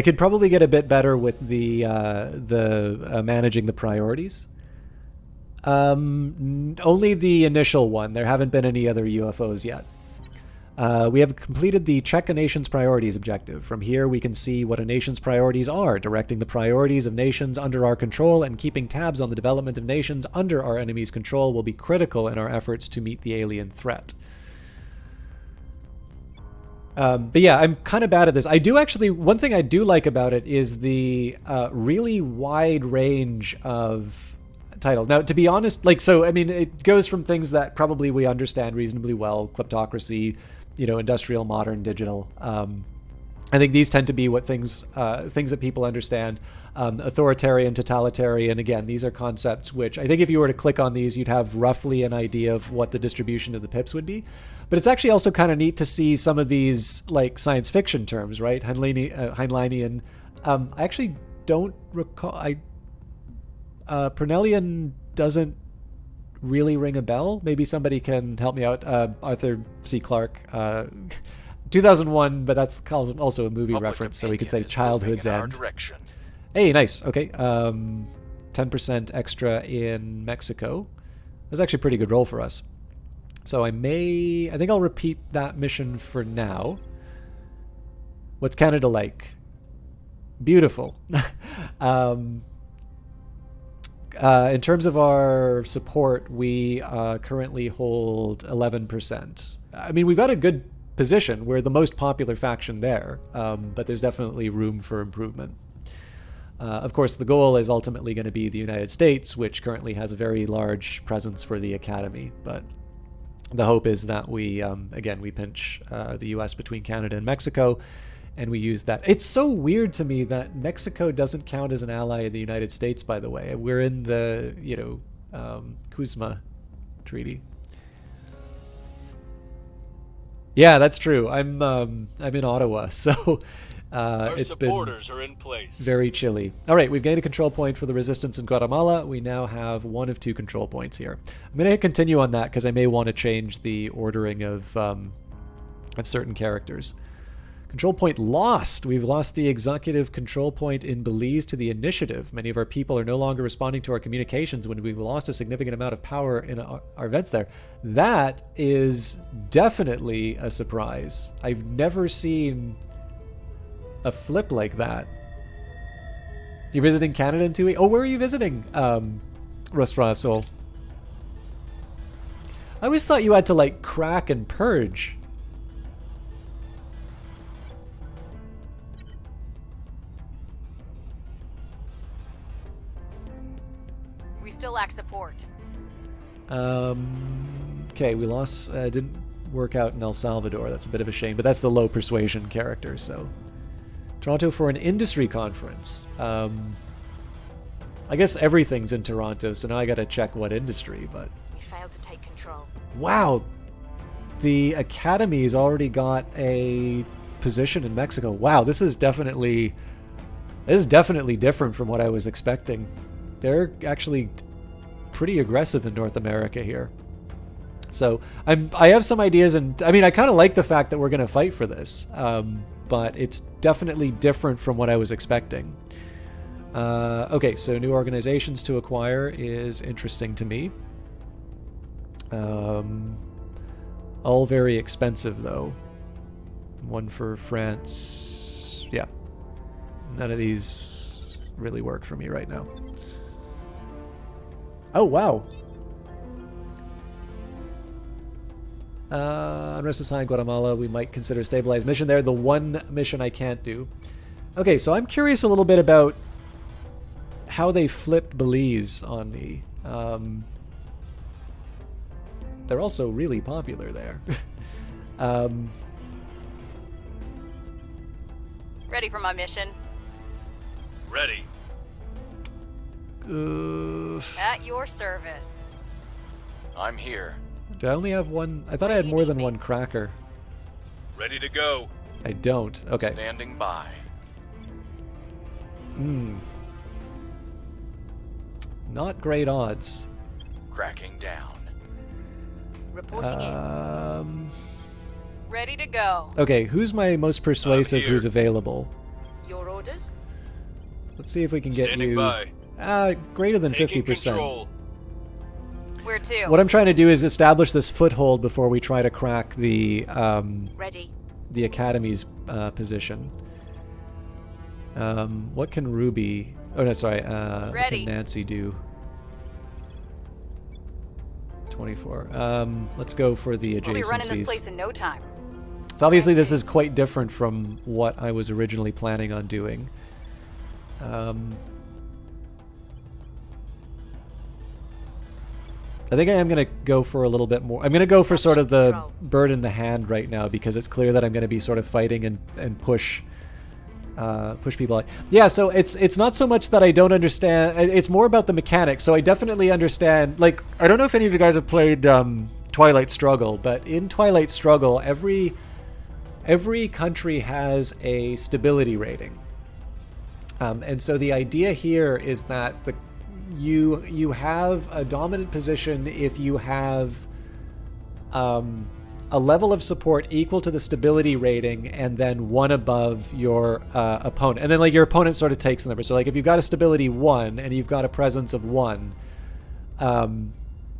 could probably get a bit better with the managing the priorities. Only the initial one. There haven't been any other UFOs yet. We have completed the Check a Nation's Priorities objective. From here, we can see what a nation's priorities are, directing the priorities of nations under our control and keeping tabs on the development of nations under our enemy's control will be critical in our efforts to meet the alien threat. But yeah, I'm kind of bad at this. I do actually, one thing I do like about it is the really wide range of titles. Now, to be honest, like, so, I mean, it goes from things that probably we understand reasonably well, kleptocracy, you know, industrial, modern, digital. I think these tend to be what things that people understand. Authoritarian, totalitarian, again, these are concepts which I think if you were to click on these, you'd have roughly an idea of what the distribution of the pips would be. But it's actually also kind of neat to see some of these like science fiction terms, right? Heinleinian. I actually don't recall. Pernellian doesn't really ring a bell. Maybe somebody can help me out. Arthur C. Clarke. 2001, but that's also a movie Public reference, so we could say opinion is Childhood's moving in our End. direction. Hey, nice. Okay. 10% extra in Mexico. That's actually a pretty good roll for us. So I think I'll repeat that mission for now. What's Canada like? Beautiful. In terms of our support, we currently hold 11%. I mean, we've got a good position. We're the most popular faction there, but there's definitely room for improvement. Of course, the goal is ultimately going to be the United States, which currently has a very large presence for the Academy. But the hope is that we, again, we pinch the U.S. between Canada and Mexico, and we use that. It's so weird to me that Mexico doesn't count as an ally of the United States, by the way. We're in the, Kuzma Treaty. Yeah, that's true. I'm in Ottawa, so Our it's supporters are in place. very chilly. All right, we've gained a control point for the resistance in Guatemala. We now have 1 of 2 control points here. I'm going to continue on that because I may want to change the ordering of certain characters. Control point lost. We've lost the executive control point in Belize to the initiative. Many of our people are no longer responding to our communications when we've lost a significant amount of power in our events there. That is definitely a surprise. I've never seen a flip like that. You're visiting Canada in 2 weeks? Oh, where are you visiting, Rustfrasol? I always thought you had to, like, crack and purge. We still lack support. Okay, we lost, didn't work out in El Salvador. That's a bit of a shame, but that's the low persuasion character, so. Toronto for an industry conference. I guess everything's in Toronto, so now I gotta check what industry, but. We failed to take control. Wow! The Academy's already got a position in Mexico. Wow, this is definitely different from what I was expecting. They're actually pretty aggressive in North America here. So I have some ideas, and I mean I kind of like the fact that we're going to fight for this, but it's definitely different from what I was expecting. Okay, so new organizations to acquire is interesting to me. All very expensive though. One for France. Yeah, none of these really work for me right now. Oh wow. Unrest is high in Guatemala. We might consider stabilized mission there. The one mission I can't do. Okay, so I'm curious a little bit about how they flipped Belize on me. They're also really popular there. Ready for my mission? Ready. At your service. I'm here. Do I only have one? I thought I had more than one cracker. Ready to go. I don't. Okay. Standing by. Not great odds. Cracking down. Reporting in. Ready to go. Okay, who's my most persuasive? Who's available? Your orders? Let's see if we can get Standing you. by. Greater than Taking 50%. control. Where to? What I'm trying to do is establish this foothold before we try to crack the Ready. the Academy's position. What can Ruby? Oh no, sorry. What Ready. can Nancy do? 24. Let's go for the adjacencies. We'll be running this place in no time. So obviously this is quite different from what I was originally planning on doing. I think I am going to go for a little bit more. I'm going to go for sort of the bird in the hand right now because it's clear that I'm going to be sort of fighting and push people out. Yeah, so it's not so much that I don't understand. It's more about the mechanics. So I definitely understand. Like, I don't know if any of you guys have played Twilight Struggle, but in Twilight Struggle, every country has a stability rating. And so the idea here is that you have a dominant position if you have a level of support equal to the stability rating and then one above your opponent. And then like your opponent sort of takes the number. So like if you've got a stability 1 and you've got a presence of 1,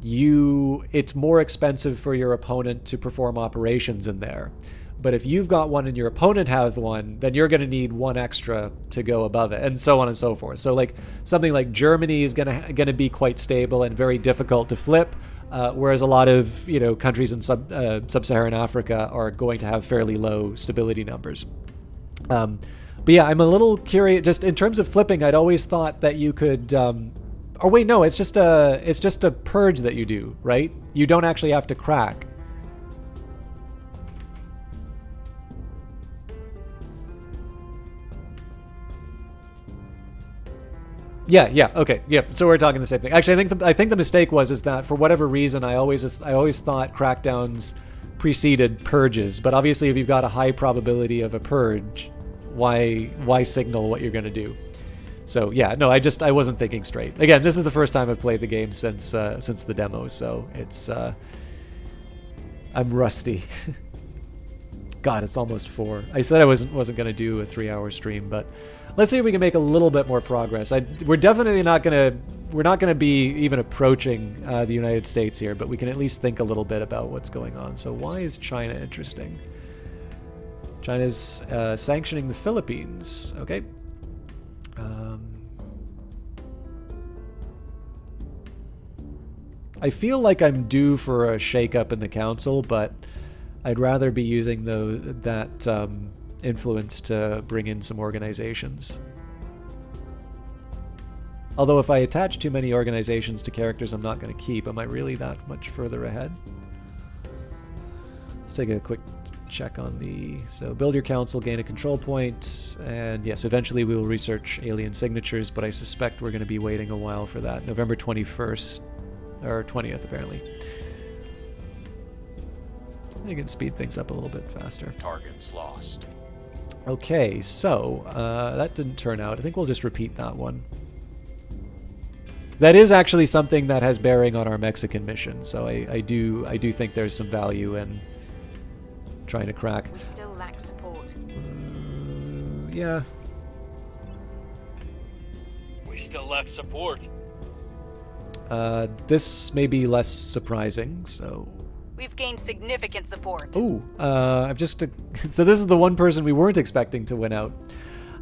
it's more expensive for your opponent to perform operations in there. But if you've got 1 and your opponent has 1, then you're going to need 1 extra to go above it, and so on and so forth. So like something like Germany is going to be quite stable and very difficult to flip, whereas a lot of countries in sub-Saharan Africa are going to have fairly low stability numbers. But yeah, I'm a little curious. Just in terms of flipping, I'd always thought that you could. Oh wait, no, it's just a purge that you do, right? You don't actually have to crack. Yeah, okay, yeah. So we're talking the same thing. Actually, I think the mistake is that for whatever reason, I always thought crackdowns preceded purges. But obviously, if you've got a high probability of a purge, why signal what you're going to do? So yeah, no, I wasn't thinking straight. Again, this is the first time I've played the game since the demo, so it's I'm rusty. God, it's almost 4. I said I wasn't going to do a 3-hour stream, but let's see if we can make a little bit more progress. We're definitely not going to be even approaching the United States here, but we can at least think a little bit about what's going on. So why is China interesting? China's sanctioning the Philippines. Okay. I feel like I'm due for a shakeup in the council, but I'd rather be using that influence to bring in some organizations. Although if I attach too many organizations to characters I'm not going to keep, am I really that much further ahead? Let's take a quick check on the... So build your council, gain a control point, and yes, eventually we will research alien signatures, but I suspect we're going to be waiting a while for that. November 21st, or 20th apparently. You can speed things up a little bit faster. Targets lost. Okay, so that didn't turn out. I think we'll just repeat that one. That is actually something that has bearing on our Mexican mission, so I do think there's some value in trying to crack. We still lack support. Yeah. We still lack support. This may be less surprising, so... We've gained significant support. Ooh, I've just... So this is the one person we weren't expecting to win out.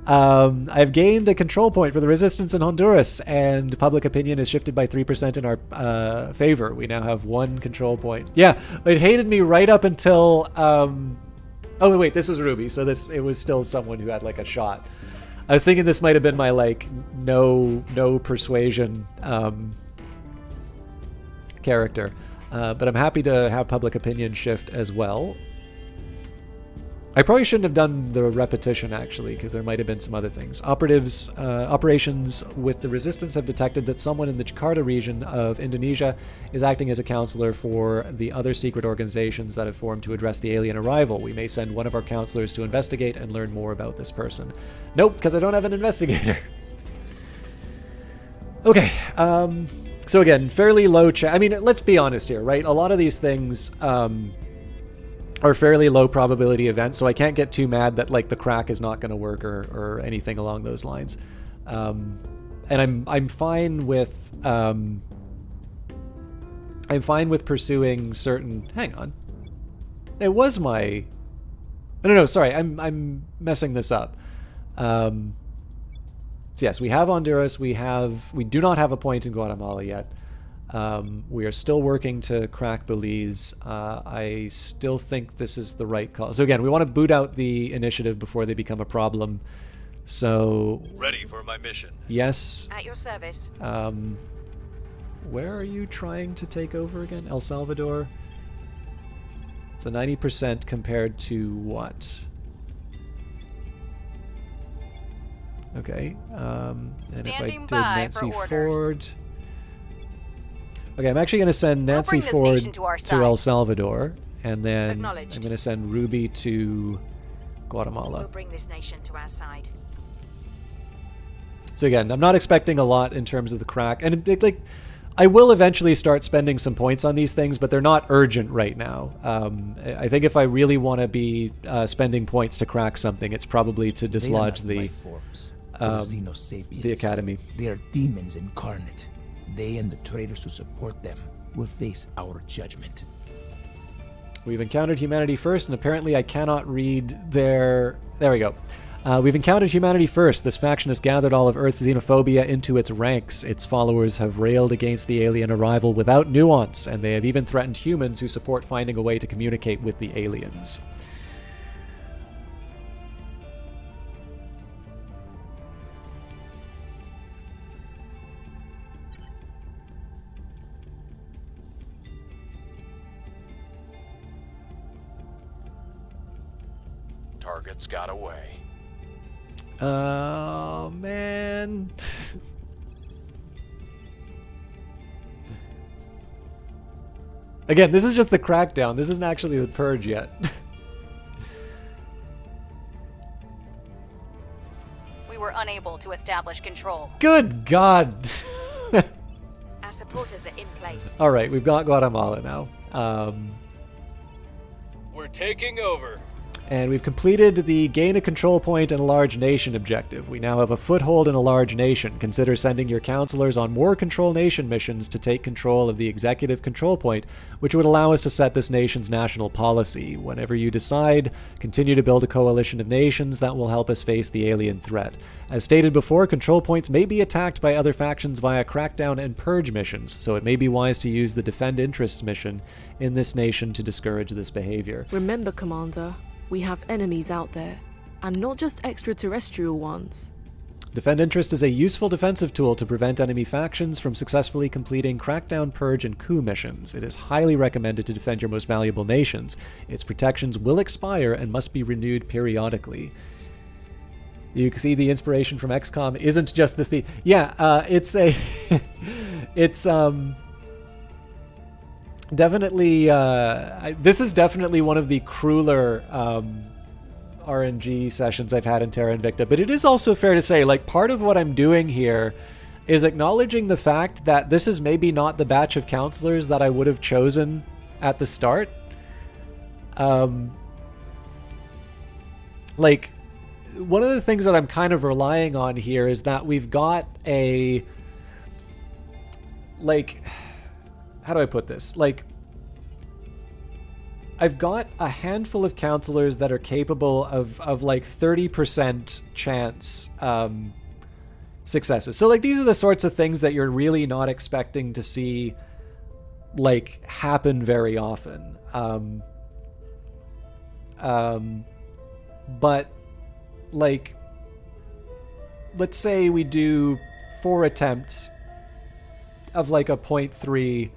I've gained a control point for the resistance in Honduras, and public opinion has shifted by 3% in our favor. We now have 1 control point. Yeah, it hated me right up until... Oh, wait, this was Ruby, so it was still someone who had, like, a shot. I was thinking this might have been my, like, no persuasion character. But I'm happy to have public opinion shift as well. I probably shouldn't have done the repetition, actually, because there might have been some other things. Operations with the resistance have detected that someone in the Jakarta region of Indonesia is acting as a counselor for the other secret organizations that have formed to address the alien arrival. We may send one of our counselors to investigate and learn more about this person. Nope, because I don't have an investigator. Okay, so again, fairly low I mean, let's be honest here, right? A lot of these things... are fairly low probability events, so I can't get too mad that like the crack is not going to work or anything along those lines. And I'm fine with pursuing certain. Hang on, it was my. No, sorry, I'm messing this up. So yes, we have Honduras. We do not have a point in Guatemala yet. We are still working to crack Belize. I still think this is the right call. So again, we want to boot out the initiative before they become a problem. So... Ready for my mission. Yes. At your service. Where are you trying to take over again? El Salvador? It's a 90% compared to what? Okay. And if I did Nancy Ford... Okay, I'm actually going to send Nancy Ford to El Salvador, and then I'm going to send Ruby to Guatemala. We'll bring this nation to our side. So again, I'm not expecting a lot in terms of the crack, and I will eventually start spending some points on these things, but they're not urgent right now. I think if I really want to be spending points to crack something, it's probably to dislodge the Academy. They are demons incarnate. They and the traitors who support them will face our judgment. We've encountered humanity first, and apparently I cannot read their... There we go. We've encountered humanity first. This faction has gathered all of Earth's xenophobia into its ranks. Its followers have railed against the alien arrival without nuance, and they have even threatened humans who support finding a way to communicate with the aliens. Targets got away. Oh, man. Again, this is just the crackdown. This isn't actually the purge yet. We were unable to establish control. Good God. Our supporters are in place. All right, we've got Guatemala now. We're taking over. And we've completed the gain a control point in a large nation objective. We now have a foothold in a large nation. Consider sending your counselors on more control nation missions to take control of the executive control point, which would allow us to set this nation's national policy. Whenever you decide, continue to build a coalition of nations that will help us face the alien threat. As stated before, control points may be attacked by other factions via crackdown and purge missions, so it may be wise to use the Defend Interests mission in this nation to discourage this behavior. Remember, Commander, we have enemies out there, and not just extraterrestrial ones. Defend Interest is a useful defensive tool to prevent enemy factions from successfully completing crackdown, purge, and coup missions. It is highly recommended to defend your most valuable nations. Its protections will expire and must be renewed periodically. You can see the inspiration from XCOM isn't just the it's a it's definitely this is definitely one of the crueler RNG sessions I've had in Terra Invicta, but it is also fair to say, like, part of what I'm doing here is acknowledging the fact that this is maybe not the batch of counselors that I would have chosen at the start. Like, one of the things that I'm kind of relying on here is that we've got a, like, how do I put this? Like, I've got a handful of counselors that are capable of like 30% chance successes. So like these are the sorts of things that you're really not expecting to see like happen very often. But like, let's say we do 4 attempts of like a 0.3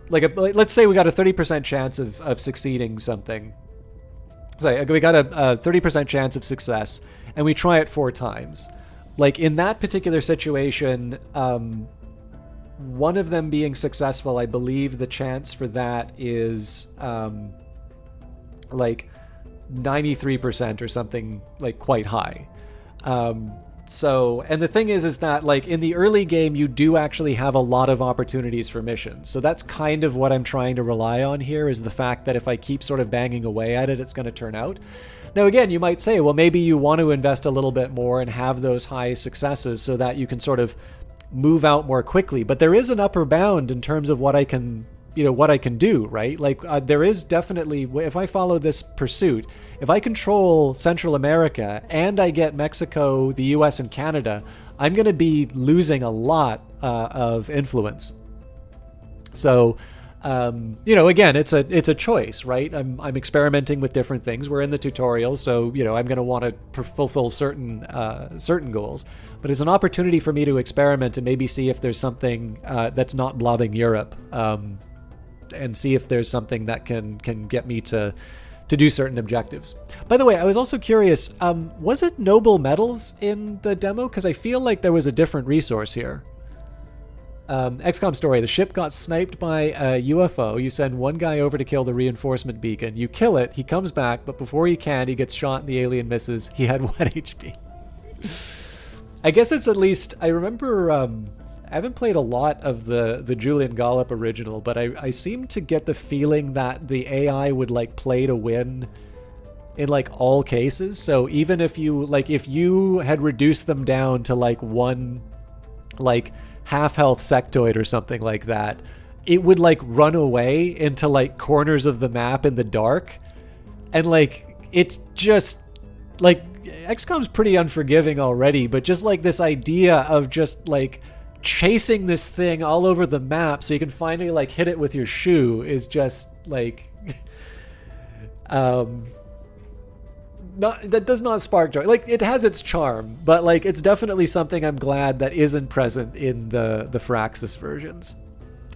let's say we got a 30% chance of succeeding something. Sorry, we got a 30% chance of success, and we try it 4 times. Like, in that particular situation, one of them being successful, I believe the chance for that is like 93% or something, like, quite high. So, and the thing is that, like, in the early game, you do actually have a lot of opportunities for missions. So that's kind of what I'm trying to rely on here, is the fact that if I keep sort of banging away at it, it's going to turn out. Now, again, you might say, well, maybe you want to invest a little bit more and have those high successes so that you can sort of move out more quickly. But there is an upper bound in terms of what I can, what I can do, right? Like, there is definitely, if I follow this pursuit, if I control Central America and I get Mexico, the US, and Canada, I'm going to be losing a lot of influence. So, again, it's a choice, right? I'm experimenting with different things. We're in the tutorial, so I'm going to want to fulfill certain goals. But it's an opportunity for me to experiment and maybe see if there's something that's not blobbing Europe, and see if there's something that can get me to do certain objectives. By the way, I was also curious, was it noble metals in the demo? Because I feel like there was a different resource here. XCOM story, the ship got sniped by a UFO. You send one guy over to kill the reinforcement beacon. You kill it, he comes back, but before he can, he gets shot and the alien misses. He had 1 HP. I guess it's at least, I remember, I haven't played a lot of the Julian Gollop original, but I seem to get the feeling that the AI would like play to win in like all cases. So even if you had reduced them down to like 1 like half health sectoid or something like that, it would like run away into like corners of the map in the dark. And like, it's just like, XCOM's pretty unforgiving already, but just like this idea of just like chasing this thing all over the map so you can finally like hit it with your shoe is just like that does not spark joy. Like, it has its charm, but like it's definitely something I'm glad that isn't present in the Firaxis versions.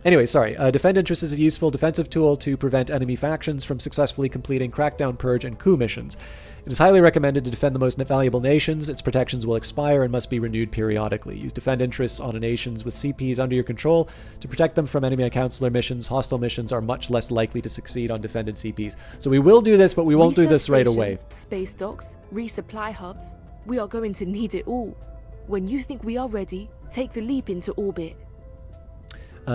Anyway, sorry. Defend Interest is a useful defensive tool to prevent enemy factions from successfully completing crackdown, purge, and coup missions. It is highly recommended to defend the most valuable nations. Its protections will expire and must be renewed periodically. Use Defend Interests on nations with CPs under your control to protect them from enemy counselor missions. Hostile missions are much less likely to succeed on defended CPs. So we will do this, but we won't do this right away. Space docks, resupply hubs. We are going to need it all. When you think we are ready, take the leap into orbit.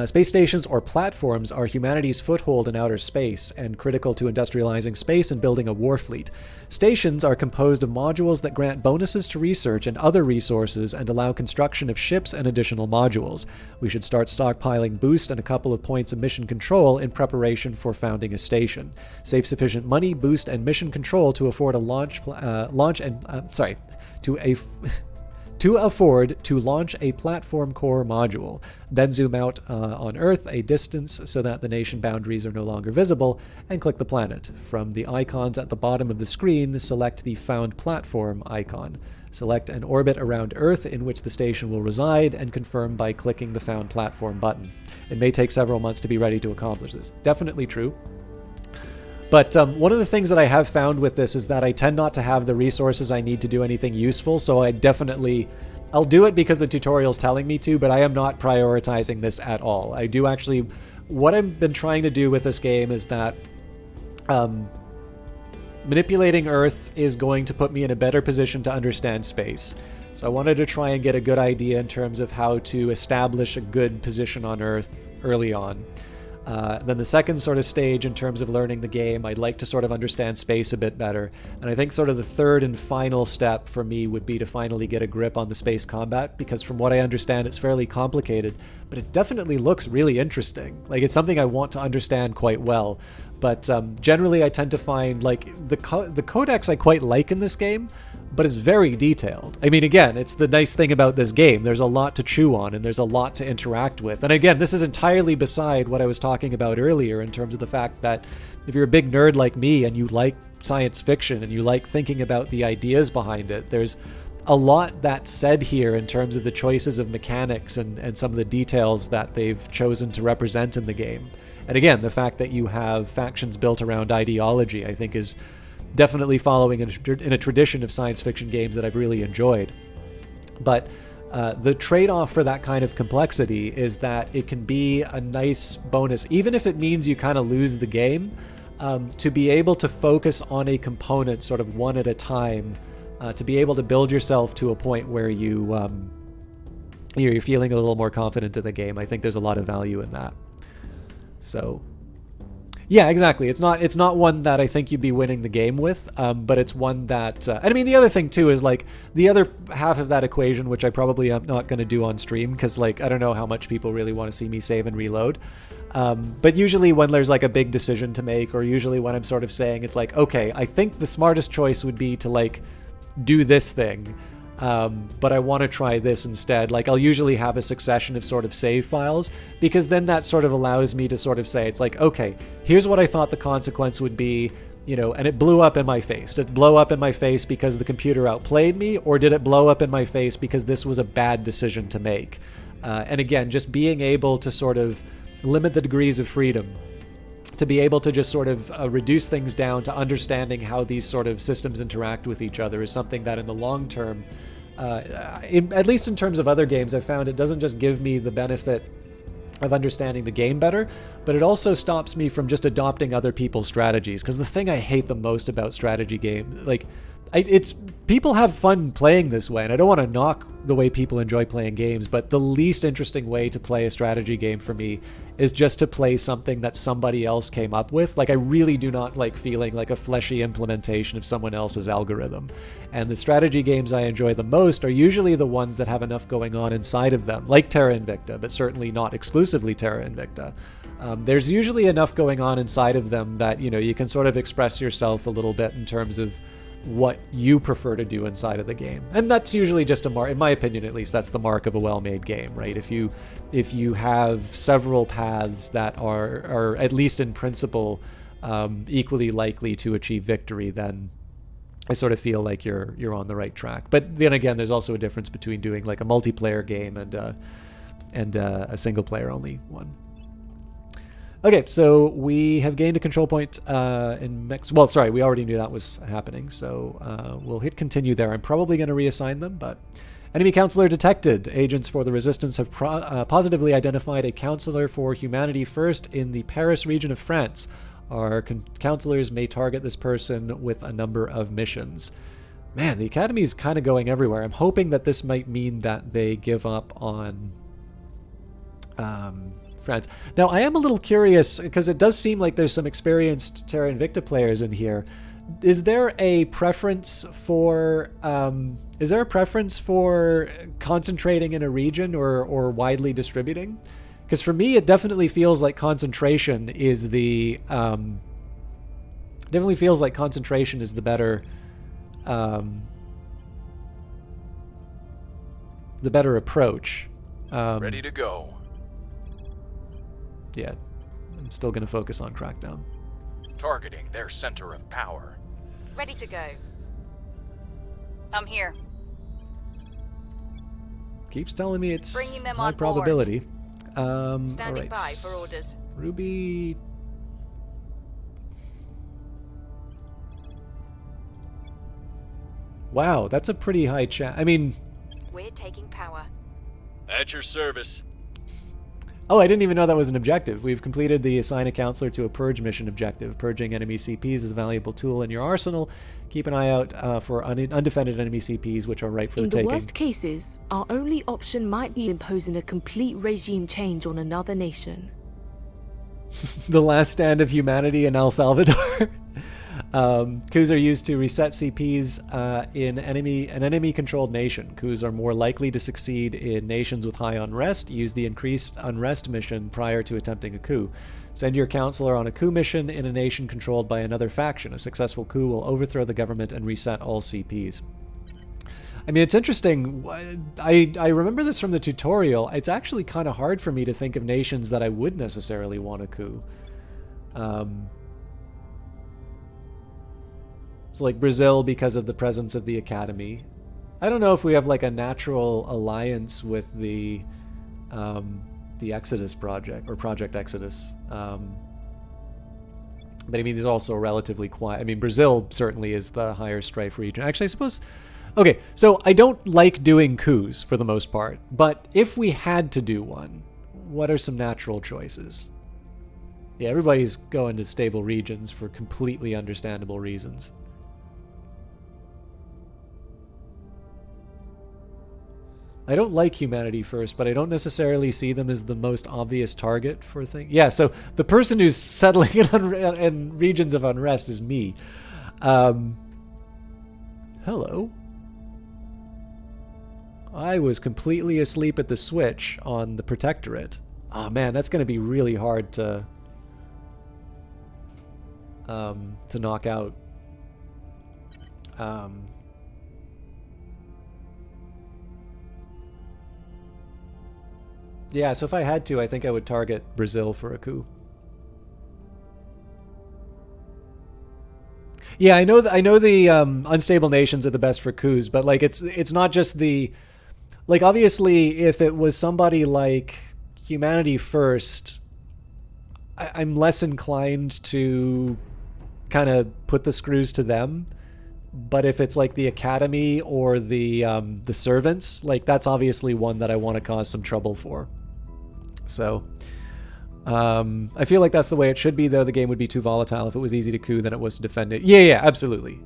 Space stations or platforms are humanity's foothold in outer space and critical to industrializing space and building a war fleet. Stations are composed of modules that grant bonuses to research and other resources and allow construction of ships and additional modules. We should start stockpiling boost and a couple of points of mission control in preparation for founding a station. Save sufficient money, boost, and mission control to afford to afford to launch a platform core module, then zoom out on Earth a distance so that the nation boundaries are no longer visible, and click the planet. From the icons at the bottom of the screen, select the Found Platform icon. Select an orbit around Earth in which the station will reside, and confirm by clicking the Found Platform button. It may take several months to be ready to accomplish this. Definitely true. But one of the things that I have found with this is that I tend not to have the resources I need to do anything useful, so I'll do it because the tutorial's telling me to, but I am not prioritizing this at all. I do actually, what I've been trying to do with this game is that manipulating Earth is going to put me in a better position to understand space. So I wanted to try and get a good idea in terms of how to establish a good position on Earth early on. Then the second sort of stage in terms of learning the game, I'd like to sort of understand space a bit better. And I think sort of the third and final step for me would be to finally get a grip on the space combat, because from what I understand, it's fairly complicated, but it definitely looks really interesting. Like, it's something I want to understand quite well. But generally I tend to find, like, the codex I quite like in this game, but it's very detailed. I mean, again, it's the nice thing about this game. There's a lot to chew on, and there's a lot to interact with. And again, this is entirely beside what I was talking about earlier in terms of the fact that if you're a big nerd like me and you like science fiction and you like thinking about the ideas behind it, there's a lot that's said here in terms of the choices of mechanics and some of the details that they've chosen to represent in the game. And again, the fact that you have factions built around ideology, I think, is definitely following in a tradition of science fiction games that I've really enjoyed. But the trade-off for that kind of complexity is that it can be a nice bonus, even if it means you kind of lose the game, to be able to focus on a component sort of one at a time, to be able to build yourself to a point where you're feeling a little more confident in the game. I think there's a lot of value in that. So yeah, exactly. It's not one that I think you'd be winning the game with, but it's one that... and I mean, the other thing, too, is, like, the other half of that equation, which I probably am not going to do on stream, because, like, I don't know how much people really want to see me save and reload. But usually when there's, like, a big decision to make, or usually when I'm sort of saying, it's like, okay, I think the smartest choice would be to, like, do this thing, but I want to try this instead. Like, I'll usually have a succession of sort of save files, because then that sort of allows me to sort of say, it's like, okay, here's what I thought the consequence would be, you know, and it blew up in my face. Did it blow up in my face because the computer outplayed me, or did it blow up in my face because this was a bad decision to make? And again, just being able to sort of limit the degrees of freedom, to be able to just sort of reduce things down to understanding how these sort of systems interact with each other is something that in the long term, at least in terms of other games, I've found it doesn't just give me the benefit of understanding the game better, but it also stops me from just adopting other people's strategies. Because the thing I hate the most about strategy games, like, it's people have fun playing this way, and I don't want to knock the way people enjoy playing games, but the least interesting way to play a strategy game for me is just to play something that somebody else came up with. Like, I really do not like feeling like a fleshy implementation of someone else's algorithm. And the strategy games I enjoy the most are usually the ones that have enough going on inside of them, like Terra Invicta, but certainly not exclusively Terra Invicta. There's usually enough going on inside of them that, you know, you can sort of express yourself a little bit in terms of what you prefer to do inside of the game. And that's usually just a mark, in my opinion at least, that's the mark of a well-made game, right? If you have several paths that are at least in principle equally likely to achieve victory, then I sort of feel like you're on the right track. But then again, there's also a difference between doing like a multiplayer game and a single player only one. Okay, so we have gained a control point in Mex. Well, sorry, we already knew that was happening, so we'll hit continue there. I'm probably going to reassign them, but enemy counselor detected. Agents for the Resistance have positively identified a counselor for humanity first in the Paris region of France. Our counselors may target this person with a number of missions. Man, the Academy is kind of going everywhere. I'm hoping that this might mean that they give up on France. Now, I am a little curious, because it does seem like there's some experienced Terra Invicta players in here. Is there a preference for concentrating in a region or widely distributing? Because for me, it definitely feels like concentration is the better approach. Ready to go. Yeah, I'm still going to focus on Crackdown. Targeting their center of power. Ready to go. I'm here. Keeps telling me it's Bringing them high on board. probability. Standing all right. by for orders. Ruby. Wow, that's a pretty high chat. I mean, We're taking power. At your service. oh, I didn't even know that was an objective. We've completed the assign a counselor to a purge mission objective. Purging enemy CPs is a valuable tool in your arsenal. Keep an eye out for undefended enemy CPs, which are ripe for In the the taking. worst cases, our only option might be imposing a complete regime change on another nation. The last stand of humanity in El Salvador. Coups are used to reset CPs in an enemy-controlled nation. Coups are more likely to succeed in nations with high unrest. Use the increased unrest mission prior to attempting a coup. Send your counselor on a coup mission in a nation controlled by another faction. A successful coup will overthrow the government and reset all CPs. I mean, it's interesting. I remember this from the tutorial. It's actually kind of hard for me to think of nations that I would necessarily want a coup. So like Brazil, because of the presence of the Academy. I don't know if we have like a natural alliance with the Exodus project, or Project Exodus. But I mean, these are also relatively quiet. I mean, Brazil certainly is the higher strife region. Actually, I suppose... Okay, so I don't like doing coups for the most part, but if we had to do one, what are some natural choices? Yeah, everybody's going to stable regions for completely understandable reasons. I don't like Humanity First, but I don't necessarily see them as the most obvious target for things. Yeah, so the person who's settling in regions of unrest is me. Hello. I was completely asleep at the switch on the Protectorate. Oh man, that's going to be really hard to knock out. Yeah, so if I had to, I think I would target Brazil for a coup. Yeah, I know the unstable nations are the best for coups, but like it's not just the... Like, obviously, if it was somebody like Humanity First, I'm less inclined to kind of put the screws to them. But if it's like the Academy or the Servants, like that's obviously one that I want to cause some trouble for. So I feel like that's the way it should be, though. The game would be too volatile if it was easy to coup than it was to defend it. Yeah, absolutely.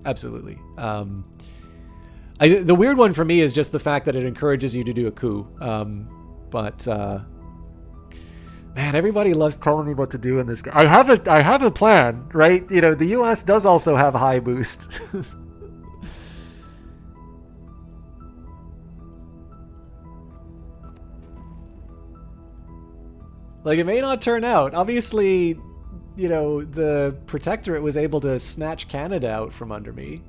The weird one for me is just the fact that it encourages you to do a coup. But man, everybody loves telling me what to do in this game. I have a plan, right? You know, the US does also have high boost. Like, it may not turn out. Obviously, you know, the Protectorate was able to snatch Canada out from under me.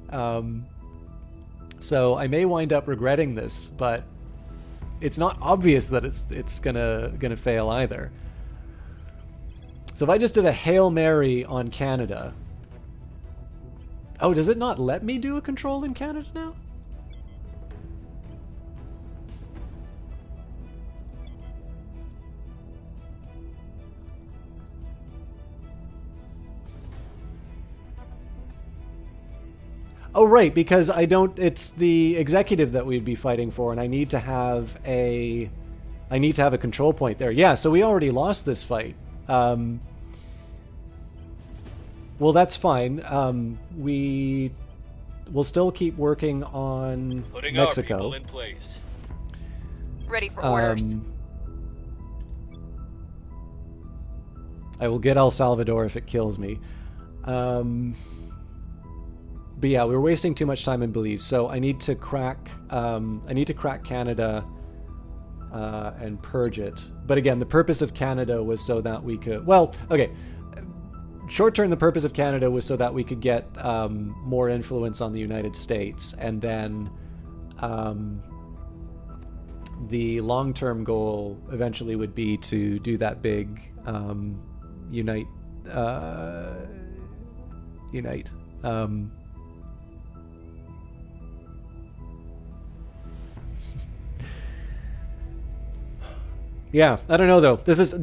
So I may wind up regretting this, but it's not obvious that it's gonna fail either. So if I just did a Hail Mary on Canada... Oh, does it not let me do a control in Canada now? Oh, right, because it's the executive that we'd be fighting for, and I need to have a control point there. Yeah, so we already lost this fight. Well, that's fine. We'll still keep working on Putting Mexico. our people in place. Ready for orders. I will get El Salvador if it kills me. But yeah, we were wasting too much time in Belize, so I need to crack. I need to crack Canada and purge it. But again, the purpose of Canada was so that we could. Well, okay. Short term, the purpose of Canada was so that we could get more influence on the United States, and then the long-term goal eventually would be to do that big unite. Yeah, I don't know though. This is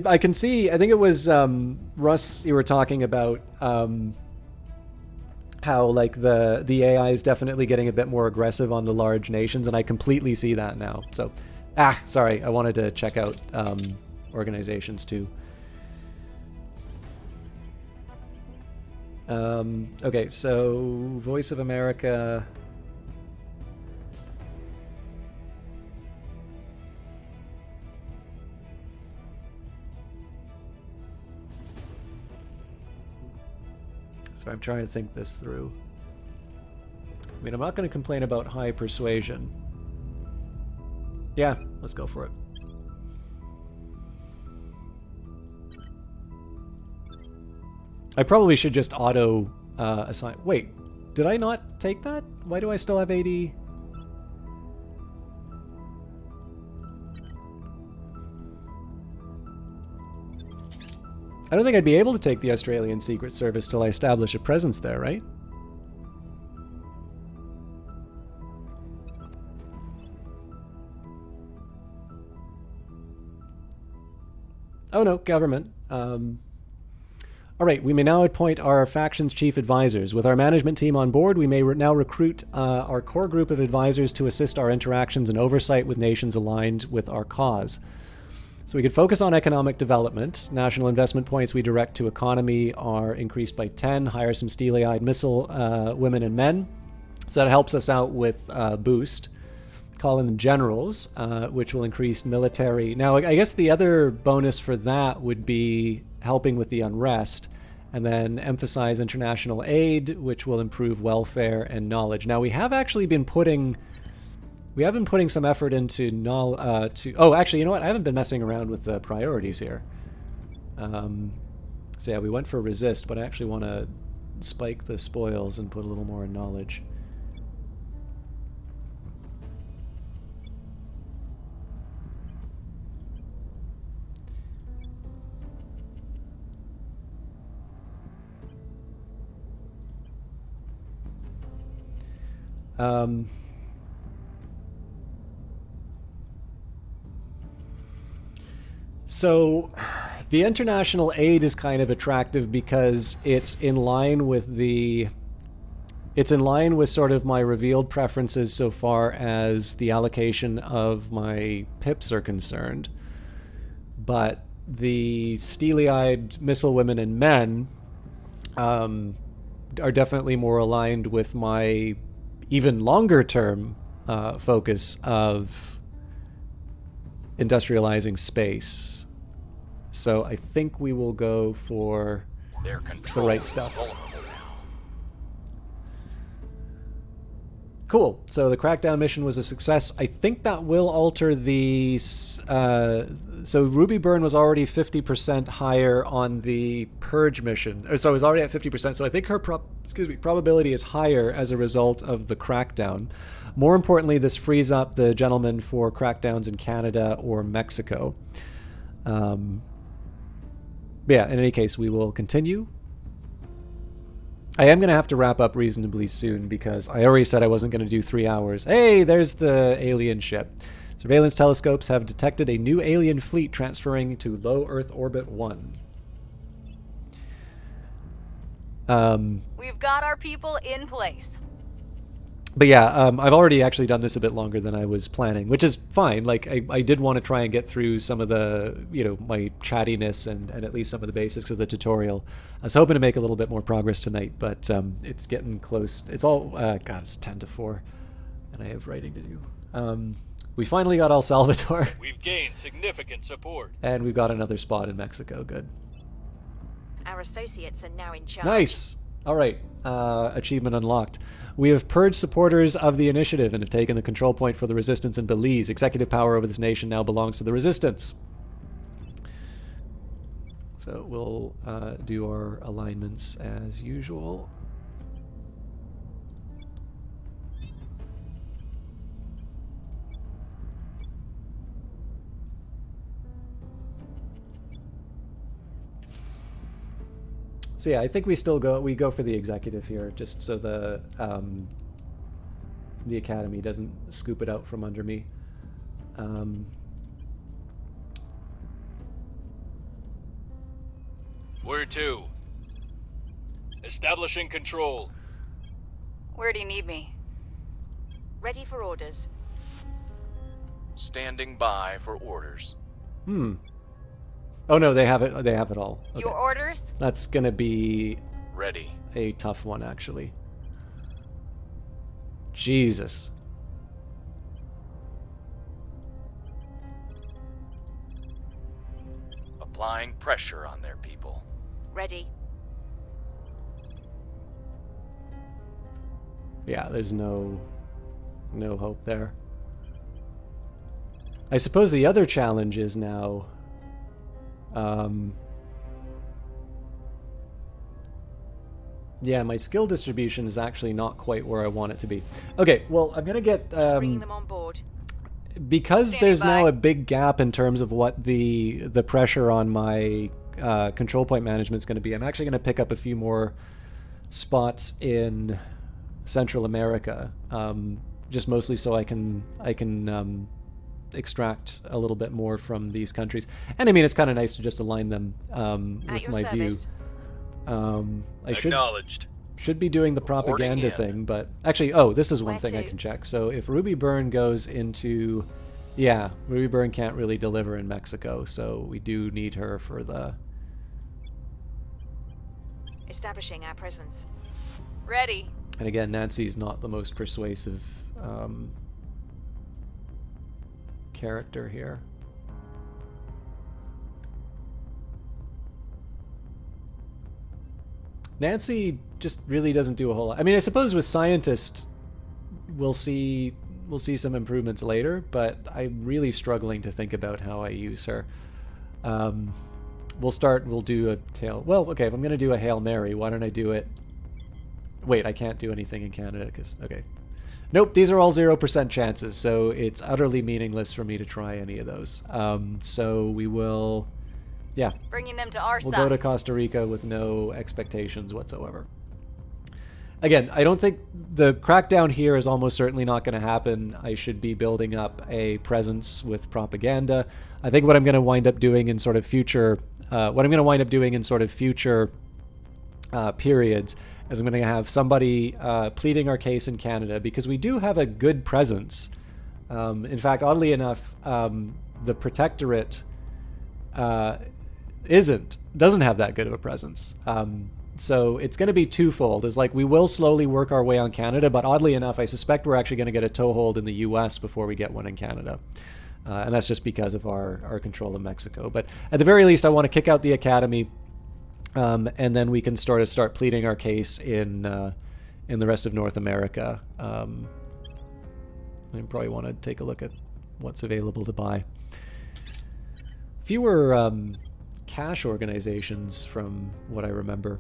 I can see. I think it was Russ. You were talking about how like the AI is definitely getting a bit more aggressive on the large nations, and I completely see that now. So, sorry, I wanted to check out organizations too. Okay, so Voice of America. So I'm trying to think this through. I mean, I'm not going to complain about high persuasion. Yeah, let's go for it. I probably should just auto assign. Wait, did I not take that? Why do I still have 80? I don't think I'd be able to take the Australian Secret Service till I establish a presence there, right? Oh no, government. All right, we may now appoint our faction's chief advisors. With our management team on board, we may now recruit our core group of advisors to assist our interactions and oversight with nations aligned with our cause. So we could focus on economic development. National investment points we direct to economy are increased by 10. Hire some steely-eyed missile women and men. So that helps us out with boost. Call in the generals, which will increase military. Now, I guess the other bonus for that would be helping with the unrest. And then emphasize international aid, which will improve welfare and knowledge. Now, we have actually been putting... We have been putting some effort into oh, actually, you know what? I haven't been messing around with the priorities here. So yeah, we went for resist, but I actually want to spike the spoils and put a little more in knowledge. So the international aid is kind of attractive because it's in line with sort of my revealed preferences so far as the allocation of my pips are concerned. But the steely-eyed missile women and men are definitely more aligned with my even longer term focus of industrializing space. So I think we will go for the right stuff. Cool. So the crackdown mission was a success. I think that will alter the... so Ruby Burn was already 50% higher on the Purge mission. Or so it was already at 50%. So I think her probability is higher as a result of the crackdown. More importantly, this frees up the gentleman for crackdowns in Canada or Mexico. But yeah, in any case, we will continue. I am going to have to wrap up reasonably soon because I already said I wasn't going to do 3 hours. Hey, there's the alien ship. Surveillance telescopes have detected a new alien fleet transferring to low Earth orbit 1. We've got our people in place. But yeah, I've already actually done this a bit longer than I was planning, which is fine. Like, I did want to try and get through some of the, my chattiness and at least some of the basics of the tutorial. I was hoping to make a little bit more progress tonight, but it's getting close. It's all, God, it's 10 to 4, and I have writing to do. We finally got El Salvador. We've gained significant support. And we've got another spot in Mexico. Good. Our associates are now in charge. Nice. All right. Achievement unlocked. We have purged supporters of the initiative and have taken the control point for the resistance in Belize. Executive power over this nation now belongs to the resistance. So we'll do our alignments as usual. So yeah, I think we go for the executive here, just so the academy doesn't scoop it out from under me. Where to? Establishing control. Where do you need me? Ready for orders. Standing by for orders. Oh no, they have it. They have it all. Okay. Your orders? That's gonna be Ready. a tough one, actually. Jesus. Applying pressure on their people. Ready. Yeah, there's no hope there. I suppose the other challenge is now yeah, my skill distribution is actually not quite where I want it to be. Okay, well, I'm gonna get Bringing them on board. because Standing there's now by. a big gap in terms of what the pressure on my control point management is going to be. I'm actually going to pick up a few more spots in Central America, just mostly so I can extract a little bit more from these countries. And I mean, it's kind of nice to just align them with your my service. view. I Acknowledged. should be doing the propaganda in. thing, but actually, oh, this is one Where thing I to? can check. So if Ruby Byrne goes into, yeah, Ruby Byrne can't really deliver in Mexico, so we do need her for the. Establishing our presence. Ready. And again, Nancy's not the most persuasive character here. Nancy just really doesn't do a whole lot. I mean, I suppose with Scientist, we'll see some improvements later, but I'm really struggling to think about how I use her. We'll do a tail. Well, okay, if I'm going to do a Hail Mary, why don't I do it? Wait, I can't do anything in Canada because, okay. Nope, these are all 0% chances, so it's utterly meaningless for me to try any of those. So we will, yeah, Bringing them to our we'll side. go to Costa Rica with no expectations whatsoever. Again, I don't think the crackdown here is almost certainly not going to happen. I should be building up a presence with propaganda. I think what I'm going to wind up doing in sort of future, periods is I'm going to have somebody pleading our case in Canada because we do have a good presence. In fact, oddly enough, the Protectorate doesn't have that good of a presence. So it's going to be twofold. It's like we will slowly work our way on Canada, but oddly enough, I suspect we're actually going to get a toehold in the U.S. before we get one in Canada. And that's just because of our control of Mexico. But at the very least, I want to kick out the Academy, and then we can start pleading our case in the rest of North America. I probably want to take a look at what's available to buy. Fewer cash organizations from what I remember.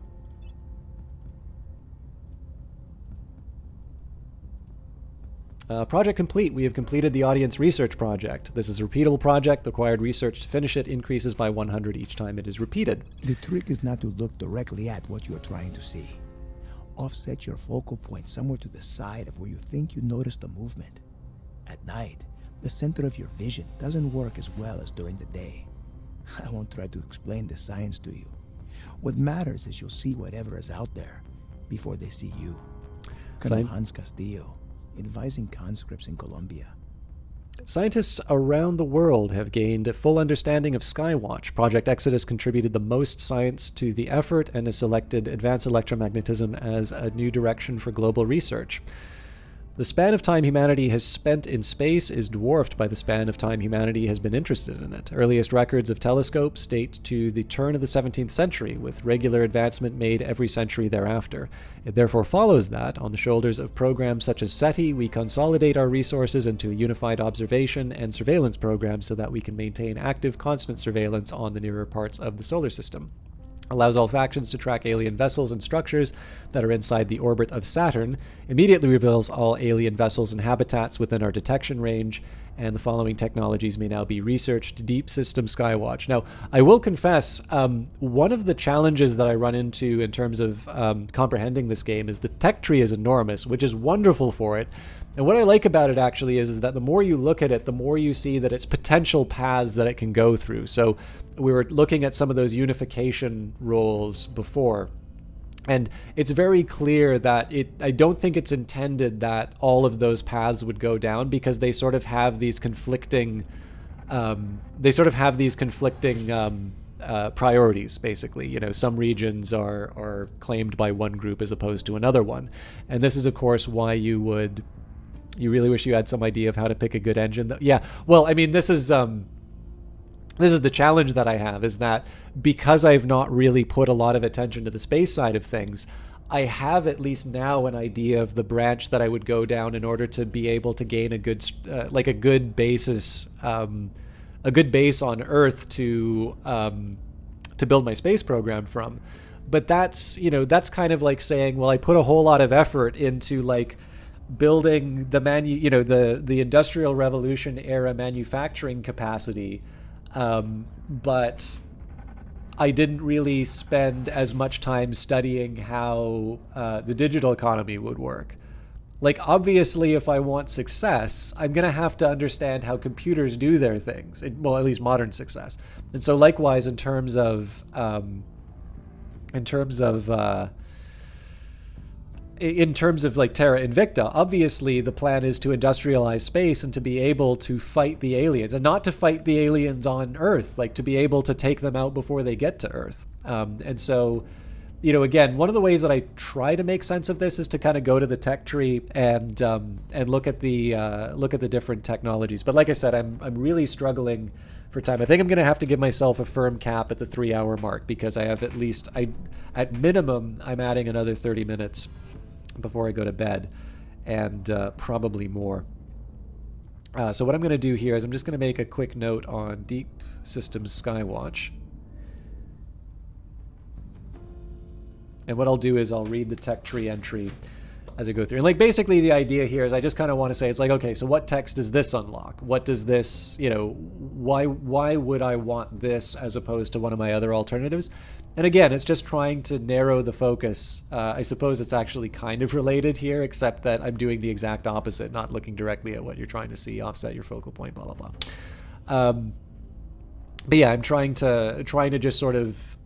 Project complete. We have completed the audience research project. This is a repeatable project. The required research to finish it increases by 100 each time it is repeated. The trick is not to look directly at what you are trying to see. Offset your focal point somewhere to the side of where you think you notice the movement. At night, the center of your vision doesn't work as well as during the day. I won't try to explain the science to you. What matters is you'll see whatever is out there before they see you. Colonel Hans Castillo, advising conscripts in Colombia. Scientists around the world have gained a full understanding of Skywatch. Project Exodus contributed the most science to the effort and has selected advanced electromagnetism as a new direction for global research. The span of time humanity has spent in space is dwarfed by the span of time humanity has been interested in it. Earliest records of telescopes date to the turn of the 17th century, with regular advancement made every century thereafter. It therefore follows that, on the shoulders of programs such as SETI, we consolidate our resources into a unified observation and surveillance program so that we can maintain active, constant surveillance on the nearer parts of the solar system. Allows all factions to track alien vessels and structures that are inside the orbit of Saturn, immediately reveals all alien vessels and habitats within our detection range, and the following technologies may now be researched. Deep System Skywatch. Now, I will confess, one of the challenges that I run into in terms of comprehending this game is the tech tree is enormous, which is wonderful for it. And what I like about it actually is that the more you look at it, the more you see that it's potential paths that it can go through. So we were looking at some of those unification roles before, and it's very clear that I don't think it's intended that all of those paths would go down, because they sort of have these conflicting priorities, basically. You know, some regions are claimed by one group as opposed to another one. And this is, of course, why you really wish you had some idea of how to pick a good engine. Yeah, well, I mean, this is the challenge that I have, is that because I've not really put a lot of attention to the space side of things, I have at least now an idea of the branch that I would go down in order to be able to gain a good basis, a good base on Earth to build my space program from. But that's kind of like saying, well, I put a whole lot of effort into like building the Industrial Revolution era manufacturing capacity, but I didn't really spend as much time studying how the digital economy would work. Like, obviously, if I want success, I'm going to have to understand how computers do their things. Well, at least modern success. And so likewise, in terms of like Terra Invicta, obviously the plan is to industrialize space and to be able to fight the aliens, and not to fight the aliens on Earth, like to be able to take them out before they get to Earth. And so, again, one of the ways that I try to make sense of this is to kind of go to the tech tree and look at the different technologies. But like I said, I'm really struggling for time. I think I'm going to have to give myself a firm cap at the 3-hour mark, because I have at minimum, I'm adding another 30 minutes before I go to bed, and probably more. So what I'm going to do here is I'm just going to make a quick note on Deep Systems Skywatch. And what I'll do is I'll read the tech tree entry as I go through. And like basically the idea here is I just kind of want to say, it's like, okay, so what text does this unlock? What does this, why would I want this as opposed to one of my other alternatives? And again, it's just trying to narrow the focus. I suppose it's actually kind of related here, except that I'm doing the exact opposite, not looking directly at what you're trying to see, offset your focal point, blah, blah, blah. But yeah, I'm trying to just sort of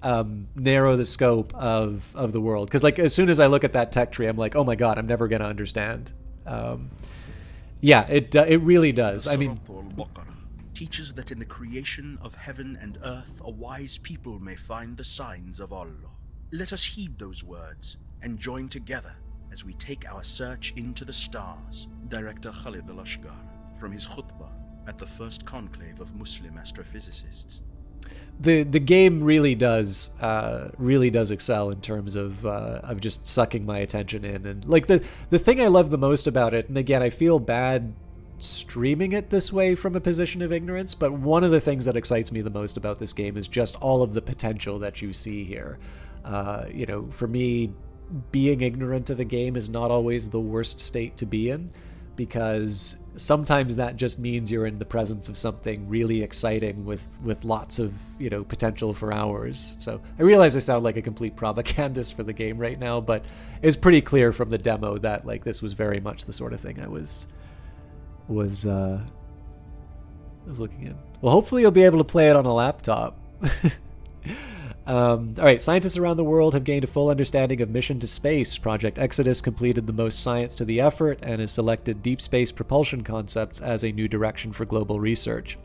narrow the scope of the world. Because like as soon as I look at that tech tree, I'm like, oh my god, I'm never going to understand. Yeah, it really does. I mean, teaches that in the creation of heaven and earth, a wise people may find the signs of Allah. Let us heed those words and join together as we take our search into the stars. Director Khalid al-Ashgar, from his khutbah at the first conclave of Muslim astrophysicists. The game really does excel in terms of just sucking my attention in. And like the thing I love the most about it, and again, I feel bad streaming it this way from a position of ignorance, but one of the things that excites me the most about this game is just all of the potential that you see here. For me, being ignorant of a game is not always the worst state to be in, because sometimes that just means you're in the presence of something really exciting with lots of potential for hours. So I realize I sound like a complete propagandist for the game right now, but it's pretty clear from the demo that like this was very much the sort of thing I was looking at. Well, hopefully you'll be able to play it on a laptop. All right, scientists around the world have gained a full understanding of mission to space. Project Exodus completed the most science to the effort and has selected deep space propulsion concepts as a new direction for global research.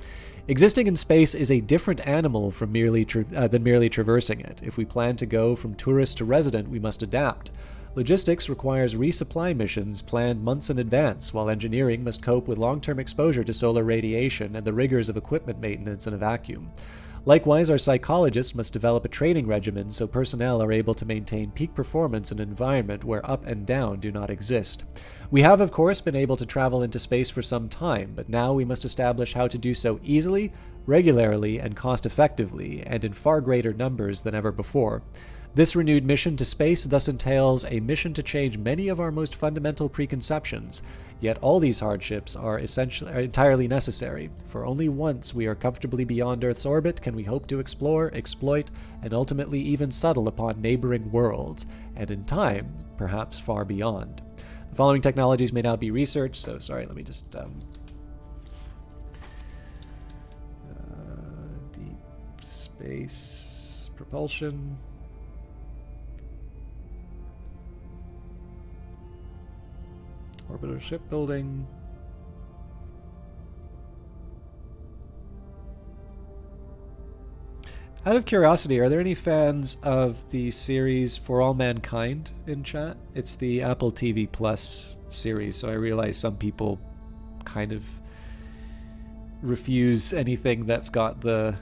Existing in space is a different animal from than merely traversing it. If we plan to go from tourist to resident, we must adapt. Logistics requires resupply missions planned months in advance, while engineering must cope with long-term exposure to solar radiation and the rigors of equipment maintenance in a vacuum. Likewise, our psychologists must develop a training regimen so personnel are able to maintain peak performance in an environment where up and down do not exist. We have, of course, been able to travel into space for some time, but now we must establish how to do so easily, regularly, and cost-effectively, and in far greater numbers than ever before. This renewed mission to space thus entails a mission to change many of our most fundamental preconceptions, yet all these hardships are entirely necessary, for only once we are comfortably beyond Earth's orbit can we hope to explore, exploit, and ultimately even settle upon neighboring worlds, and in time, perhaps far beyond. The following technologies may now be researched, so sorry, let me just... deep space propulsion... Orbital shipbuilding. Out of curiosity, are there any fans of the series For All Mankind in chat? It's the Apple TV Plus series, so I realize some people kind of refuse anything that's got the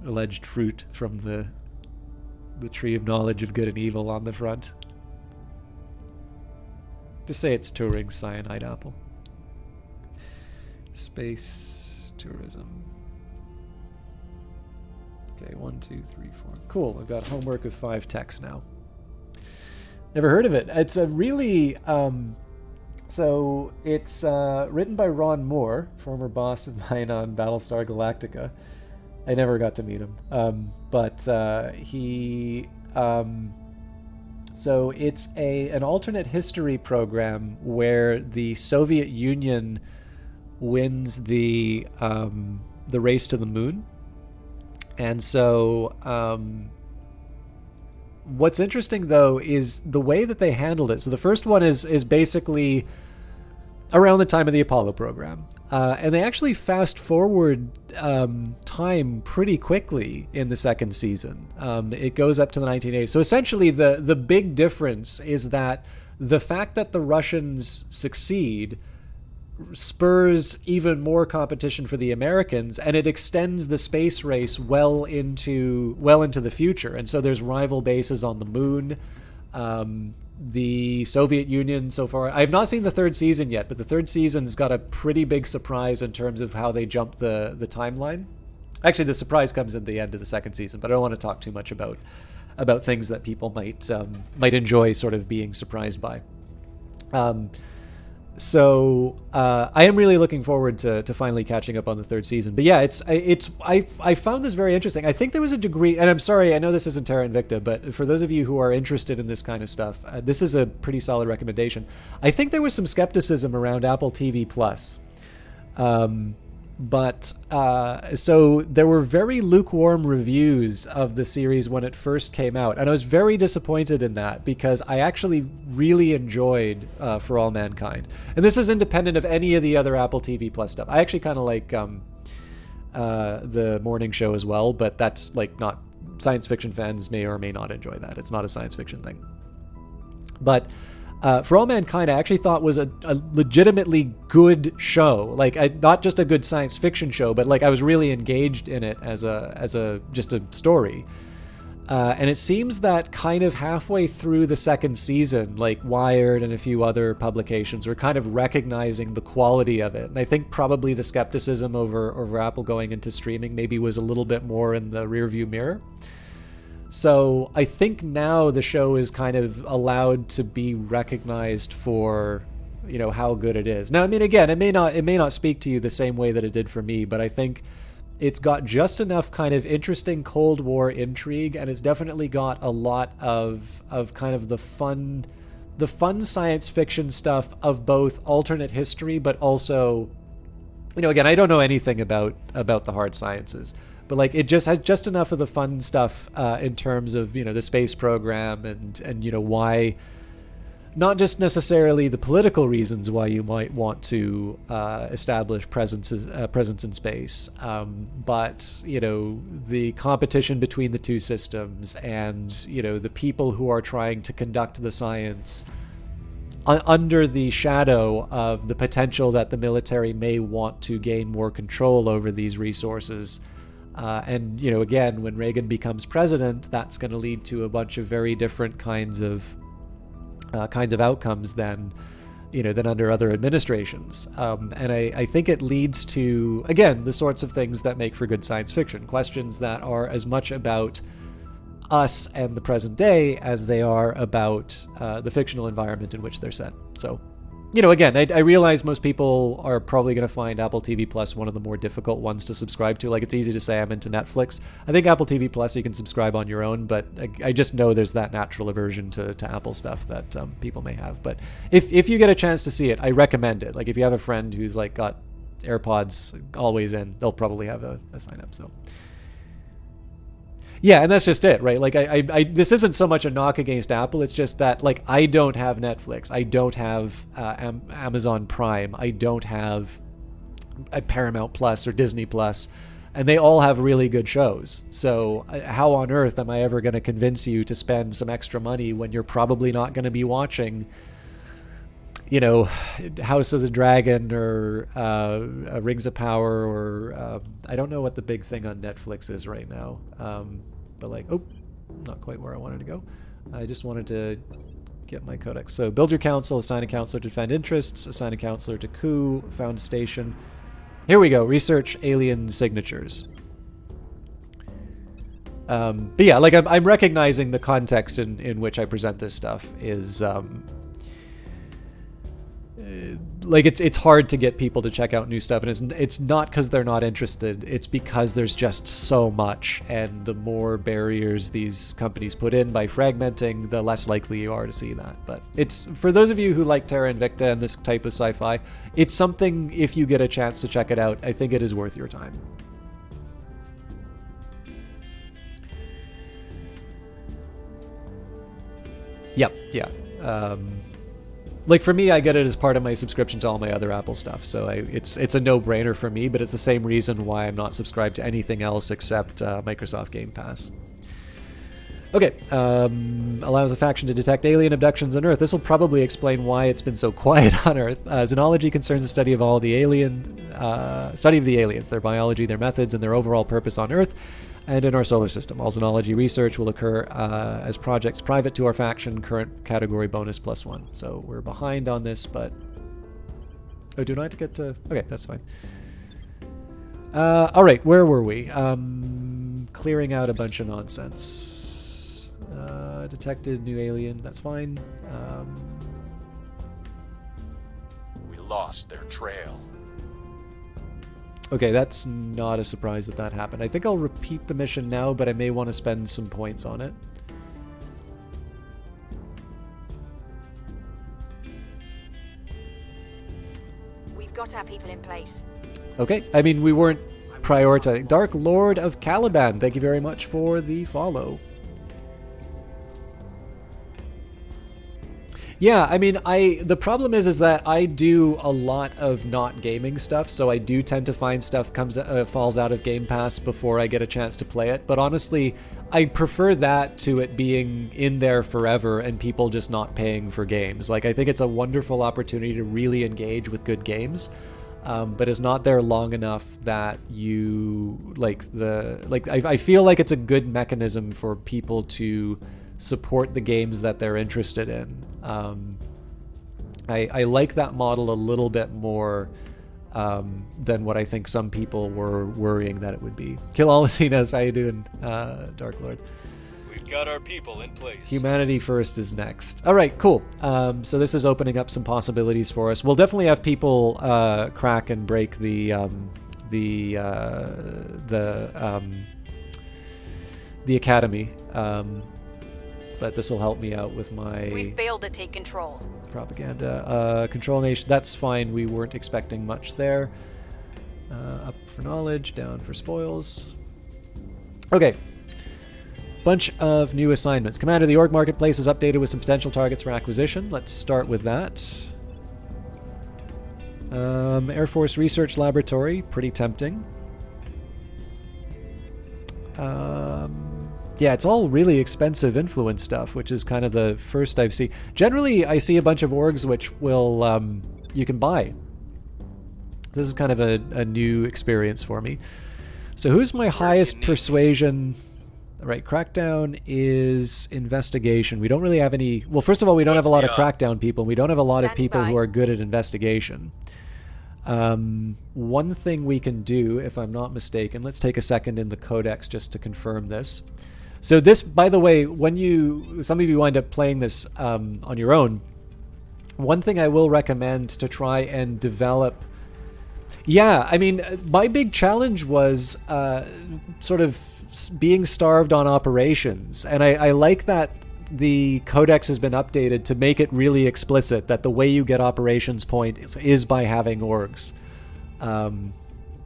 alleged fruit from the tree of knowledge of good and evil on the front. Just say it's Turing's cyanide apple. Space tourism. Okay, 1, 2, 3, 4. Cool, I've got homework of 5 texts now. Never heard of it. It's a really... so it's written by Ron Moore, former boss of mine on Battlestar Galactica. I never got to meet him. But he... So it's an alternate history program where the Soviet Union wins the race to the moon. And so what's interesting, though, is the way that they handled it. So the first one is basically around the time of the Apollo program. And they actually fast forward time pretty quickly in the second season. It goes up to the 1980s. So essentially the big difference is that the fact that the Russians succeed spurs even more competition for the Americans, and it extends the space race well into the future. And so there's rival bases on the moon. The Soviet Union so far, I've not seen the third season yet, but the third season's got a pretty big surprise in terms of how they jump the timeline. Actually, the surprise comes at the end of the second season, but I don't want to talk too much about things that people might enjoy sort of being surprised by. So I am really looking forward to finally catching up on the third season. But yeah, I found this very interesting. I think there was a degree, and I'm sorry, I know this isn't Terra Invicta, but for those of you who are interested in this kind of stuff, this is a pretty solid recommendation. I think there was some skepticism around Apple TV Plus. But so there were very lukewarm reviews of the series when it first came out, and I was very disappointed in that because I actually really enjoyed For All Mankind, and this is independent of any of the other Apple TV Plus stuff. I actually kind of like the morning show as well, but that's like not, science fiction fans may or may not enjoy that. It's not a science fiction thing, but. For All Mankind, I actually thought was a legitimately good show. Like, not just a good science fiction show, but like I was really engaged in it as just a story. And it seems that kind of halfway through the second season, like Wired and a few other publications were kind of recognizing the quality of it. And I think probably the skepticism over Apple going into streaming maybe was a little bit more in the rearview mirror. So I think now the show is kind of allowed to be recognized for, you know, how good it is. Now, I mean, again, it may not speak to you the same way that it did for me, but I think it's got just enough kind of interesting Cold War intrigue, and it's definitely got a lot of kind of the fun science fiction stuff of both alternate history, but also, you know, again, I don't know anything about the hard sciences. but like it just has just enough of the fun stuff in terms of the space program and why. Not just necessarily the political reasons why you might want to establish presence in space, but the competition between the two systems, and the people who are trying to conduct the science under the shadow of the potential that the military may want to gain more control over these resources. And again, when Reagan becomes president, that's going to lead to a bunch of very different kinds of outcomes than under other administrations. And I think it leads to, again, the sorts of things that make for good science fiction, questions that are as much about us and the present day as they are about the fictional environment in which they're set. So, again, I realize most people are probably going to find Apple TV Plus one of the more difficult ones to subscribe to. Like, it's easy to say I'm into Netflix. I think Apple TV Plus you can subscribe on your own, but I just know there's that natural aversion to Apple stuff that people may have. But if you get a chance to see it, I recommend it. Like, if you have a friend who's like got AirPods always in, they'll probably have a sign up. So. Yeah, and that's just it, right? Like, I this isn't so much a knock against Apple. It's just that, like, I don't have Netflix. I don't have Amazon Prime. I don't have Paramount Plus or Disney Plus. And they all have really good shows. So how on earth am I ever going to convince you to spend some extra money when you're probably not going to be watching, House of the Dragon or Rings of Power or I don't know what the big thing on Netflix is right now. But like, not quite where I wanted to go. I just wanted to get my codex. So build your council, assign a counselor to defend interests, assign a counselor to coup, found a station. Here we go, research alien signatures. But yeah, like I'm recognizing the context in which I present this stuff is like it's hard to get people to check out new stuff, and it's not because they're not interested. It's because there's just so much, and the more barriers these companies put in by fragmenting, the less likely you are to see that. But it's for those of you who like Terra Invicta and this type of sci-fi, it's something. If you get a chance to check it out, I think it is worth your time. Yep. Yeah. Like for me, I get it as part of my subscription to all my other Apple stuff, so it's a no-brainer for me. But it's the same reason why I'm not subscribed to anything else except Microsoft Game Pass. Okay, allows the faction to detect alien abductions on Earth. This will probably explain why it's been so quiet on Earth. Xenology concerns the study of study of the aliens, their biology, their methods, and their overall purpose on Earth and in our solar system. All Xenology research will occur as projects private to our faction, current category bonus +1. So we're behind on this, but... Oh, do not get to... Okay, that's fine. Alright, where were we? Clearing out a bunch of nonsense. Detected new alien, that's fine. We lost their trail. Okay, that's not a surprise that happened. I think I'll repeat the mission now, but I may want to spend some points on it. We've got our people in place. Okay, I mean, we weren't prioritizing. Dark Lord of Caliban, thank you very much for the follow. Yeah, I mean, the problem is that I do a lot of not gaming stuff, so I do tend to find stuff falls out of Game Pass before I get a chance to play it. But honestly, I prefer that to it being in there forever and people just not paying for games. Like, I think it's a wonderful opportunity to really engage with good games, but it's not there long enough that you I feel like it's a good mechanism for people to support the games that they're interested in. I like that model a little bit more than what I think some people were worrying that it would be. Kill all Athenas, how you doing, Dark Lord? We've got our people in place. Humanity first is next. All right, cool. So this is opening up some possibilities for us. We'll definitely have people crack and break the academy. But this will help me out with my... We failed to take control. Propaganda. Control nation, that's fine. We weren't expecting much there. Up for knowledge, down for spoils. Okay. Bunch of new assignments. Commander, the org marketplace is updated with some potential targets for acquisition. Let's start with that. Air Force Research Laboratory, pretty tempting. Yeah, it's all really expensive influence stuff, which is kind of the first I've seen. Generally, I see a bunch of orgs which will you can buy. This is kind of a new experience for me. So who's my highest persuasion? Right, Crackdown is investigation. We don't really have any... Well, first of all, we don't have a lot of Crackdown people. We don't have a lot of people who are good at investigation. One thing we can do, if I'm not mistaken, let's take a second in the codex just to confirm this. So this, by the way, when some of you wind up playing this on your own, one thing I will recommend to try and develop... Yeah, I mean, my big challenge was sort of being starved on operations, and I like that the codex has been updated to make it really explicit that the way you get operations points is by having orgs.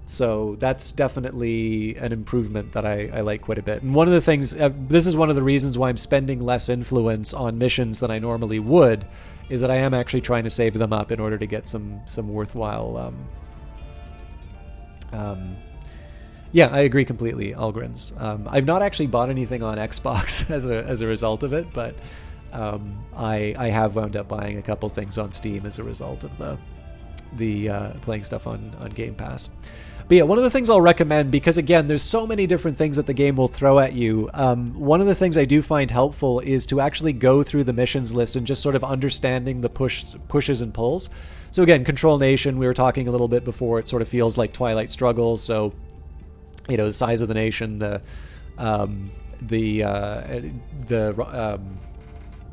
So that's definitely an improvement that I like quite a bit. And one of the things, this is one of the reasons why I'm spending less influence on missions than I normally would, is that I am actually trying to save them up in order to get some worthwhile... yeah, I agree completely, Algrins. I've not actually bought anything on Xbox as a result of it, but I have wound up buying a couple things on Steam as a result of the playing stuff on Game Pass. But yeah, one of the things I'll recommend, because again, there's so many different things that the game will throw at you. One of the things I do find helpful is to actually go through the missions list and just sort of understanding the pushes and pulls. So again, Control Nation, we were talking a little bit before, it sort of feels like Twilight Struggle, so you know, the size of the nation,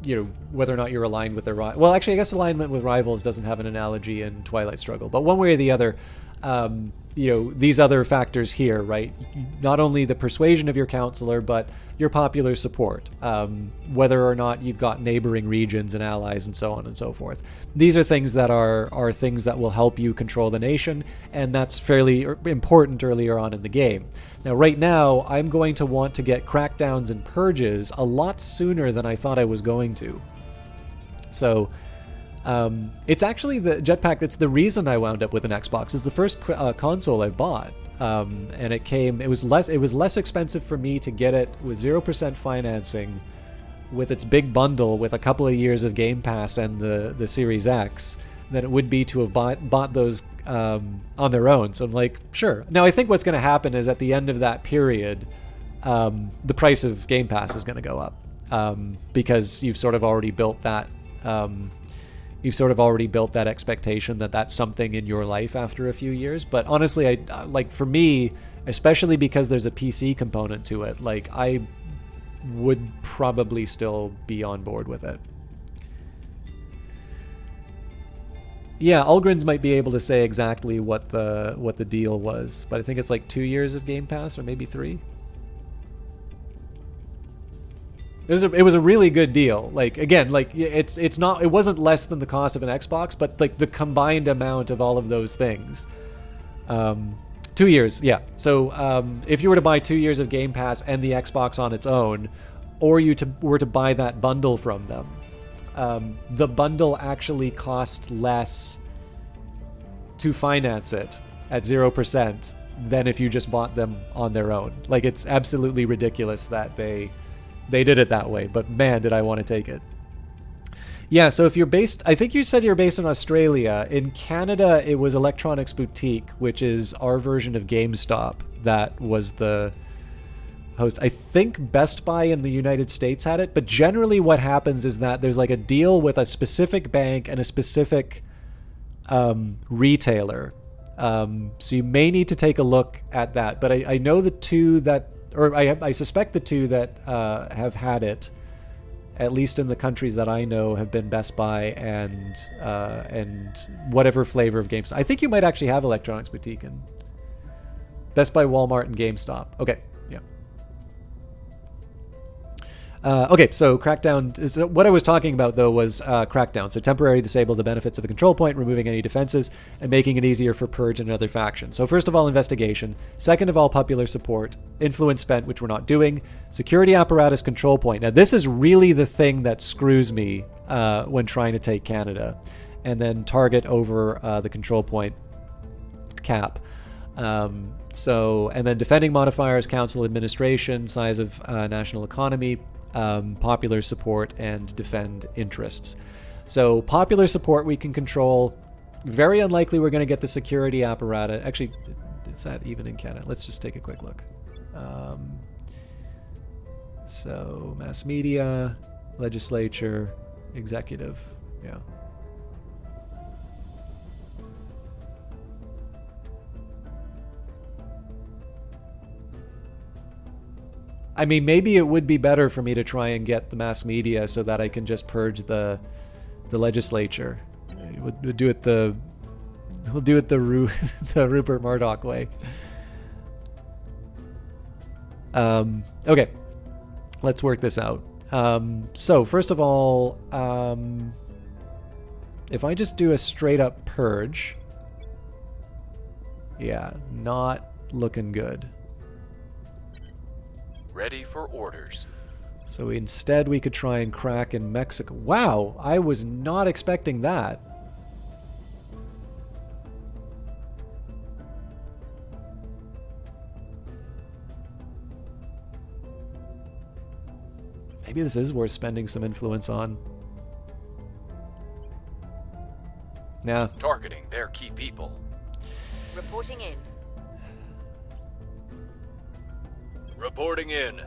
you know, whether or not you're aligned with their well, actually, I guess alignment with rivals doesn't have an analogy in Twilight Struggle, but one way or the other, you know, these other factors here, right? Not only the persuasion of your counselor, but your popular support, whether or not you've got neighboring regions and allies and so on and so forth. These are things that are things that will help you control the nation, and that's fairly important earlier on in the game. Now, right now, I'm going to want to get crackdowns and purges a lot sooner than I thought I was going to. So... it's actually the Jetpack that's the reason I wound up with an Xbox. It's the first console I bought, and it was less expensive for me to get it with 0% financing, with its big bundle with a couple of years of Game Pass and the Series X, than it would be to have bought those on their own. So I'm like, sure. Now I think what's going to happen is at the end of that period, the price of Game Pass is going to go up, because you've sort of already built that. You've sort of already built that expectation that that's something in your life after a few years. But honestly, I like, for me, especially because there's a PC component to it, like, I would probably still be on board with it. Yeah, Algrins might be able to say exactly what the deal was, but I think it's like 2 years of Game Pass, or maybe 3. It was a really good deal. Like, again, like, it wasn't less than the cost of an Xbox, but like the combined amount of all of those things. 2 years, yeah. So if you were to buy 2 years of Game Pass and the Xbox on its own, or you were to buy that bundle from them, the bundle actually cost less to finance it at 0% than if you just bought them on their own. Like, it's absolutely ridiculous that they did it that way, but man, did I want to take it. Yeah, so if you're based... I think you said you're based in Australia. In Canada, it was Electronics Boutique, which is our version of GameStop, that was the host. I think Best Buy in the United States had it, but generally what happens is that there's like a deal with a specific bank and a specific retailer. So you may need to take a look at that, but I know the two that... or I suspect the two that have had it, at least in the countries that I know, have been Best Buy and whatever flavor of GameStop. I think you might actually have Electronics Boutique in Best Buy, Walmart, and GameStop. Okay, yeah. Okay, so Crackdown is what I was talking about, though, was Crackdown. So temporarily disable the benefits of a control point, removing any defenses, and making it easier for Purge and other factions. So first of all, investigation. Second of all, popular support. Influence spent, which we're not doing. Security apparatus control point. Now, this is really the thing that screws me when trying to take Canada. And then target over the control point cap. And then defending modifiers, council administration, size of national economy, popular support, and defend interests. So popular support we can control. Very unlikely we're going to get the security apparatus. Actually, is that even in Canada? Let's just take a quick look. So mass media, legislature, executive. Yeah. I mean, maybe it would be better for me to try and get the mass media so that I can just purge the legislature. We'll do it the the Rupert Murdoch way. Okay, let's work this out. So first of all, if I just do a straight up purge, yeah, not looking good. Ready for orders. So instead we could try and crack in Mexico. Wow, I was not expecting that. Maybe this is worth spending some influence on. Yeah. Targeting their key people. Reporting in. Reporting in.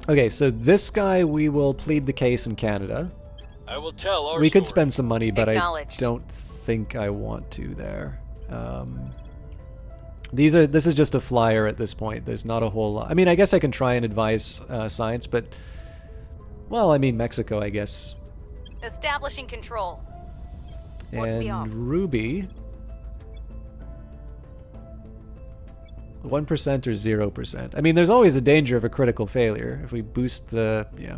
Okay, so this guy we will plead the case in Canada. I will tell our We could story. spend some money, but I Acknowledged. don't think I want to there. This is just a flyer at this point. There's not a whole lot. I mean, I guess I can try and advise science, but well, I mean Mexico, I guess. Establishing control. What's the op? And Ruby. 1% or 0%. I mean, there's always the danger of a critical failure if we boost the... yeah.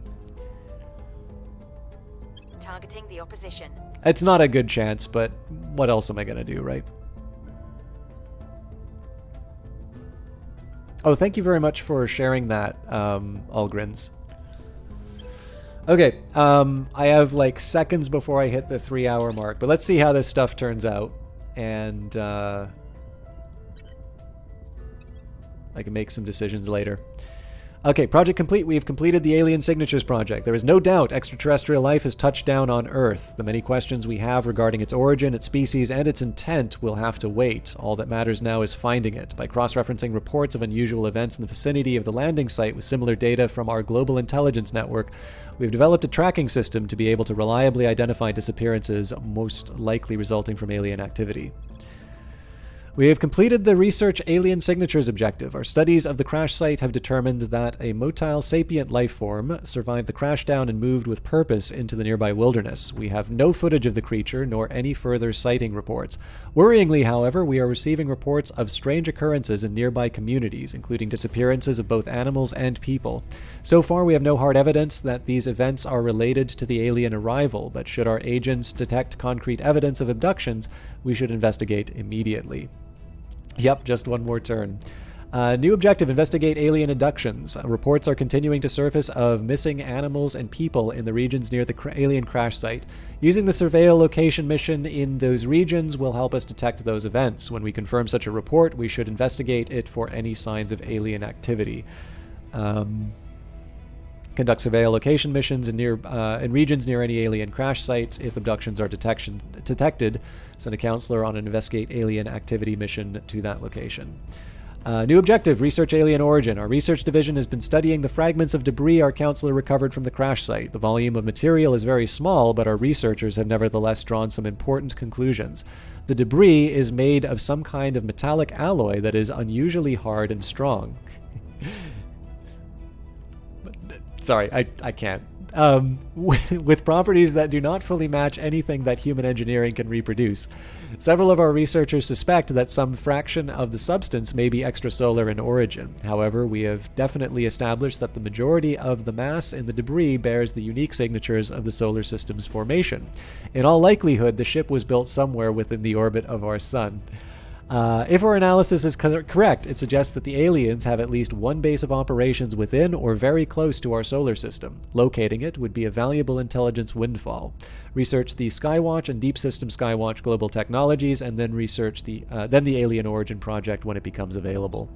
Targeting the opposition. It's not a good chance, but what else am I going to do, right? Oh, thank you very much for sharing that, Algrins. Okay, I have like seconds before I hit the 3-hour mark, but let's see how this stuff turns out. And I can make some decisions later. Okay, project complete. We have completed the Alien Signatures project. There is no doubt extraterrestrial life has touched down on Earth. The many questions we have regarding its origin, its species, and its intent will have to wait. All that matters now is finding it. By cross-referencing reports of unusual events in the vicinity of the landing site with similar data from our global intelligence network, we've developed a tracking system to be able to reliably identify disappearances most likely resulting from alien activity. We have completed the Research Alien Signatures objective. Our studies of the crash site have determined that a motile sapient life form survived the crashdown and moved with purpose into the nearby wilderness. We have no footage of the creature, nor any further sighting reports. Worryingly, however, we are receiving reports of strange occurrences in nearby communities, including disappearances of both animals and people. So far, we have no hard evidence that these events are related to the alien arrival, but should our agents detect concrete evidence of abductions, we should investigate immediately. Yep, just one more turn. New objective, investigate alien abductions. Reports are continuing to surface of missing animals and people in the regions near the alien crash site. Using the surveil location mission in those regions will help us detect those events. When we confirm such a report, we should investigate it for any signs of alien activity. Conduct surveil location missions in regions near any alien crash sites. If abductions are detected, send a counselor on an investigate alien activity mission to that location. New objective, research alien origin. Our research division has been studying the fragments of debris our counselor recovered from the crash site. The volume of material is very small, but our researchers have nevertheless drawn some important conclusions. The debris is made of some kind of metallic alloy that is unusually hard and strong. Sorry, I can't. with properties that do not fully match anything that human engineering can reproduce. Several of our researchers suspect that some fraction of the substance may be extrasolar in origin. However, we have definitely established that the majority of the mass in the debris bears the unique signatures of the solar system's formation. In all likelihood, the ship was built somewhere within the orbit of our sun. If our analysis is correct, it suggests that the aliens have at least one base of operations within or very close to our solar system. Locating it would be a valuable intelligence windfall. Research the Skywatch and Deep System Skywatch global technologies, and then research the Alien Origin project when it becomes available.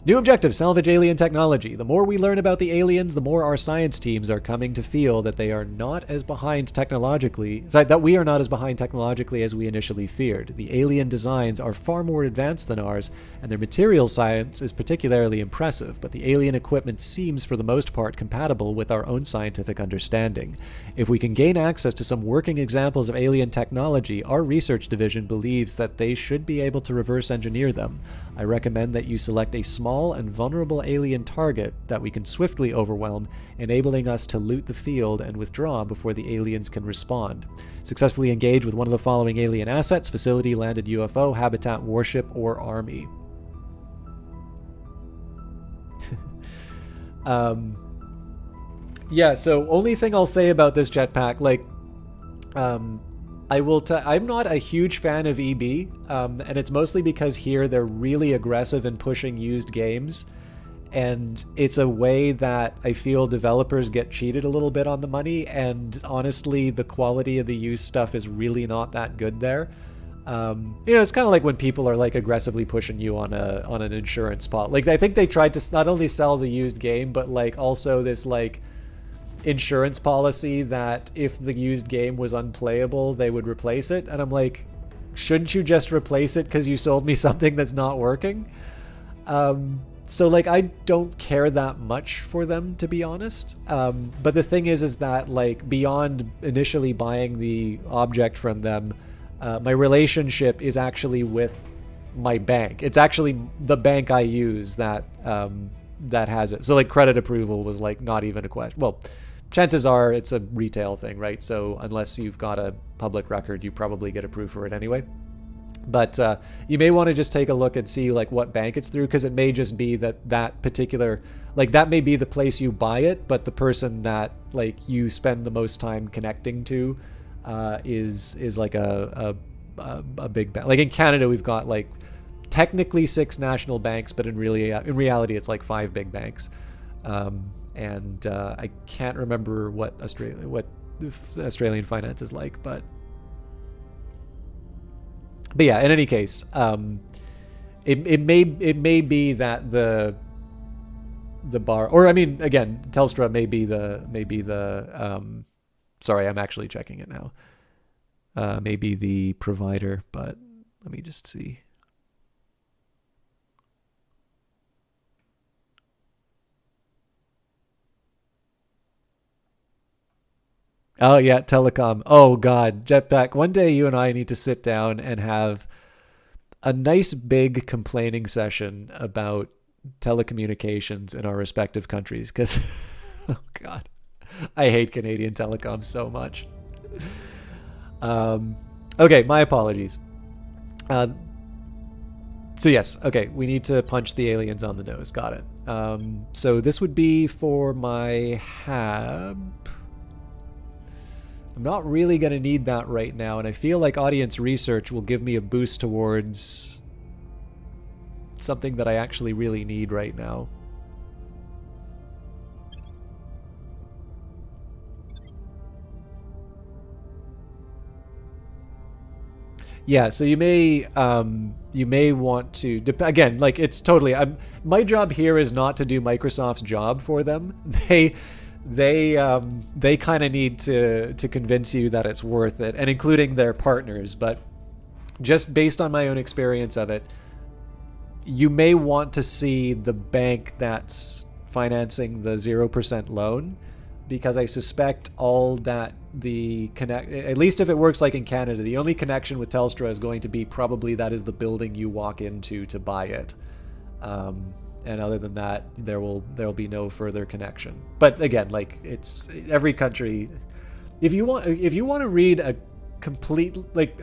New objective, salvage alien technology. The more we learn about the aliens, the more our science teams are coming to feel that they are not as behind technologically, that we are not as behind technologically as we initially feared. The alien designs are far more advanced than ours, and their materials science is particularly impressive, but the alien equipment seems for the most part compatible with our own scientific understanding. If we can gain access to some working examples of alien technology, our research division believes that they should be able to reverse engineer them. I recommend that you select a small and vulnerable alien target that we can swiftly overwhelm, enabling us to loot the field and withdraw before the aliens can respond. Successfully engage with one of the following alien assets: facility, landed UFO, habitat, warship, or army. Yeah, so only thing I'll say about this jetpack, like, I'm not a huge fan of EB, and it's mostly because here they're really aggressive in pushing used games, and it's a way that I feel developers get cheated a little bit on the money, and honestly, the quality of the used stuff is really not that good there. It's kind of like when people are like aggressively pushing you on an insurance pot. Like, I think they tried to not only sell the used game, but like also this like insurance policy that if the used game was unplayable, they would replace it. And I'm like, shouldn't you just replace it because you sold me something that's not working? So like, I don't care that much for them, to be honest. But the thing is that like, beyond initially buying the object from them, my relationship is actually with my bank. It's actually the bank I use that has it. So like, credit approval was like not even a question. Well, chances are it's a retail thing, right? So unless you've got a public record, you probably get approved for it anyway. But you may want to just take a look and see like what bank it's through, because it may just be that particular, like that may be the place you buy it, but the person that like you spend the most time connecting to is like a big bank. Like in Canada, we've got like technically 6 national banks, but in reality, it's like 5 big banks. And I can't remember what Australian finance is like, but yeah. In any case, it may be that the bar, or I mean, again, Telstra may be the sorry, I'm actually checking it now. Maybe the provider, but let me just see. Oh yeah, telecom. Oh god, jetpack. One day you and I need to sit down and have a nice big complaining session about telecommunications in our respective countries, because oh god, I hate Canadian telecom so much. Okay, my apologies. So yes, okay, we need to punch the aliens on the nose. Got it. So this would be for my hab. I'm not really going to need that right now, and I feel like audience research will give me a boost towards something that I actually really need right now. Yeah, so you may want to again, like, it's totally, my job here is not to do Microsoft's job for them. They kind of need to convince you that it's worth it, and including their partners. But just based on my own experience of it, you may want to see the bank that's financing the 0% loan, because I suspect all that at least if it works like in Canada, the only connection with Telstra is going to be probably that is the building you walk into to buy it. and other than that, there'll be no further connection. But again, like, it's every country. If you want to read a complete, like,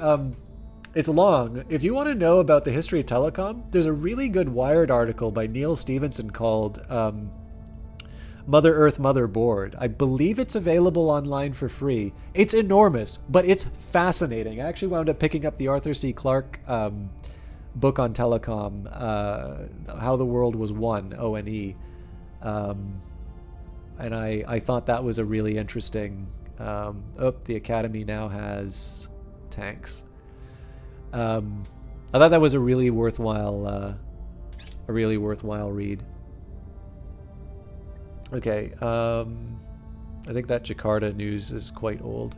it's long. If you want to know about the history of telecom, there's a really good Wired article by Neil Stevenson called Mother Earth Motherboard. I believe it's available online for free. It's enormous, but it's fascinating. I actually wound up picking up the Arthur C. Clarke book on telecom, How the World Was Won, O-N-E. And I thought that was a really interesting... the Academy now has tanks. I thought that was a really worthwhile read. Okay, I think that Jakarta news is quite old.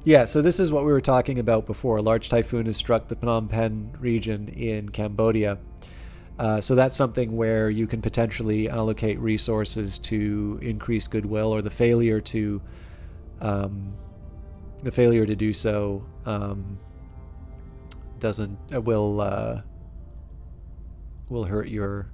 Yeah, so this is what we were talking about before. A large typhoon has struck the Phnom Penh region in Cambodia. So that's something where you can potentially allocate resources to increase goodwill, or the failure to do so will hurt your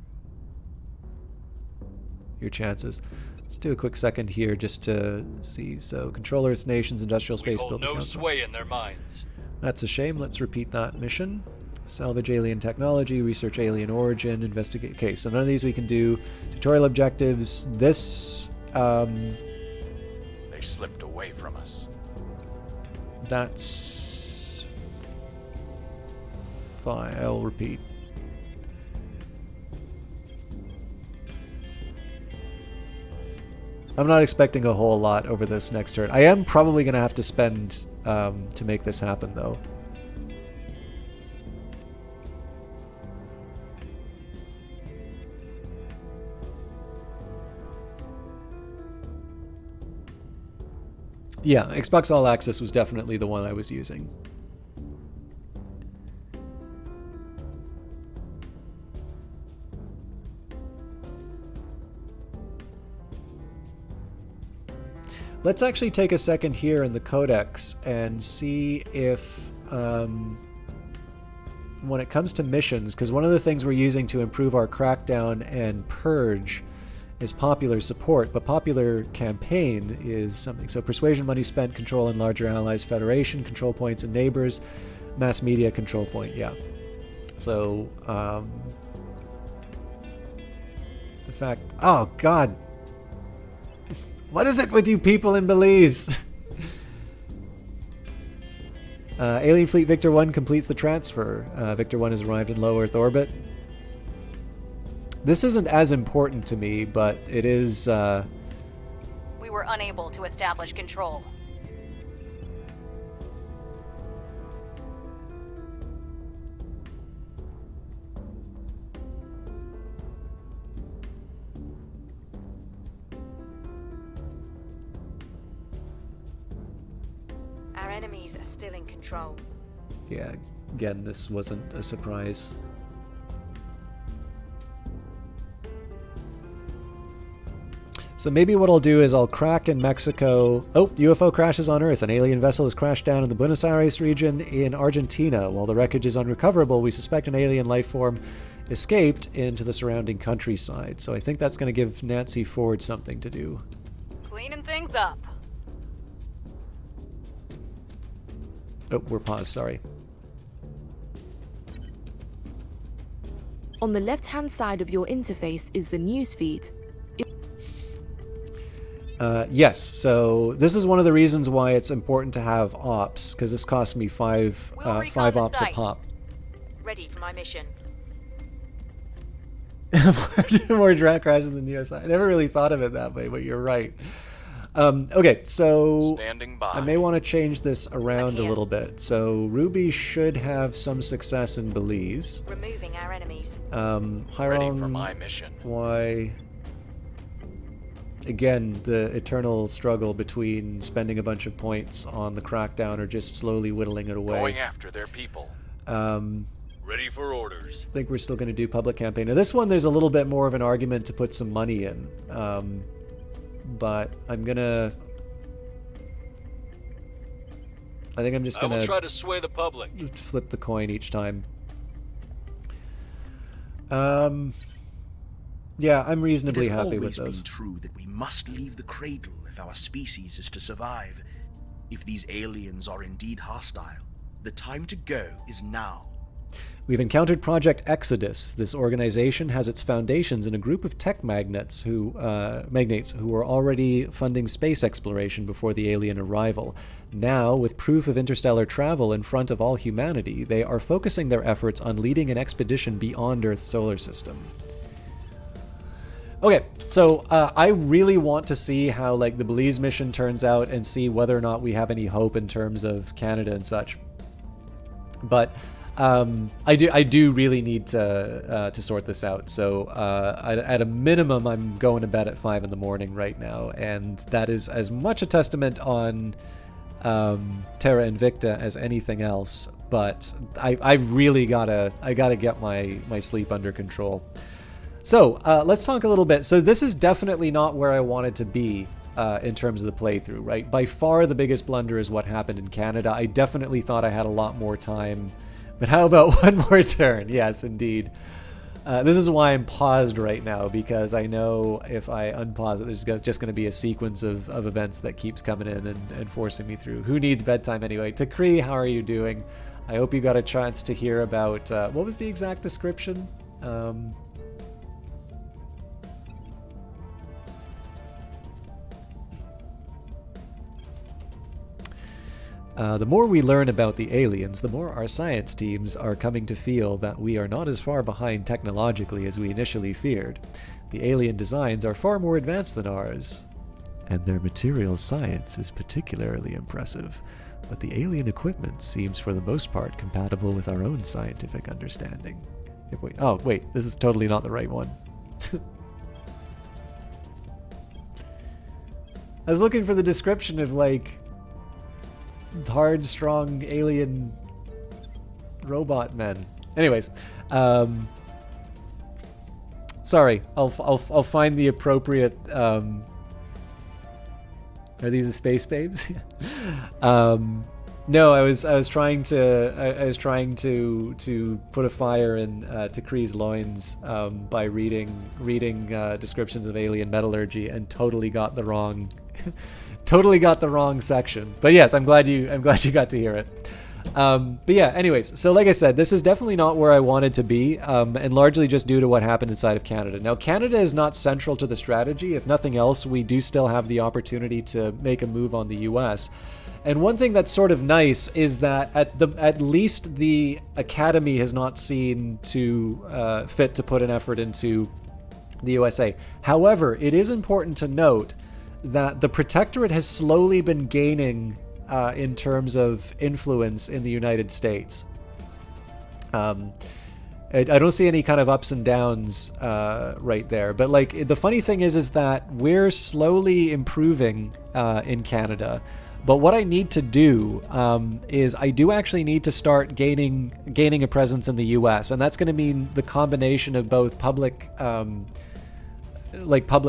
chances. Let's do a quick second here just to see. So, controllers, nations, industrial space building. We hold no sway in their minds. That's a shame. Let's repeat that mission. Salvage alien technology, research alien origin, investigate. Okay, so none of these we can do. Tutorial objectives. This. They slipped away from us. That's fine. I'll repeat. I'm not expecting a whole lot over this next turn. I am probably going to have to spend to make this happen, though. Yeah, Xbox All Access was definitely the one I was using. Let's actually take a second here in the Codex and see if, when it comes to missions, because one of the things we're using to improve our Crackdown and Purge is popular support, but popular campaign is something. So persuasion money spent, control in larger allies, federation, control points and neighbors, mass media control point, yeah. So, the fact, oh God. What is it with you people in Belize? Alien Fleet Victor 1 completes the transfer. Victor 1 has arrived in low Earth orbit. This isn't as important to me, but it is... We were unable to establish control. Our enemies are still in control. Yeah, again, this wasn't a surprise. So maybe what I'll do is I'll crack in Mexico. Oh, UFO crashes on Earth. An alien vessel has crashed down in the Buenos Aires region in Argentina. While the wreckage is unrecoverable, we suspect an alien life form escaped into the surrounding countryside. So I think that's going to give Nancy Ford something to do. Cleaning things up. Oh, we're paused, sorry. On the left-hand side of your interface is the newsfeed. Yes, so this is one of the reasons why it's important to have ops, because this costs me five ops a pop. Ready for my mission. More drag crashes than the US. I never really thought of it that way, but you're right. Okay, so Standing by. I may want to change this around a little bit. So Ruby should have some success in Belize. Removing our enemies. Ready for my mission. Why? Again, the eternal struggle between spending a bunch of points on the Crackdown or just slowly whittling it away. Going after their people. Ready for orders. I think we're still going to do public campaign. Now this one, there's a little bit more of an argument to put some money in. But I'm gonna I think I'm just I will gonna try to sway the public. flip the coin each time. Yeah, I'm reasonably It has happy with always those. been true that we must leave the cradle if our species is to survive. If these aliens are indeed hostile, the time to go is now. We've encountered Project Exodus. This organization has its foundations in a group of tech magnates who were already funding space exploration before the alien arrival. Now, with proof of interstellar travel in front of all humanity, they are focusing their efforts on leading an expedition beyond Earth's solar system. Okay, so I really want to see how like the Belize mission turns out and see whether or not we have any hope in terms of Canada and such. But I do really need to sort this out. So at a minimum, I'm going to bed at 5 a.m. right now, and that is as much a testament on Terra Invicta as anything else. But I really gotta get my sleep under control. So let's talk a little bit. So this is definitely not where I wanted to be in terms of the playthrough, right? By far the biggest blunder is what happened in Canada. I definitely thought I had a lot more time. But how about one more turn? Yes, indeed. This is why I'm paused right now, because I know if I unpause it, there's just going to be a sequence of events that keeps coming in and forcing me through. Who needs bedtime anyway? Takri, how are you doing? I hope you got a chance to hear about... what was the exact description? The more we learn about the aliens, the more our science teams are coming to feel that we are not as far behind technologically as we initially feared. The alien designs are far more advanced than ours, and their materials science is particularly impressive. But the alien equipment seems for the most part compatible with our own scientific understanding. Wait, this is totally not the right one. I was looking for the description of like hard, strong alien robot men. Anyways, sorry. I'll find the appropriate. Are these the space babes? No, I was trying to put a fire in Takri's loins by reading descriptions of alien metallurgy and totally got the wrong. Totally got the wrong section. But yes, I'm glad you got to hear it. But yeah, anyways, so like I said, this is definitely not where I wanted to be, and largely just due to what happened inside of Canada. Now, Canada is not central to the strategy. If nothing else, we do still have the opportunity to make a move on the US. And one thing that's sort of nice is that at least the Academy has not seen to fit to put an effort into the USA. However, it is important to note that the Protectorate has slowly been gaining in terms of influence in the United States. I don't see any kind of ups and downs right there. But like the funny thing is that we're slowly improving in Canada. But what I need to do is I do actually need to start gaining a presence in the U.S. And that's going to mean the combination of both public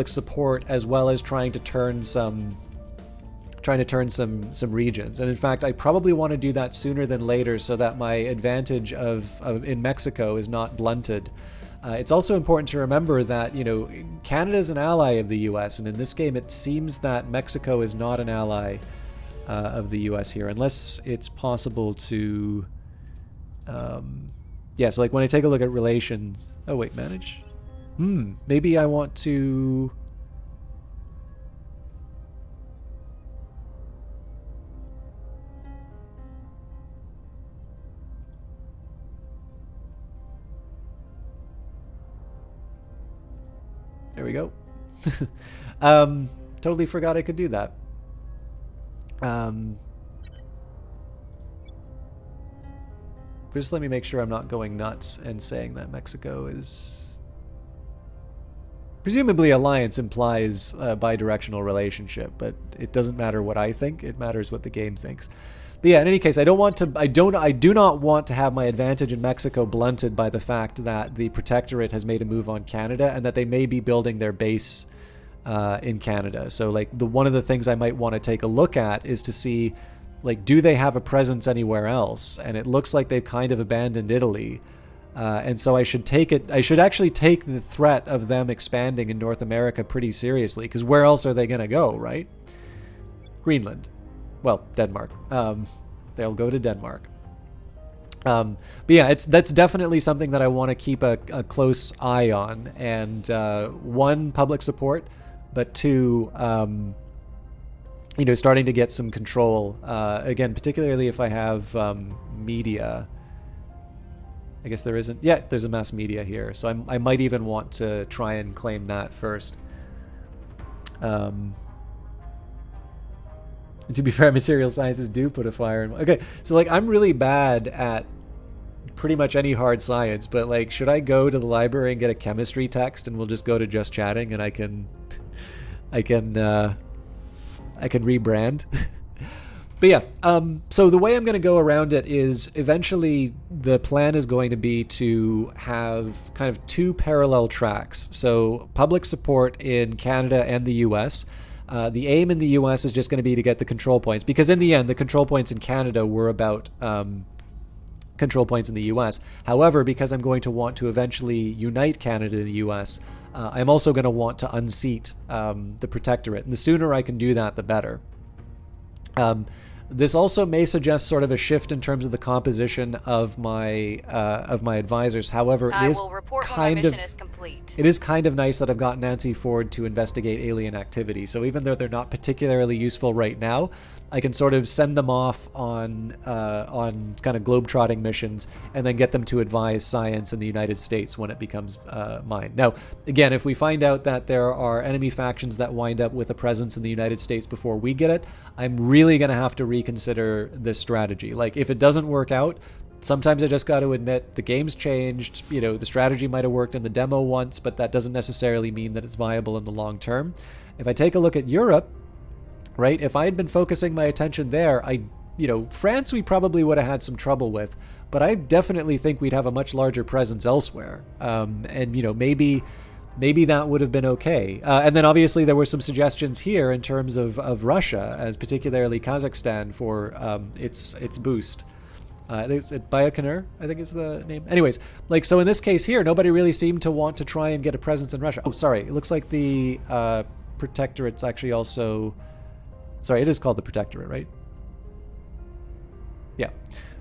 support as well as trying to turn some regions. And in fact, I probably want to do that sooner than later so that my advantage in Mexico is not blunted. It's also important to remember that, Canada is an ally of the US, and in this game it seems that Mexico is not an ally of the US here, unless it's possible to so like when I take a look at relations, manage. Maybe I want to... There we go. Totally forgot I could do that. But just let me make sure I'm not going nuts and saying that Mexico is... Presumably alliance implies a bi-directional relationship, but it doesn't matter what I think, it matters what the game thinks. But yeah, in any case, I do not want to have my advantage in Mexico blunted by the fact that the Protectorate has made a move on Canada and that they may be building their base in Canada. So like one of the things I might want to take a look at is to see Like, do they have a presence anywhere else? And it looks like they've kind of abandoned Italy. And so I should actually take the threat of them expanding in North America pretty seriously, because where else are they going to go, right? Greenland. Well, Denmark. They'll go to Denmark. But yeah, that's definitely something that I want to keep a close eye on. And one, public support, but two, starting to get some control. Again, particularly if I have media. I guess there isn't. Yeah, there's a mass media here, so I might even want to try and claim that first. To be fair, material sciences do put a fire in. Okay, so like I'm really bad at pretty much any hard science, but like, should I go to the library and get a chemistry text, and we'll just go to just chatting, and I can rebrand. But yeah, so the way I'm going to go around it is eventually the plan is going to be to have kind of two parallel tracks. So public support in Canada and the US. The aim in the US is just going to be to get the control points, because in the end, the control points in Canada were about control points in the US. However, because I'm going to want to eventually unite Canada and the US, I'm also going to want to unseat the Protectorate. And the sooner I can do that, the better. This also may suggest sort of a shift in terms of the composition of my advisors. However, it is kind of nice that I've got Nancy Ford to investigate alien activity. So even though they're not particularly useful right now, I can sort of send them off on kind of globetrotting missions and then get them to advise science in the United States when it becomes mine. Now, again, if we find out that there are enemy factions that wind up with a presence in the United States before we get it, I'm really going to have to reconsider this strategy. Like, if it doesn't work out, sometimes I just got to admit the game's changed. The strategy might have worked in the demo once, but that doesn't necessarily mean that it's viable in the long term. If I take a look at Europe, right, if I had been focusing my attention there, France we probably would have had some trouble with, but I definitely think we'd have a much larger presence elsewhere. And maybe that would have been okay. And then obviously there were some suggestions here in terms of Russia, as particularly Kazakhstan for its boost. There's Baikonur, I think is the name. Anyways, so in this case here, nobody really seemed to want to try and get a presence in Russia. Oh, sorry. It looks like the Protectorate's actually also... Sorry, it is called the Protectorate, right? Yeah.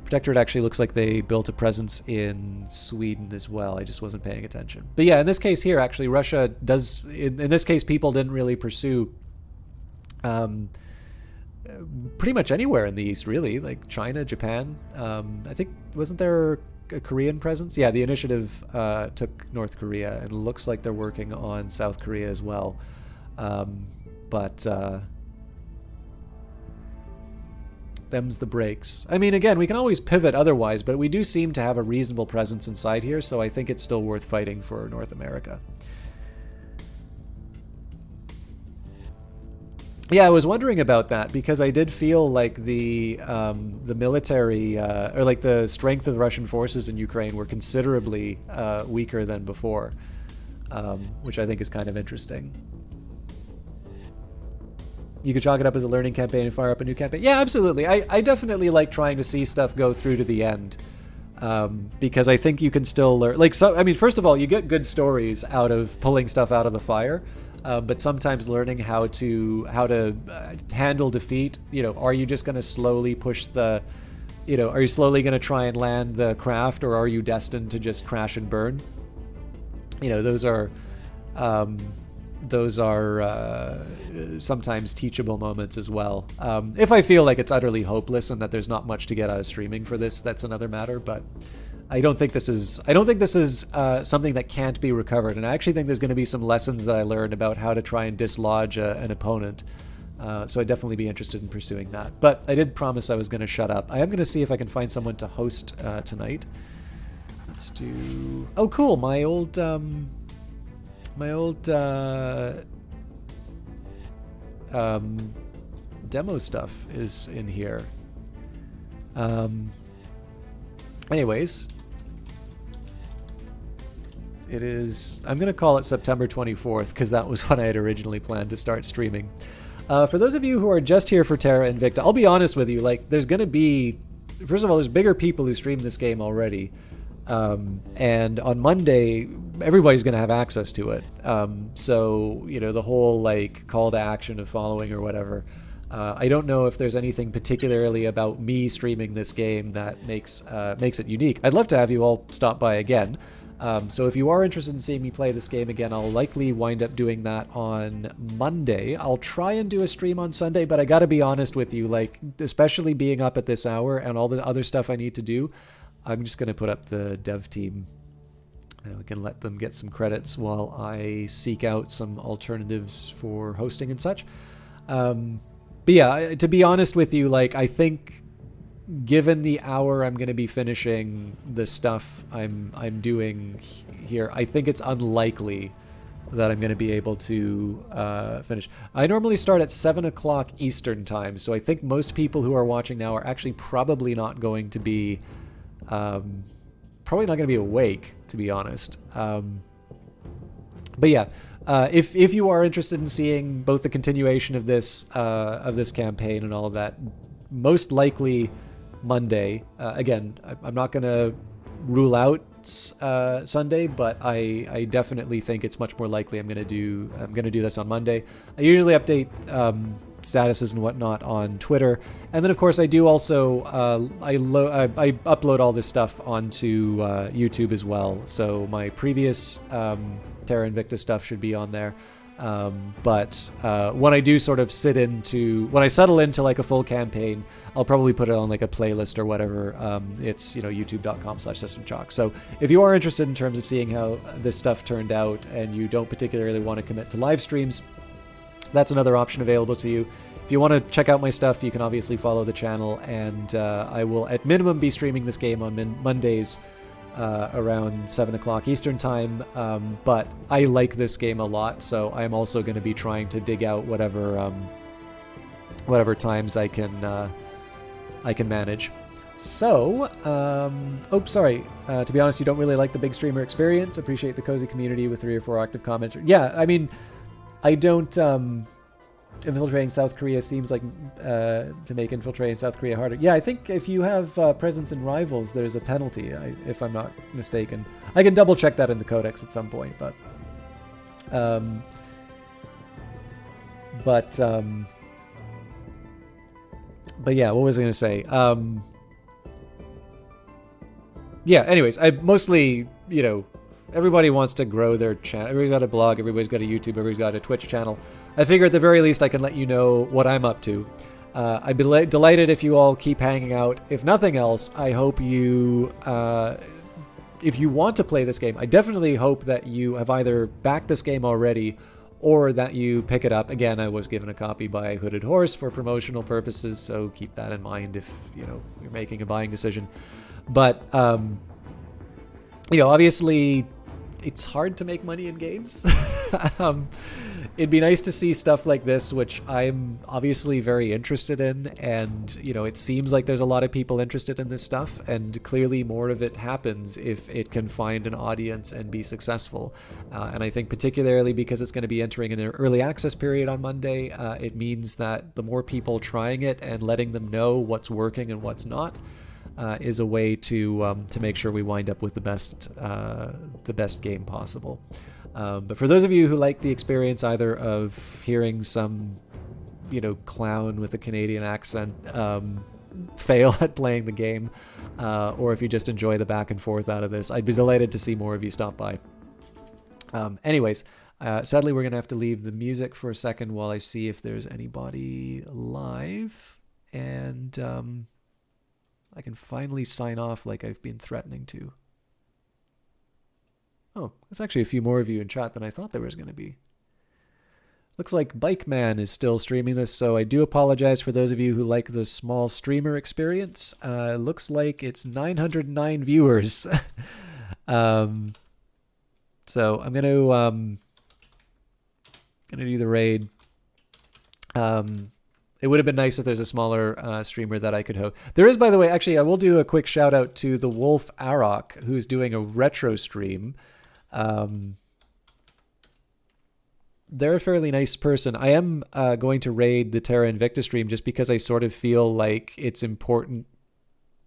Protectorate actually looks like they built a presence in Sweden as well. I just wasn't paying attention. But yeah, in this case here, actually, Russia does... In this case, people didn't really pursue pretty much anywhere in the East, really. Like China, Japan. I think, wasn't there a Korean presence? Yeah, the initiative took North Korea, and it looks like they're working on South Korea as well. Them's the breaks. I mean, again, we can always pivot otherwise, but we do seem to have a reasonable presence inside here, so I think it's still worth fighting for North America. Yeah, I was wondering about that, because I did feel like the military, or like the strength of the Russian forces in Ukraine were considerably weaker than before, which I think is kind of interesting. You could chalk it up as a learning campaign and fire up a new campaign. Yeah, absolutely. I definitely like trying to see stuff go through to the end, because I think you can still learn. First of all, you get good stories out of pulling stuff out of the fire, but sometimes learning how to handle defeat. Are you just going to slowly push the, are you slowly going to try and land the craft, or are you destined to just crash and burn? Those are sometimes teachable moments as well. If I feel like it's utterly hopeless and that there's not much to get out of streaming for this, that's another matter. But I don't think this is something that can't be recovered. And I actually think there's going to be some lessons that I learned about how to try and dislodge an opponent. So I'd definitely be interested in pursuing that. But I did promise I was going to shut up. I am going to see if I can find someone to host tonight. Let's do... Oh, cool. My old demo stuff is in here. Anyways, it is... I'm going to call it September 24th, because that was when I had originally planned to start streaming. For those of you who are just here for Terra Invicta, I'll be honest with you. Like, there's going to be, first of all, there's bigger people who stream this game already, and on Monday, everybody's going to have access to it. So the whole like call to action of following or whatever. I don't know if there's anything particularly about me streaming this game that makes it unique. I'd love to have you all stop by again. So if you are interested in seeing me play this game again, I'll likely wind up doing that on Monday. I'll try and do a stream on Sunday, but I gotta be honest with you, like, especially being up at this hour and all the other stuff I need to do, I'm just gonna put up the dev team. We can let them get some credits while I seek out some alternatives for hosting and such. But yeah, to be honest with you, like, I think given the hour I'm going to be finishing the stuff I'm doing here, I think it's unlikely that I'm going to be able to finish. I normally start at 7 o'clock Eastern time, so I think most people who are watching now are actually probably not going to be awake, to be honest. But yeah, if you are interested in seeing both the continuation of this campaign and all of that, most likely Monday. Again, I'm not going to rule out Sunday, but I definitely think it's much more likely I'm going to do this on Monday. I usually update statuses and whatnot on Twitter, and then of course I do also I upload all this stuff onto YouTube as well. So my previous Terra Invicta stuff should be on there. But when I do sort of when I settle into like a full campaign, I'll probably put it on like a playlist or whatever. It's youtube.com/systemchalk. So if you are interested in terms of seeing how this stuff turned out and you don't particularly want to commit to live streams, that's another option available to you. If you want to check out my stuff, you can obviously follow the channel, and I will at minimum be streaming this game on Mondays around 7 o'clock Eastern time, but I like this game a lot, so I'm also going to be trying to dig out whatever times I can manage. So, sorry. To be honest, you don't really like the big streamer experience. Appreciate the cozy community with 3 or 4 active comments. Yeah, I mean, I don't. Infiltrating South Korea seems like to make infiltrating South Korea harder. Yeah, I think if you have presence in rivals, there's a penalty, if I'm not mistaken. I can double check that in the codex at some point, but yeah, what was I going to say? Yeah, anyways, I mostly, everybody wants to grow their channel. Everybody's got a blog, everybody's got a YouTube, everybody's got a Twitch channel. I figure at the very least I can let you know what I'm up to. I'd be delighted if you all keep hanging out. If nothing else, I hope you, if you want to play this game, I definitely hope that you have either backed this game already or that you pick it up. Again, I was given a copy by Hooded Horse for promotional purposes, so keep that in mind if, you're making a buying decision. But, obviously, it's hard to make money in games. It'd be nice to see stuff like this, which I'm obviously very interested in, and it seems like there's a lot of people interested in this stuff, and clearly more of it happens if it can find an audience and be successful. And I think particularly because it's going to be entering an early access period on Monday, it means that the more people trying it and letting them know what's working and what's not, is a way to make sure we wind up with the best game possible. But for those of you who like the experience either of hearing some, clown with a Canadian accent fail at playing the game, or if you just enjoy the back and forth out of this, I'd be delighted to see more of you stop by. Anyways, sadly we're going to have to leave the music for a second while I see if there's anybody live, and I can finally sign off like I've been threatening to. Oh, there's actually a few more of you in chat than I thought there was going to be. Looks like Bike Man is still streaming this, so I do apologize for those of you who like the small streamer experience. Looks like it's 909 viewers. So I'm going to do the raid. It would have been nice if there's a smaller streamer that I could host. There is, by the way, actually, I will do a quick shout out to the Wolf Arok, who's doing a retro stream. they're a fairly nice person. I am going to raid the Terra Invicta stream just because I sort of feel like it's important.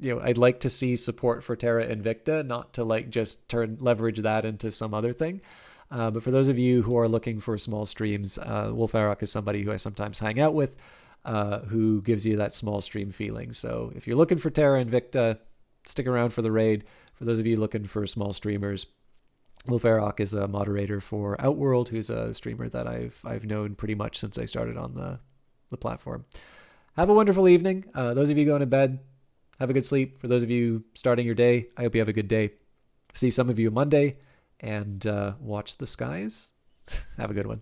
I'd like to see support for Terra Invicta, not to like just leverage that into some other thing. But for those of you who are looking for small streams, Wolf Arok is somebody who I sometimes hang out with, who gives you that small stream feeling. So if you're looking for Terra Invicta, stick around for the raid. For those of you looking for small streamers, Wolf Arok is a moderator for Outworld, who's a streamer that I've known pretty much since I started on the platform. Have a wonderful evening. Those of you going to bed, have a good sleep. For those of you starting your day, I hope you have a good day. See some of you Monday, and watch the skies. Have a good one.